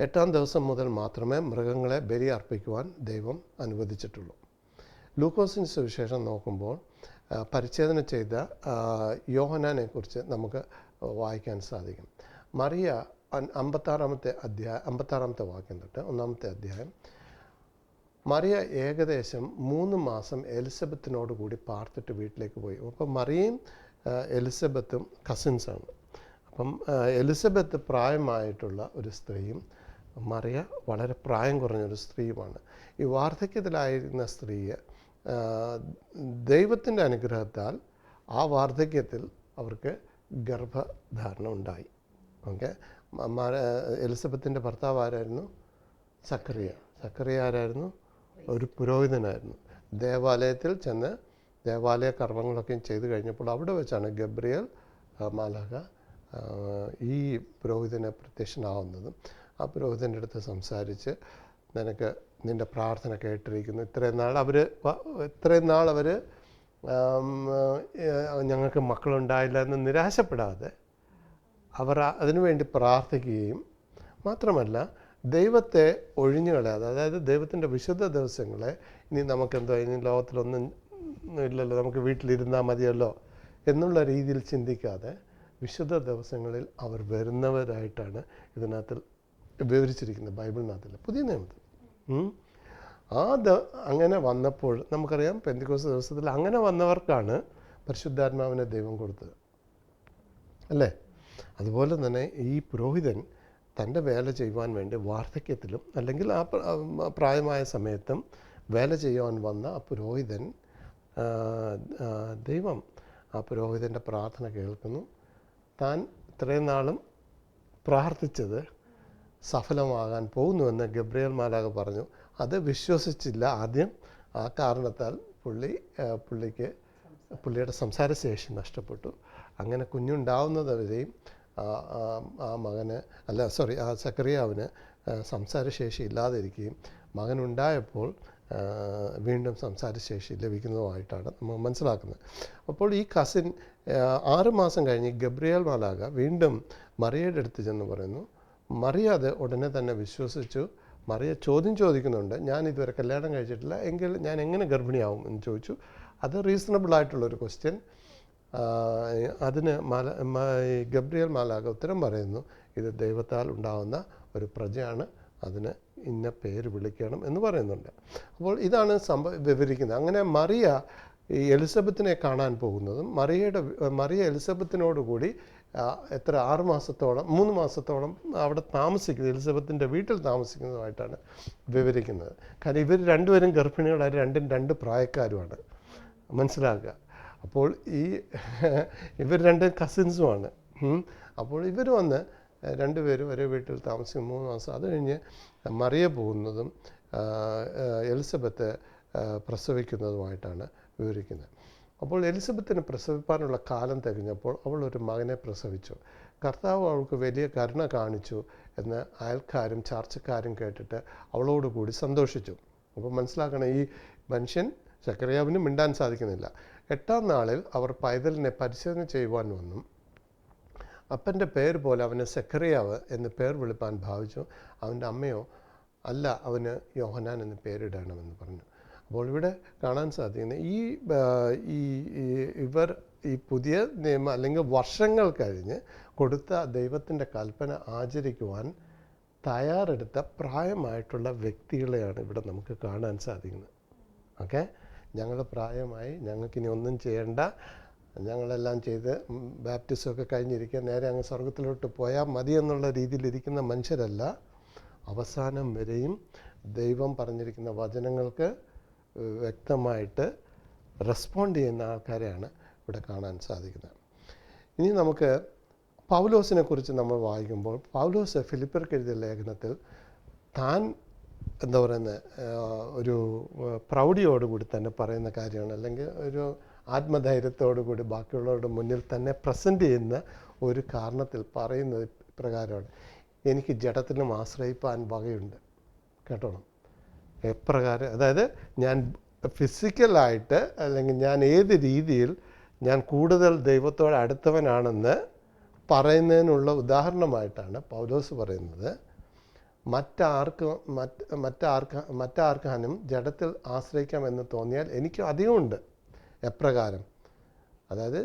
8-ാം ദിവസം മുതൽ മാത്രമേ മൃഗങ്ങളെ ബലി അർപ്പിക്കുവാൻ ദൈവം അനുവദിച്ചിട്ടുള്ളൂ. ലൂക്കോസിൻ്റെ സുവിശേഷം നോക്കുമ്പോൾ പരിച്ഛേദന ചെയ്ത യോഹന്നാനെക്കുറിച്ച് നമുക്ക് വായിക്കാൻ സാധിക്കും. മറിയ 56-ാമത്തെ വാക്യം തൊട്ട് 1-ാമത്തെ അധ്യായം. മറിയ ഏകദേശം 3 മാസം എലിസബത്തിനോട് കൂടി പാർത്തിട്ട് വീട്ടിലേക്ക് പോയി. അപ്പം മറിയയും എലിസബത്തും കസിൻസാണ്. അപ്പം എലിസബത്ത് പ്രായമായിട്ടുള്ള ഒരു സ്ത്രീയും മറിയ വളരെ പ്രായം കുറഞ്ഞൊരു സ്ത്രീയുമാണ്. ഈ വാർദ്ധക്യത്തിലായിരുന്ന സ്ത്രീയെ ദൈവത്തിൻ്റെ അനുഗ്രഹത്താൽ ആ വാർദ്ധക്യത്തിൽ അവർക്ക് ഗർഭധാരണം ഉണ്ടായി. ഓക്കെ, എലിസബത്തിൻ്റെ ഭർത്താവ് ആരായിരുന്നു? സക്കറിയ ആരായിരുന്നു? ഒരു പുരോഹിതനായിരുന്നു. ദേവാലയത്തിൽ ചെന്ന് ദേവാലയ കർമ്മങ്ങളൊക്കെ ചെയ്തു കഴിഞ്ഞപ്പോൾ അവിടെ വെച്ചാണ് ഗബ്രിയേൽ മാലാഖ ഈ പുരോഹിതനെ പ്രത്യക്ഷനാവുന്നതും ആ പുരോഹിതൻ്റെ അടുത്ത് സംസാരിച്ച് നിൻ്റെ പ്രാർത്ഥന കേട്ടിരിക്കുന്നു, ഇത്രയും നാൾ അവർ ഞങ്ങൾക്ക് മക്കളുണ്ടായില്ല എന്ന് നിരാശപ്പെടാതെ അവർ അതിനുവേണ്ടി പ്രാർത്ഥിക്കുകയും മാത്രമല്ല ദൈവത്തെ ഒഴിഞ്ഞു കളയാതെ, അതായത് ദൈവത്തിൻ്റെ വിശുദ്ധ ദിവസങ്ങളെ ഇനി നമുക്കെന്തോ ഇനി ലോകത്തിലൊന്നും ഇല്ലല്ലോ, നമുക്ക് വീട്ടിലിരുന്നാൽ മതിയല്ലോ എന്നുള്ള രീതിയിൽ ചിന്തിക്കാതെ വിശുദ്ധ ദിവസങ്ങളിൽ അവർ വരുന്നവരായിട്ടാണ് ഇതിനകത്ത് വിവരിച്ചിരിക്കുന്നത്, ബൈബിളിനകത്തില്ല, പുതിയ നിയമത്തിൽ. അങ്ങനെ വന്നപ്പോൾ നമുക്കറിയാം പെന്തിക്കോസ്ത് ദിവസത്തിൽ അങ്ങനെ വന്നവർക്കാണ് പരിശുദ്ധാത്മാവിനെ ദൈവം കൊടുത്തത്, അല്ലേ? അതുപോലെ തന്നെ ഈ പുരോഹിതൻ തൻ്റെ വേല ചെയ്യുവാൻ വേണ്ടി വാർദ്ധക്യത്തിലും അല്ലെങ്കിൽ ആ പ്രായമായ സമയത്തും വേല ചെയ്യുവാൻ വന്ന ആ പുരോഹിതൻ ദൈവം ആ പുരോഹിതൻ്റെ പ്രാർത്ഥന കേൾക്കുന്നു. താൻ ഇത്രയും നാളും പ്രാർത്ഥിച്ചത് സഫലമാകാൻ പോകുന്നുവെന്ന് ഗബ്രിയേൽ മാലാഖ പറഞ്ഞു. അത് വിശ്വസിച്ചില്ല ആദ്യം. ആ കാരണത്താൽ പുള്ളിയുടെ സംസാരശേഷി നഷ്ടപ്പെട്ടു. അങ്ങനെ കുഞ്ഞുണ്ടാവുന്നത് വരെയും ആ സക്കറിയാവിന് സംസാരശേഷി ഇല്ലാതിരിക്കുകയും മകനുണ്ടായപ്പോൾ വീണ്ടും സംസാരശേഷി ലഭിക്കുന്നതുമായിട്ടാണ് നമ്മൾ മനസ്സിലാക്കുന്നത്. അപ്പോൾ ഈ കസിൻ 6 മാസം കഴിഞ്ഞ് ഗബ്രിയേൽ മാലാഖ വീണ്ടും മറിയയുടെ അടുത്ത് ചെന്ന് പറയുന്നു. മറിയ അത് ഉടനെ തന്നെ വിശ്വസിച്ചു. മറിയ ചോദ്യം ചോദിക്കുന്നുണ്ട്, ഞാൻ ഇതുവരെ കല്യാണം കഴിച്ചിട്ടില്ല, എങ്കിൽ ഞാൻ എങ്ങനെ ഗർഭിണിയാവും എന്ന് ചോദിച്ചു. അത് റീസണബിൾ ആയിട്ടുള്ളൊരു ക്വസ്റ്റ്യൻ. അതിന് ഗബ്രിയേൽ മാലാഖ ഉത്തരം പറയുന്നു, ഇത് ദൈവത്താൽ ഉണ്ടാകുന്ന ഒരു പ്രജയാണ്, അതിന് ഇന്ന പേര് വിളിക്കണം എന്ന് പറയുന്നുണ്ട്. അപ്പോൾ ഇതാണ് വിവരിക്കുന്നത്. അങ്ങനെ മറിയ ഈ എലിസബത്തിനെ കാണാൻ പോകുന്നതും മറിയ എലിസബത്തിനോടുകൂടി 3 മാസത്തോളം അവിടെ താമസിക്കുന്നത്, എലിസബത്തിൻ്റെ വീട്ടിൽ താമസിക്കുന്നതുമായിട്ടാണ് വിവരിക്കുന്നത്. കാരണം ഇവർ രണ്ടുപേരും ഗർഭിണികളായി, രണ്ടും 2 പ്രായക്കാരുമാണ്, മനസ്സിലാക്കുക. അപ്പോൾ ഇവർ 2 കസിൻസുമാണ്. അപ്പോൾ ഇവർ വന്ന് 2 പേരും ഒരേ വീട്ടിൽ താമസിക്കും 3 മാസം. അത് കഴിഞ്ഞ് മറിയ പോകുന്നതും എലിസബത്ത് പ്രസവിക്കുന്നതുമായിട്ടാണ് വിവരിക്കുന്നത്. അപ്പോൾ എലിസബത്തിന് പ്രസവിപ്പാനുള്ള കാലം തികഞ്ഞപ്പോൾ അവൾ ഒരു മകനെ പ്രസവിച്ചു. കർത്താവ് അവൾക്ക് വലിയ കരുണ കാണിച്ചു എന്ന് അയൽക്കാരും ചാർച്ചക്കാരും കേട്ടിട്ട് അവളോടുകൂടി സന്തോഷിച്ചു. അപ്പോൾ മനസ്സിലാക്കണം, ഈ മനുഷ്യൻ സക്കറിയാവിന് മിണ്ടാൻ സാധിക്കുന്നില്ല. 8-ാം നാളിൽ അവർ പൈതലിനെ പരിശോധന ചെയ്യുവാൻ വന്നു. അപ്പൻ്റെ പേര് പോലെ അവന് സക്കറിയാവ് എന്ന് പേർ വിളിപ്പാൻ ഭാവിച്ചു. അവൻ്റെ അമ്മയോ അല്ല, അവന് യോഹന്നാൻ എന്ന് പേരിടണമെന്ന് പറഞ്ഞു. അപ്പോൾ ഇവിടെ കാണാൻ സാധിക്കുന്നത് ഇവർ ഈ പുതിയ നിയമം അല്ലെങ്കിൽ വർഷങ്ങൾ കഴിഞ്ഞ് കൊടുത്ത ദൈവത്തിൻ്റെ കൽപ്പന ആചരിക്കുവാൻ തയ്യാറെടുത്ത പ്രായമായിട്ടുള്ള വ്യക്തികളെയാണ് ഇവിടെ നമുക്ക് കാണാൻ സാധിക്കുന്നത്. ഓക്കെ, ഞങ്ങൾ പ്രായമായി, ഞങ്ങൾക്കിനി ഒന്നും ചെയ്യേണ്ട, ഞങ്ങളെല്ലാം ചെയ്ത് ബാപ്റ്റിസമൊക്കെ കഴിഞ്ഞിരിക്കുക, നേരെ അങ്ങ് സ്വർഗത്തിലോട്ട് പോയാൽ മതി എന്നുള്ള രീതിയിലിരിക്കുന്ന മനുഷ്യരല്ല. അവസാനം വരെയും ദൈവം പറഞ്ഞിരിക്കുന്ന വചനങ്ങൾക്ക് വ്യക്തമായിട്ട് റെസ്പോണ്ട് ചെയ്യുന്ന ആൾക്കാരെയാണ് ഇവിടെ കാണാൻ സാധിക്കുന്നത്. ഇനി നമുക്ക് പൗലോസിനെ കുറിച്ച് നമ്മൾ വായിക്കുമ്പോൾ, പൗലോസ് ഫിലിപ്പിയർക്ക് എഴുതിയ ലേഖനത്തിൽ താൻ എന്താ പറയുന്നത് ഒരു പ്രൗഢിയോടുകൂടി തന്നെ പറയുന്ന കാര്യമാണ്, അല്ലെങ്കിൽ ഒരു ആത്മധൈര്യത്തോടു കൂടി ബാക്കിയുള്ളവരുടെ മുന്നിൽ തന്നെ പ്രസൻറ്റ് ചെയ്യുന്ന ഒരു കാരണത്തിൽ പറയുന്നത് പ്രകാരമാണ്, എനിക്ക് ജഡത്തിലും ആശ്രയിപ്പാൻ വകയുണ്ട്. കേട്ടോണം, എപ്രകാരം, അതായത് ഞാൻ ഫിസിക്കലായിട്ട് അല്ലെങ്കിൽ ഞാൻ ഏത് രീതിയിൽ ഞാൻ കൂടുതൽ ദൈവത്തോട് അടുത്തവനാണെന്ന് പറയുന്നതിനുള്ള ഉദാഹരണമായിട്ടാണ് പൗലോസ് പറയുന്നത്. മറ്റാർക്കാനും ജഡത്തിൽ ആശ്രയിക്കാമെന്ന് തോന്നിയാൽ എനിക്ക് അധികമുണ്ട്. എപ്രകാരം, അതായത്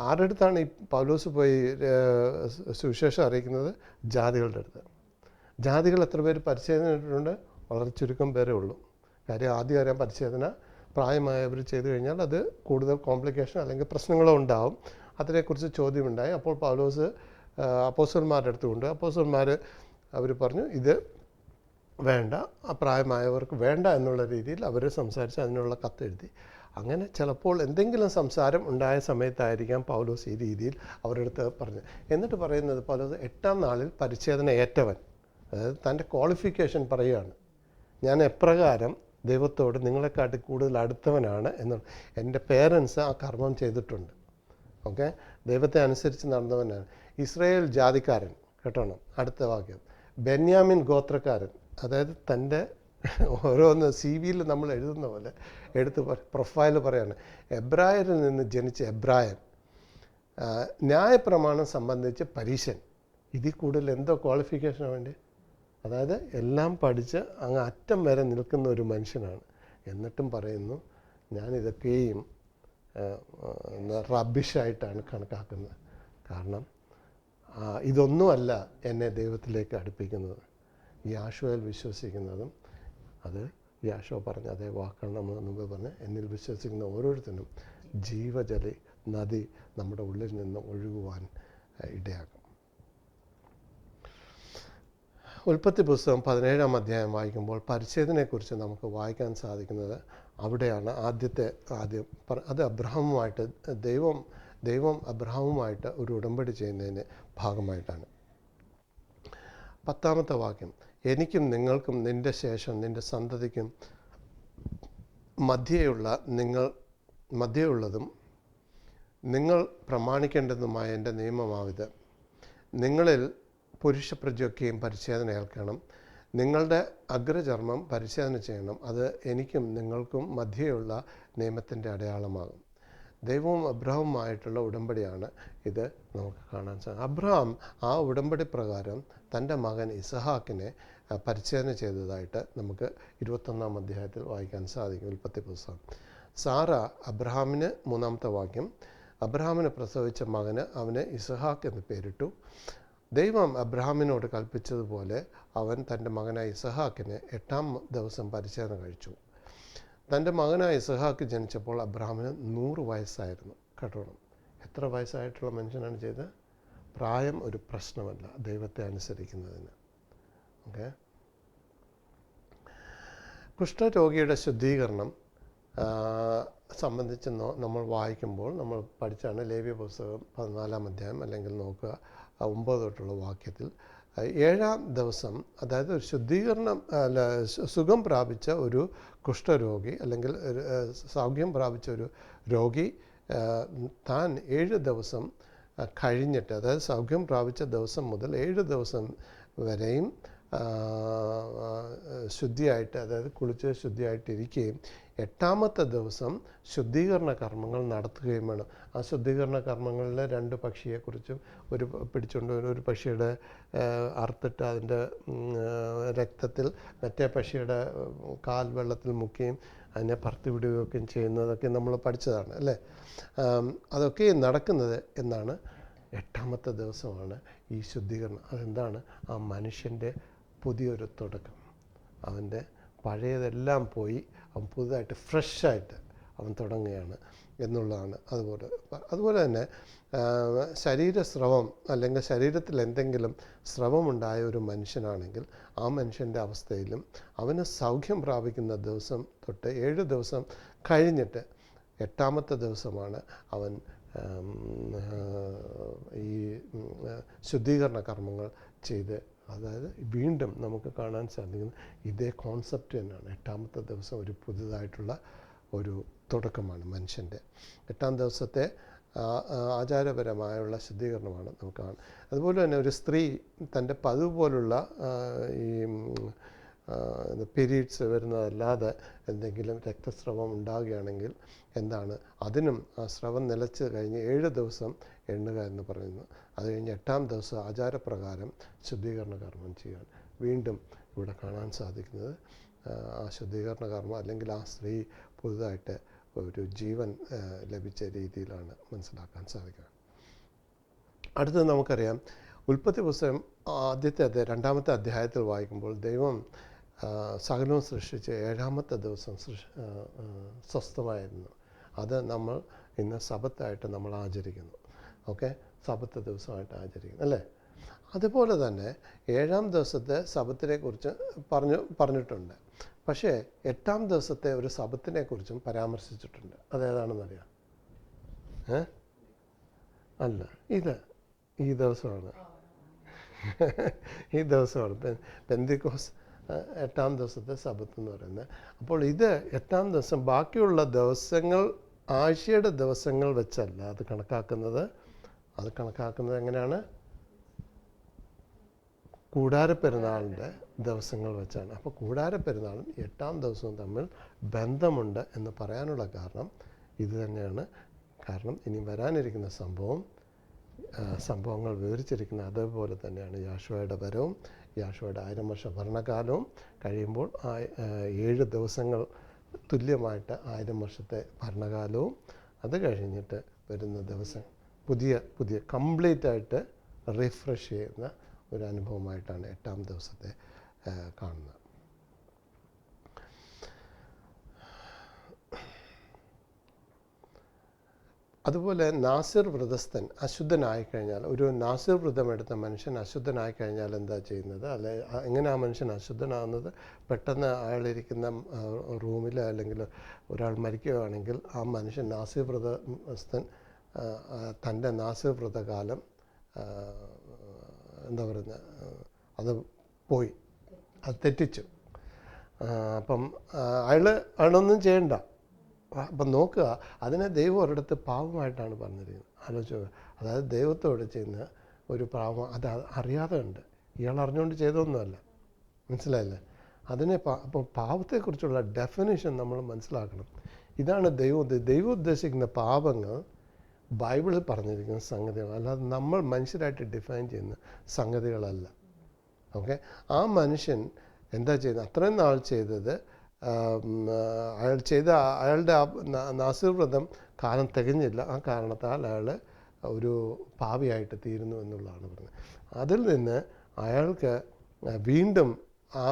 ആരുടെ അടുത്താണ് ഈ പൗലോസ് പോയി സുവിശേഷം അറിയിക്കുന്നത്? ജാതികളുടെ അടുത്ത്. ജാതികൾ എത്ര പേര് പരിച്ഛേദന ഇട്ടിട്ടുണ്ട്? വളരെ ചുരുക്കം പേരേ ഉള്ളൂ. കാര്യം ആദ്യം പരിച്ഛേദന പ്രായമായവർ ചെയ്തു കഴിഞ്ഞാൽ അത് കൂടുതൽ കോംപ്ലിക്കേഷൻ അല്ലെങ്കിൽ പ്രശ്നങ്ങളോ ഉണ്ടാവും. അതിനെക്കുറിച്ച് ചോദ്യമുണ്ടായി. അപ്പോൾ പൗലോസ് അപ്പോസ്തലന്മാരുടെ അടുത്ത് കൊണ്ട് അപ്പോസ്തലന്മാർ അവർ പറഞ്ഞു ഇത് വേണ്ട, ആ പ്രായമായവർക്ക് വേണ്ട എന്നുള്ള രീതിയിൽ അവർ സംസാരിച്ച് അതിനുള്ള കത്തെഴുതി. അങ്ങനെ ചിലപ്പോൾ എന്തെങ്കിലും സംസാരം ഉണ്ടായ സമയത്തായിരിക്കാം പൗലോസ് ഈ രീതിയിൽ അവരുടെ അടുത്ത് പറഞ്ഞു. എന്നിട്ട് പറയുന്നത് പൗലോസ് 8-ാം നാളിൽ പരിച്ഛേദന ഏറ്റവൻ, അതായത് തൻ്റെ ക്വാളിഫിക്കേഷൻ പറയുകയാണ്, ഞാൻ എപ്രകാരം ദൈവത്തോട് നിങ്ങളെക്കാട്ടി കൂടുതൽ അടുത്തവനാണ് എന്നുള്ള. എൻ്റെ പേരൻസ് ആ കർമ്മം ചെയ്തിട്ടുണ്ട്. ഓക്കെ, ദൈവത്തെ അനുസരിച്ച് നടന്നവനാണ്. ഇസ്രായേൽ ജാതിക്കാരൻ, കേട്ടോണം, അടുത്ത വാക്യം, ബെന്യാമിൻ ഗോത്രക്കാരൻ, അതായത് തൻ്റെ ഓരോന്ന് CV-യിൽ നമ്മൾ എഴുതുന്ന പോലെ എടുത്ത് പ്രൊഫൈൽ പറയാണ്. എബ്രായരിൽ നിന്ന് ജനിച്ച എബ്രായൻ, ന്യായപ്രമാണം സംബന്ധിച്ച് പരീശൻ. ഇതിൽ കൂടുതൽ എന്തോ ക്വാളിഫിക്കേഷന് വേണ്ടി? അതായത് എല്ലാം പഠിച്ച് അങ്ങ് അറ്റം വരെ നിൽക്കുന്ന ഒരു മനുഷ്യനാണ്. എന്നിട്ടും പറയുന്നു ഞാനിതൊക്കെയും റബ്ബിഷായിട്ടാണ് കണക്കാക്കുന്നത്. കാരണം ഇതൊന്നുമല്ല എന്നെ ദൈവത്തിലേക്ക് അടുപ്പിക്കുന്നത്. യാശോയിൽ വിശ്വസിക്കുന്നതും, അത് യാശോ പറഞ്ഞ അതേ വാക്കാണ് നമ്മൾ മുമ്പ് പറഞ്ഞ്, എന്നിൽ വിശ്വസിക്കുന്ന ഓരോരുത്തരും ജീവജല നദി നമ്മുടെ ഉള്ളിൽ നിന്ന് ഒഴുകുവാൻ ഇടയാക്കും. ഉൽപ്പത്തി പുസ്തകം 17-ാം അധ്യായം വായിക്കുമ്പോൾ പരിച്ഛേദനയെക്കുറിച്ച് നമുക്ക് വായിക്കാൻ സാധിക്കുന്നത് അവിടെയാണ് അത് അബ്രഹാമുമായിട്ട് ദൈവം അബ്രഹാമുമായിട്ട് ഒരു ഉടമ്പടി ചെയ്യുന്നതിന് ഭാഗമായിട്ടാണ്. 10-ാമത്തെ വാക്യം, എനിക്കും നിങ്ങൾക്കും നിൻ്റെ ശേഷം നിൻ്റെ സന്തതിക്കും മധ്യേയുള്ളതും നിങ്ങൾ പ്രമാണിക്കേണ്ടതുമായ എൻ്റെ നിയമമാവിത്. നിങ്ങളിൽ പുരുഷപ്രജയൊക്കെയും പരിച്ഛേദന ഏൽക്കണം. നിങ്ങളുടെ അഗ്രചർമ്മം പരിച്ഛേദന ചെയ്യണം. അത് എനിക്കും നിങ്ങൾക്കും മധ്യേയുള്ള നിയമത്തിൻ്റെ അടയാളമാകും. ദൈവവും അബ്രഹാമുമായിട്ടുള്ള ഉടമ്പടിയാണ് ഇത് നമുക്ക് കാണാൻ സാധിക്കും. അബ്രഹാം ആ ഉടമ്പടി പ്രകാരം തൻ്റെ മകൻ ഇസഹാക്കിനെ പരിച്ഛേദന ചെയ്തതായിട്ട് നമുക്ക് 21-ാം അധ്യായത്തിൽ വായിക്കാൻ സാധിക്കും. ഉൽപ്പത്തി പുസ്തകം. സാറ അബ്രഹാമിന് 3-ാമത്തെ വാക്യം, അബ്രഹാമിനെ പ്രസവിച്ച മകന് അവന് ഇസഹാക്ക് എന്ന് പേരിട്ടു. ദൈവം അബ്രഹാമിനോട് കൽപ്പിച്ചതുപോലെ അവൻ തൻ്റെ മകനായ ഇസഹാക്കിന് 8-ാം ദിവസം പരിച്ഛേദന കഴിച്ചു. തൻ്റെ മകനായ ഇസഹാക്ക് ജനിച്ചപ്പോൾ അബ്രഹാമിന് 100 വയസ്സായിരുന്നു. കേട്ടോണം, എത്ര വയസ്സായിട്ടുള്ള മനുഷ്യനാണ് ചെയ്തത്? പ്രായം ഒരു പ്രശ്നമല്ല ദൈവത്തെ അനുസരിക്കുന്നതിന്. ഓക്കെ. കുഷ്ഠരോഗിയുടെ ശുദ്ധീകരണം സംബന്ധിച്ച് നമ്മൾ വായിക്കുമ്പോൾ നമ്മൾ പഠിച്ചാണ് ലേവ്യ പുസ്തകം 14-ാം അധ്യായം, അല്ലെങ്കിൽ നോക്കുക 9 തൊട്ടുള്ള വാക്യത്തിൽ 7-ാം ദിവസം, അതായത് ഒരു സുഖം പ്രാപിച്ച ഒരു കുഷ്ഠരോഗി അല്ലെങ്കിൽ സൗഖ്യം പ്രാപിച്ച ഒരു രോഗി താൻ 7 ദിവസം കഴിഞ്ഞിട്ട്, അതായത് സൗഖ്യം പ്രാപിച്ച ദിവസം മുതൽ 7 ദിവസം വരെയും ശുദ്ധിയായിട്ട്, അതായത് കുളിച്ച് ശുദ്ധിയായിട്ടിരിക്കുകയും 8-ാമത്തെ ദിവസം ശുദ്ധീകരണ കർമ്മങ്ങൾ നടത്തുകയും വേണം. ആ ശുദ്ധീകരണ കർമ്മങ്ങളിൽ 2 പക്ഷിയെക്കുറിച്ചും പിടിച്ചുകൊണ്ട് ഒരു പക്ഷിയുടെ അറുത്തിട്ട് അതിൻ്റെ രക്തത്തിൽ മറ്റേ പക്ഷിയുടെ കാൽ വെള്ളത്തിൽ മുക്കുകയും അതിനെ പറത്തി വിടുകയൊക്കെയും ചെയ്യുന്നതൊക്കെ നമ്മൾ പഠിച്ചതാണ് അല്ലേ. അതൊക്കെ നടക്കുന്നത് എന്നാണ് 8-ാമത്തെ ദിവസമാണ് ഈ ശുദ്ധീകരണം. അതെന്താണ്? ആ മനുഷ്യൻ്റെ പുതിയൊരു തുടക്കം. അവൻ്റെ പഴയതെല്ലാം പോയി അവൻ പുതുതായിട്ട് ഫ്രഷായിട്ട് അവൻ തുടങ്ങുകയാണ് എന്നുള്ളതാണ്. അതുപോലെ തന്നെ ശരീരസ്രവം അല്ലെങ്കിൽ ശരീരത്തിൽ എന്തെങ്കിലും സ്രവമുണ്ടായ ഒരു മനുഷ്യനാണെങ്കിൽ ആ മനുഷ്യൻ്റെ അവസ്ഥയിലും അവന് സൗഖ്യം പ്രാപിക്കുന്ന ദിവസം തൊട്ട് 7 ദിവസം കഴിഞ്ഞിട്ട് 8-ാമത്തെ ദിവസമാണ് അവൻ ഈ ശുദ്ധീകരണ കർമ്മങ്ങൾ ചെയ്ത്, അതായത് വീണ്ടും നമുക്ക് കാണാൻ സാധിക്കുന്നത് ഇതേ കോൺസെപ്റ്റ് തന്നെയാണ്. 8-ാമത്തെ ദിവസം ഒരു പുതുതായിട്ടുള്ള ഒരു തുടക്കമാണ് മനുഷ്യൻ്റെ. 8-ാം ദിവസത്തെ ആചാരപരമായുള്ള ശുദ്ധീകരണമാണ് നമുക്ക് കാണാൻ. അതുപോലെ തന്നെ ഒരു സ്ത്രീ തൻ്റെ പതിവ് പോലുള്ള ഈ പീരീഡ്സ് വരുന്നതല്ലാതെ എന്തെങ്കിലും രക്തസ്രവം ഉണ്ടാകുകയാണെങ്കിൽ എന്താണ്, അതിനും ആ സ്രവം നിലച്ച് കഴിഞ്ഞ് 7 ദിവസം എണ്ണുക എന്ന് പറയുന്നു. അത് കഴിഞ്ഞ് 8-ാം ദിവസം ആചാരപ്രകാരം ശുദ്ധീകരണ കർമ്മം ചെയ്യാൻ വീണ്ടും ഇവിടെ കാണാൻ സാധിക്കുന്നത് ആ ശുദ്ധീകരണ കർമ്മം അല്ലെങ്കിൽ ആ സ്ത്രീ പുതുതായിട്ട് ഒരു ജീവൻ ലഭിച്ച രീതിയിലാണ് മനസ്സിലാക്കാൻ സാധിക്കുക. അടുത്തത് നമുക്കറിയാം, ഉൽപ്പത്തി പുസ്തകം 2-ാമത്തെ അധ്യായത്തിൽ വായിക്കുമ്പോൾ ദൈവം സകലവും സൃഷ്ടിച്ച് 7-ാമത്തെ ദിവസം സ്വസ്ഥമായിരുന്നു. അത് നമ്മൾ ഇന്ന് സബത്തായിട്ട് നമ്മൾ ആചരിക്കുന്നു. ഓക്കെ, സബത്ത് ദിവസമായിട്ട് ആചരിക്കുന്നു അല്ലേ. അതുപോലെ തന്നെ 7-ാം ദിവസത്തെ സബത്തിനെ കുറിച്ച് പറഞ്ഞിട്ടുണ്ട്. പക്ഷേ 8-ാം ദിവസത്തെ ഒരു സബത്തിനെ കുറിച്ചും പരാമർശിച്ചിട്ടുണ്ട്. അതേതാണെന്നറിയാം? അല്ല, ഈ ദിവസമാണ്. ഈ ദിവസമാണ് പെന്തിക്കോസ് 8-ാം ദിവസത്തെ സബത്ത് എന്ന് പറയുന്നത്. അപ്പോൾ ഇത് 8-ാം ദിവസം, ബാക്കിയുള്ള ദിവസങ്ങൾ ആഴ്ചയുടെ ദിവസങ്ങൾ വെച്ചല്ല അത് കണക്കാക്കുന്നത് എങ്ങനെയാണ്? കൂടാരപ്പെരുന്നാളിൻ്റെ ദിവസങ്ങൾ വെച്ചാണ്. അപ്പോൾ കൂടാരപ്പെരുന്നാളും 8-ാം ദിവസവും തമ്മിൽ ബന്ധമുണ്ട് എന്ന് പറയാനുള്ള കാരണം ഇത് തന്നെയാണ്. കാരണം ഇനി വരാനിരിക്കുന്ന സംഭവങ്ങൾ വിവരിച്ചിരിക്കുന്ന അതേപോലെ തന്നെയാണ് യാശോയുടെ വരവും യാശോയുടെ 1000 വർഷ ഭരണകാലവും കഴിയുമ്പോൾ 7 ദിവസങ്ങൾ തുല്യമായിട്ട് 1000 വർഷത്തെ ഭരണകാലവും അത് കഴിഞ്ഞിട്ട് വരുന്ന ദിവസം പുതിയ കംപ്ലീറ്റ് ആയിട്ട് റിഫ്രഷ് ചെയ്യുന്ന ഒരു അനുഭവമായിട്ടാണ് 8-ാം ദിവസത്തെ കാണുന്നത്. അതുപോലെ നാസിർ വ്രതസ്ഥൻ അശുദ്ധനായിക്കഴിഞ്ഞാൽ, ഒരു നാസിർ വ്രതം എടുത്ത മനുഷ്യൻ അശുദ്ധനായിക്കഴിഞ്ഞാൽ എന്താ ചെയ്യുന്നത്? അല്ലെ എങ്ങനെ ആ മനുഷ്യൻ അശുദ്ധനാകുന്നത്? പെട്ടെന്ന് അയാളിരിക്കുന്ന റൂമിൽ അല്ലെങ്കിൽ ഒരാൾ മരിക്കുകയാണെങ്കിൽ ആ മനുഷ്യൻ നാസിർ വ്രതസ്ഥൻ തൻ്റെ നാസിർ വ്രതകാലം എന്താ പറയുന്നത്, അത് പോയി, അത് തെറ്റിച്ചു. അപ്പം അയാളൊന്നും ചെയ്യണ്ട. അപ്പം നോക്കുക, അതിനെ ദൈവം ഒരിടത്ത് പാപമായിട്ടാണ് പറഞ്ഞിരിക്കുന്നത്. ആലോചിക്കുക, അതായത് ദൈവത്തോട് ചെയ്യുന്ന ഒരു പാപം അത് അറിയാതെ ഉണ്ട്, ഇയാൾ അറിഞ്ഞുകൊണ്ട് ചെയ്തൊന്നുമല്ല. മനസ്സിലായില്ലേ? അതിനെ അപ്പോൾ പാപത്തെക്കുറിച്ചുള്ള ഡെഫിനിഷൻ നമ്മൾ മനസ്സിലാക്കണം. ഇതാണ് ദൈവം ഉദ്ദേശിക്കുന്ന പാപങ്ങൾ ബൈബിളിൽ പറഞ്ഞിരിക്കുന്ന സംഗതികൾ, അല്ലാതെ നമ്മൾ മനുഷ്യരായിട്ട് ഡിഫൈൻ ചെയ്യുന്ന സംഗതികളല്ല. ഓക്കെ, ആ മനുഷ്യൻ എന്താ ചെയ്യുന്നത്? അത്രയും നാൾ ചെയ്തത് അയാളുടെ ആ നാസിർ വ്രതം കാലം തികഞ്ഞില്ല. ആ കാരണത്താൽ അയാൾ ഒരു പാപിയായിട്ട് തീരുന്നു എന്നുള്ളതാണ് പറഞ്ഞത്. അതിൽ നിന്ന് അയാൾക്ക് വീണ്ടും ആ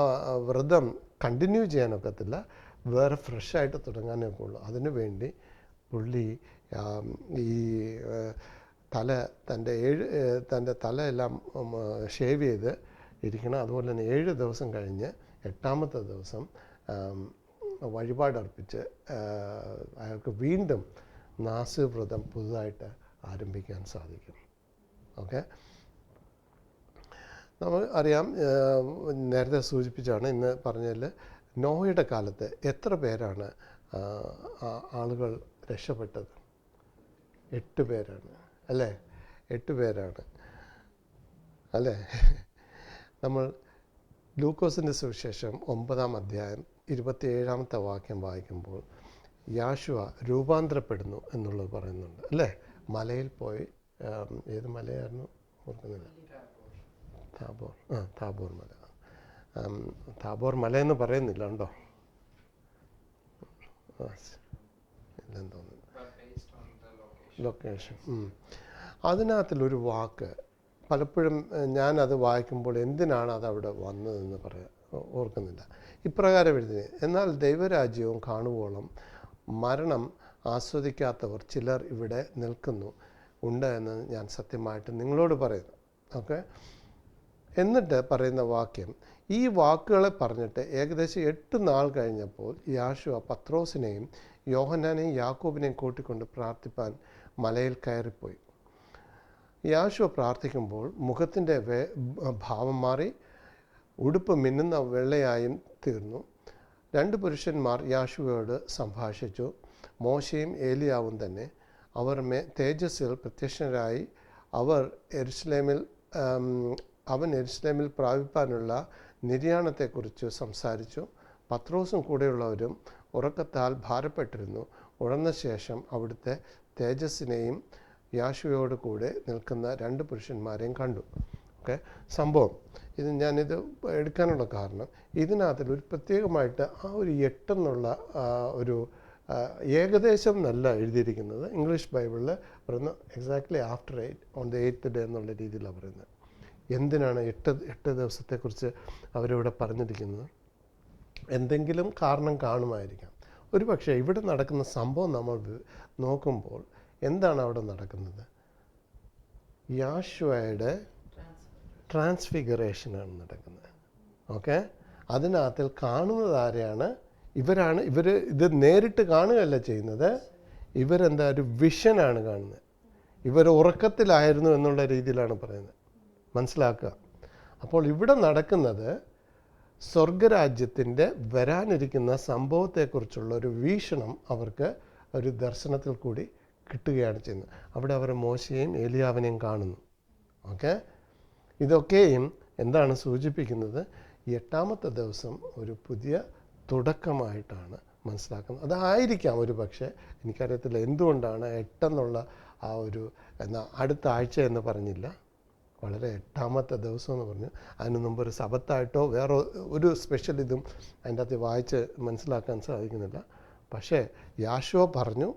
വ്രതം കണ്ടിന്യൂ ചെയ്യാനൊക്കത്തില്ല, വേറെ ഫ്രഷായിട്ട് തുടങ്ങാനൊക്കെ ഉള്ളൂ. അതിനു വേണ്ടി പുള്ളി ഈ തൻ്റെ തലയെല്ലാം ഷേവ് ചെയ്ത് ഇരിക്കണം. അതുപോലെ തന്നെ 7 ദിവസം കഴിഞ്ഞ് 8ാമത്തെ ദിവസം വഴിപാടർപ്പിച്ച് അയാൾക്ക് വീണ്ടും നാസിർ വ്രതം പുതുതായിട്ട് ആരംഭിക്കാൻ സാധിക്കും. ഓക്കെ, നമ്മൾ അറിയാം, നേരത്തെ സൂചിപ്പിച്ചാണ്, ഇന്ന് പറഞ്ഞതിൽ നോഹയുടെ കാലത്ത് എത്ര പേരാണ് ആളുകൾ രക്ഷപ്പെട്ടത്? 8 പേരാണ് അല്ലേ? 8 പേരാണ് അല്ലേ? നമ്മൾ ലൂക്കോസിൻ്റെ സുവിശേഷം 9-ാം അധ്യായം 27-ാമത്തെ വാക്യം വായിക്കുമ്പോൾ യാശുവ രൂപാന്തരപ്പെടുന്നു എന്നുള്ളത് പറയുന്നുണ്ട് അല്ലേ? മലയിൽ പോയി, ഏത് മലയായിരുന്നു ഓർക്കുന്നില്ല, താബോർ മല. താബോർ മലയെന്ന് പറയുന്നില്ല, ഉണ്ടോ? ഇല്ലെന്ന് തോന്നുന്നു, ലൊക്കേഷൻ. അതിനകത്തിലൊരു വാക്ക് പലപ്പോഴും ഞാനത് വായിക്കുമ്പോൾ എന്തിനാണ് അതവിടെ വന്നതെന്ന് ഓർക്കുന്നില്ല. ഇപ്രകാരം എഴുതി: എന്നാൽ ദൈവരാജ്യവും കാണുവോളം മരണം ആസ്വദിക്കാത്തവർ ചിലർ ഇവിടെ ഉണ്ട് എന്ന് ഞാൻ സത്യമായിട്ട് നിങ്ങളോട് പറയുന്നു. ഓക്കെ, എന്നിട്ട് പറയുന്ന വാക്യം, ഈ വാക്കുകളെ പറഞ്ഞിട്ട് ഏകദേശം 8 നാൾ കഴിഞ്ഞപ്പോൾ യാശുവ പത്രോസിനെയും യോഹന്നാനെയും യാക്കോബിനെയും കൂട്ടിക്കൊണ്ട് പ്രാർത്ഥിപ്പാൻ മലയിൽ കയറിപ്പോയി. യാശുവ പ്രാർത്ഥിക്കുമ്പോൾ മുഖത്തിൻ്റെ ഭാവം മാറി, ഉടുപ്പ് മിന്നുന്ന വെള്ളയായും തീർന്നു. 2 പുരുഷന്മാർ യാശുവയോട് സംഭാഷിച്ചു, മോശയും ഏലിയാവും തന്നെ. അവർ തേജസ്സിൽ പ്രത്യക്ഷരായി അവൻ യെരുശലേമിൽ പ്രാപിപ്പാനുള്ള നിര്യാണത്തെക്കുറിച്ച് സംസാരിച്ചു. പത്രോസും കൂടെയുള്ളവരും ഉറക്കത്താൽ ഭാരപ്പെട്ടിരുന്നു. ഉണർന്ന ശേഷം അവിടുത്തെ തേജസ്സിനെയും യാശുവയോട് കൂടെ നിൽക്കുന്ന 2 പുരുഷന്മാരെയും കണ്ടു. ഓക്കെ, സംഭവം ഞാനിത് എടുക്കാനുള്ള കാരണം, ഇതിനകത്തിൽ ഒരു പ്രത്യേകമായിട്ട് ആ ഒരു 8 എന്നുള്ള ഒരു ഏകദേശം നല്ല എഴുതിയിരിക്കുന്നത്. ഇംഗ്ലീഷ് ബൈബിളിൽ പറയുന്ന exactly after 8 on the 8th day എന്നുള്ള രീതിയിലാണ് പറയുന്നത്. എന്തിനാണ് 8 ദിവസത്തെക്കുറിച്ച് അവരിവിടെ പറഞ്ഞിരിക്കുന്നത്? എന്തെങ്കിലും കാരണം കാണുമായിരിക്കാം. ഒരു പക്ഷേ ഇവിടെ നടക്കുന്ന സംഭവം നമ്മൾ നോക്കുമ്പോൾ എന്താണ് അവിടെ നടക്കുന്നത്? യാശുവയുടെ ട്രാൻസ്ഫിഗറേഷനാണ് നടക്കുന്നത്. ഓക്കെ, അതിനകത്തിൽ കാണുന്നത് ആരെയാണ്? ഇവർ ഇത് നേരിട്ട് കാണുകയല്ല ചെയ്യുന്നത്, ഇവരെന്താ ഒരു വിഷനാണ് കാണുന്നത്. ഇവർ ഉറക്കത്തിലായിരുന്നു എന്നുള്ള രീതിയിലാണ് പറയുന്നത്. മനസ്സിലാക്കുക. അപ്പോൾ ഇവിടെ നടക്കുന്നത് സ്വർഗരാജ്യത്തിൻ്റെ വരാനിരിക്കുന്ന സംഭവത്തെക്കുറിച്ചുള്ള ഒരു വീക്ഷണം അവർക്ക് ഒരു ദർശനത്തിൽ കൂടി കിട്ടുകയാണ് ചെയ്യുന്നത്. അവിടെ അവർ മോശയെയും ഏലിയാവിനെയും കാണുന്നു. ഓക്കെ, ഇതൊക്കെയും എന്താണ് സൂചിപ്പിക്കുന്നത്? 8ാമത്തെ ദിവസം ഒരു പുതിയ തുടക്കമായിട്ടാണ് മനസ്സിലാക്കുന്നത്. അതായിരിക്കാം ഒരു പക്ഷേ, എനിക്കറിയത്തില്ല എന്തുകൊണ്ടാണ് 8 എന്നുള്ള ആ ഒരു അടുത്ത ആഴ്ച എന്ന് പറഞ്ഞില്ല, വളരെ 8ാമത്തെ ദിവസം എന്ന് പറഞ്ഞു. അതിന് മുമ്പ് ഒരു സബത്തായിട്ടോ വേറെ ഒരു സ്പെഷ്യൽ ഇതും അതിൻ്റെ അകത്ത് വായിച്ച് മനസ്സിലാക്കാൻ സാധിക്കുന്നില്ല. പക്ഷേ യാശുവ പറഞ്ഞു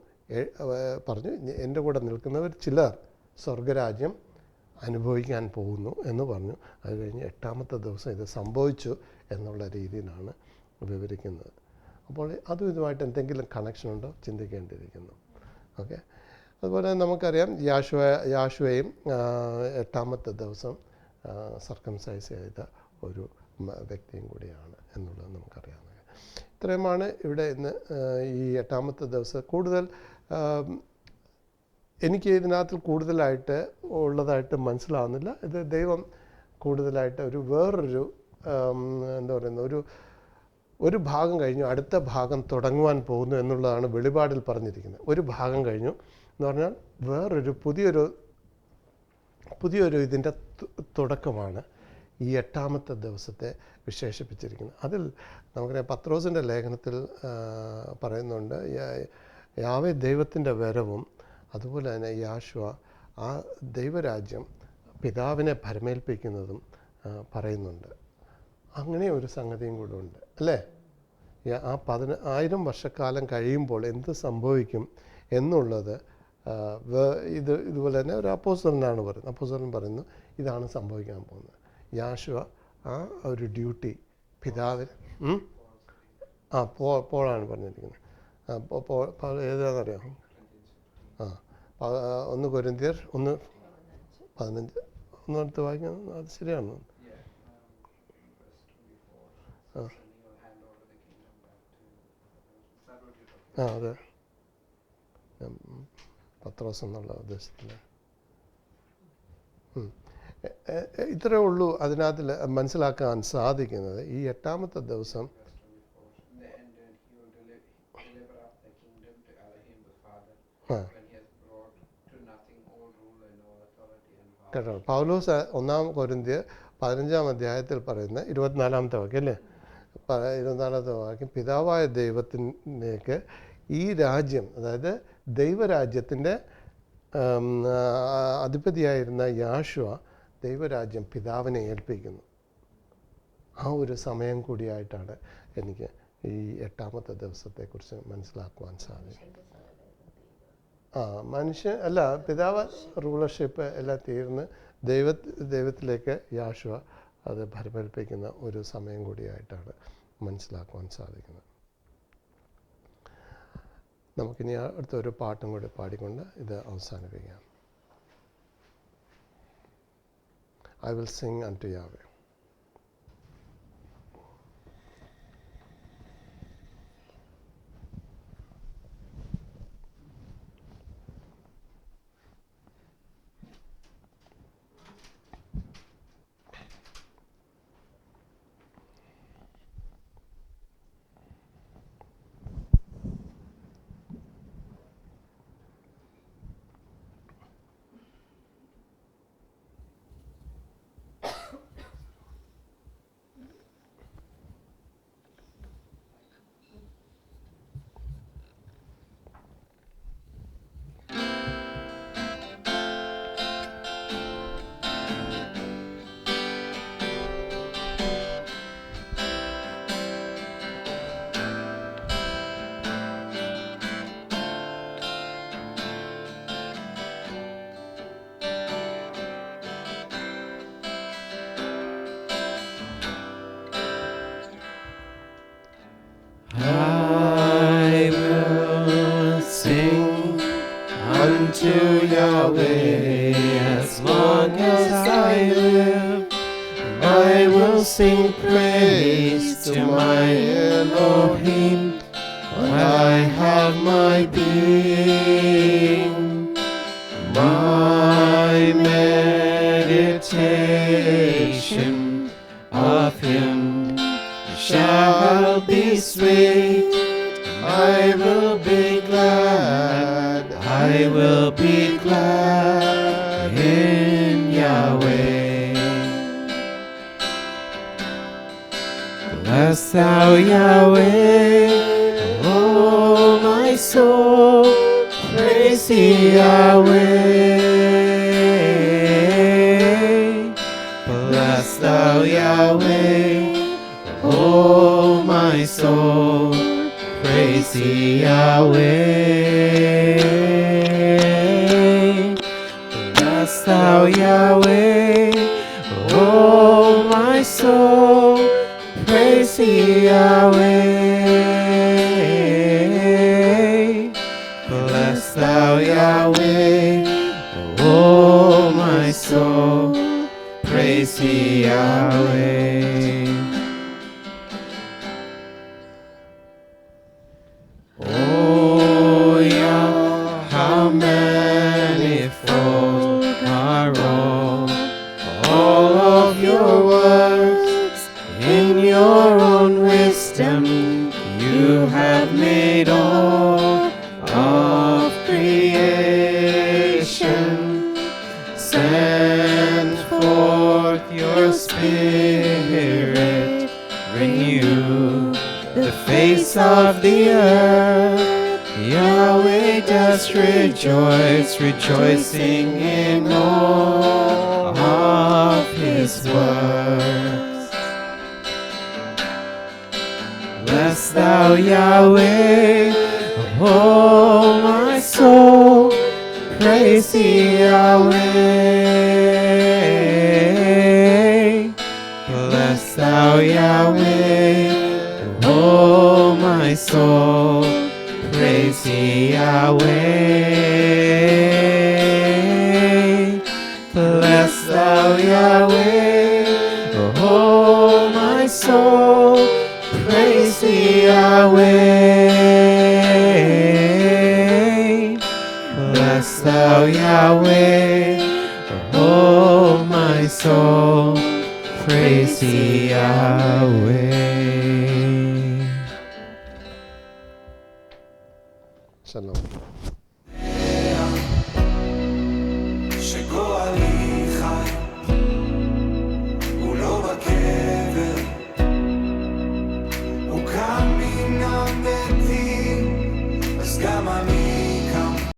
എൻ്റെ കൂടെ നിൽക്കുന്നവർ ചിലർ സ്വർഗരാജ്യം അനുഭവിക്കാൻ പോകുന്നു എന്ന് പറഞ്ഞു. അത് കഴിഞ്ഞ് 8ാമത്തെ ദിവസം ഇത് സംഭവിച്ചു എന്നുള്ള രീതിയിലാണ് വിവരിക്കുന്നത്. അപ്പോൾ അതും ഇതുമായിട്ട് എന്തെങ്കിലും കണക്ഷൻ ഉണ്ടോ ചിന്തിക്കേണ്ടിയിരിക്കുന്നു. ഓക്കെ, അതുപോലെ നമുക്കറിയാം യാശുവയും 8-ാമത്തെ ദിവസം സർക്കംസൈസ് ചെയ്ത ഒരു വ്യക്തിയും കൂടിയാണ് എന്നുള്ളത് നമുക്കറിയാവുന്നത്. ഇത്രയുമാണ് ഇവിടെ ഇന്ന് ഈ 8-ാമത്തെ ദിവസം. കൂടുതൽ എനിക്ക് ഇതിനകത്ത് കൂടുതലായിട്ട് ഉള്ളതായിട്ട് മനസ്സിലാവുന്നില്ല. ഇത് ദൈവം കൂടുതലായിട്ട് വേറൊരു എന്താ പറയുന്നത്, ഒരു ഭാഗം കഴിഞ്ഞു, അടുത്ത ഭാഗം തുടങ്ങുവാൻ പോകുന്നു എന്നുള്ളതാണ് വെളിപാടിൽ പറഞ്ഞിരിക്കുന്നത്. ഒരു ഭാഗം കഴിഞ്ഞു എന്ന് പറഞ്ഞാൽ വേറൊരു പുതിയൊരു ഇതിൻ്റെ തുടക്കമാണ് ഈ 8-ാമത്തെ ദിവസത്തെ വിശേഷിപ്പിച്ചിരിക്കുന്നത്. അതിൽ നമുക്കറിയാം പത്രോസിൻ്റെ ലേഖനത്തിൽ പറയുന്നുണ്ട്, യാവേ ദൈവത്തിൻ്റെ വരവും അതുപോലെ തന്നെ യാശുവ ആ ദൈവരാജ്യം പിതാവിനെ ഭരമേൽപ്പിക്കുന്നതും പറയുന്നുണ്ട്. അങ്ങനെ ഒരു സംഗതിയും കൂടെ ഉണ്ട് അല്ലേ? ആ 1000 വർഷക്കാലം കഴിയുമ്പോൾ എന്ത് സംഭവിക്കും എന്നുള്ളത് ഇതുപോലെ തന്നെ ഒരു അപ്പോസ്തലനാണ് പറയുന്നത്. അപ്പോസ്തലൻ പറയുന്നു ഇതാണ് സംഭവിക്കാൻ പോകുന്നത്. യാശുവ ആ ഒരു ഡ്യൂട്ടി പിതാവിന് പോളാണ് പറഞ്ഞിരിക്കുന്നത്. ഏതാണെന്നറിയാം? 1 കൊരിന്ത്യർ 1:15 ഒന്നെടുത്ത് വായിക്കുന്നത് അത് ശരിയാണ്. അതെ, പത്രോസ് എന്നുള്ള ഉദ്ദേശത്തിൽ ഇത്രയേ ഉള്ളൂ. അതിനകത്തിൽ മനസ്സിലാക്കാൻ സാധിക്കുന്നത് ഈ 8-ാമത്തെ ദിവസം കേട്ടോ. പൗലോസ് 1 കൊരിന്ത്യർ 15-ാം അധ്യായത്തിൽ പറയുന്ന 24-ാമത്തെ വാക്യം അല്ലേ? 24-ാമത്തെ വാക്യം, പിതാവായ ദൈവത്തിലേക്ക് ഈ രാജ്യം, അതായത് ദൈവരാജ്യത്തിൻ്റെ അധിപതിയായിരുന്ന യാശുവ ദൈവരാജ്യം പിതാവിനെ ഏൽപ്പിക്കുന്നു. ആ ഒരു സമയം കൂടിയായിട്ടാണ് എനിക്ക് ഈ 8-ാമത്തെ ദിവസത്തെക്കുറിച്ച് മനസ്സിലാക്കുവാൻ സാധിക്കും. മനുഷ്യൻ അല്ല, പിതാവ് റൂളർഷിപ്പ് എല്ലാം തീർന്ന് ദൈവത്തിലേക്ക് യാശുവ അത് ഭരമേൽപ്പിക്കുന്ന ഒരു സമയം കൂടിയായിട്ടാണ് മനസ്സിലാക്കുവാൻ സാധിക്കുന്നത്. നമുക്കിനി അടുത്തൊരു പാട്ടും കൂടി പാടിക്കൊണ്ട് ഇത് അവസാനിപ്പിക്കാം. I will sing unto Yahweh. I will sing unto Yahweh as long as I live. I will sing praise to my Elohim while I have my being. My meditation of Him shall be sweet. I will be glad. I will be glad in Yahweh. Bless thou Yahweh, oh my soul. Praise ye Yahweh. Bless thou Yahweh, oh my soul, praise ye Yahweh. Bless thou Yahweh, oh my soul, praise ye Yahweh. Bless thou Yahweh, your own wisdom, you have made all of creation. Send forth your Spirit, renew the face of the earth. Yahweh does rejoice, rejoicing in all of his works. Bless thou Yahweh, oh my soul, praise thee Yahweh. Bless thou Yahweh, oh my soul, praise thee Yahweh. Bless thou Yahweh, oh my soul, praise thee Yahweh. Bless thou Yahweh, oh my soul, praise thee Yahweh. Shalom.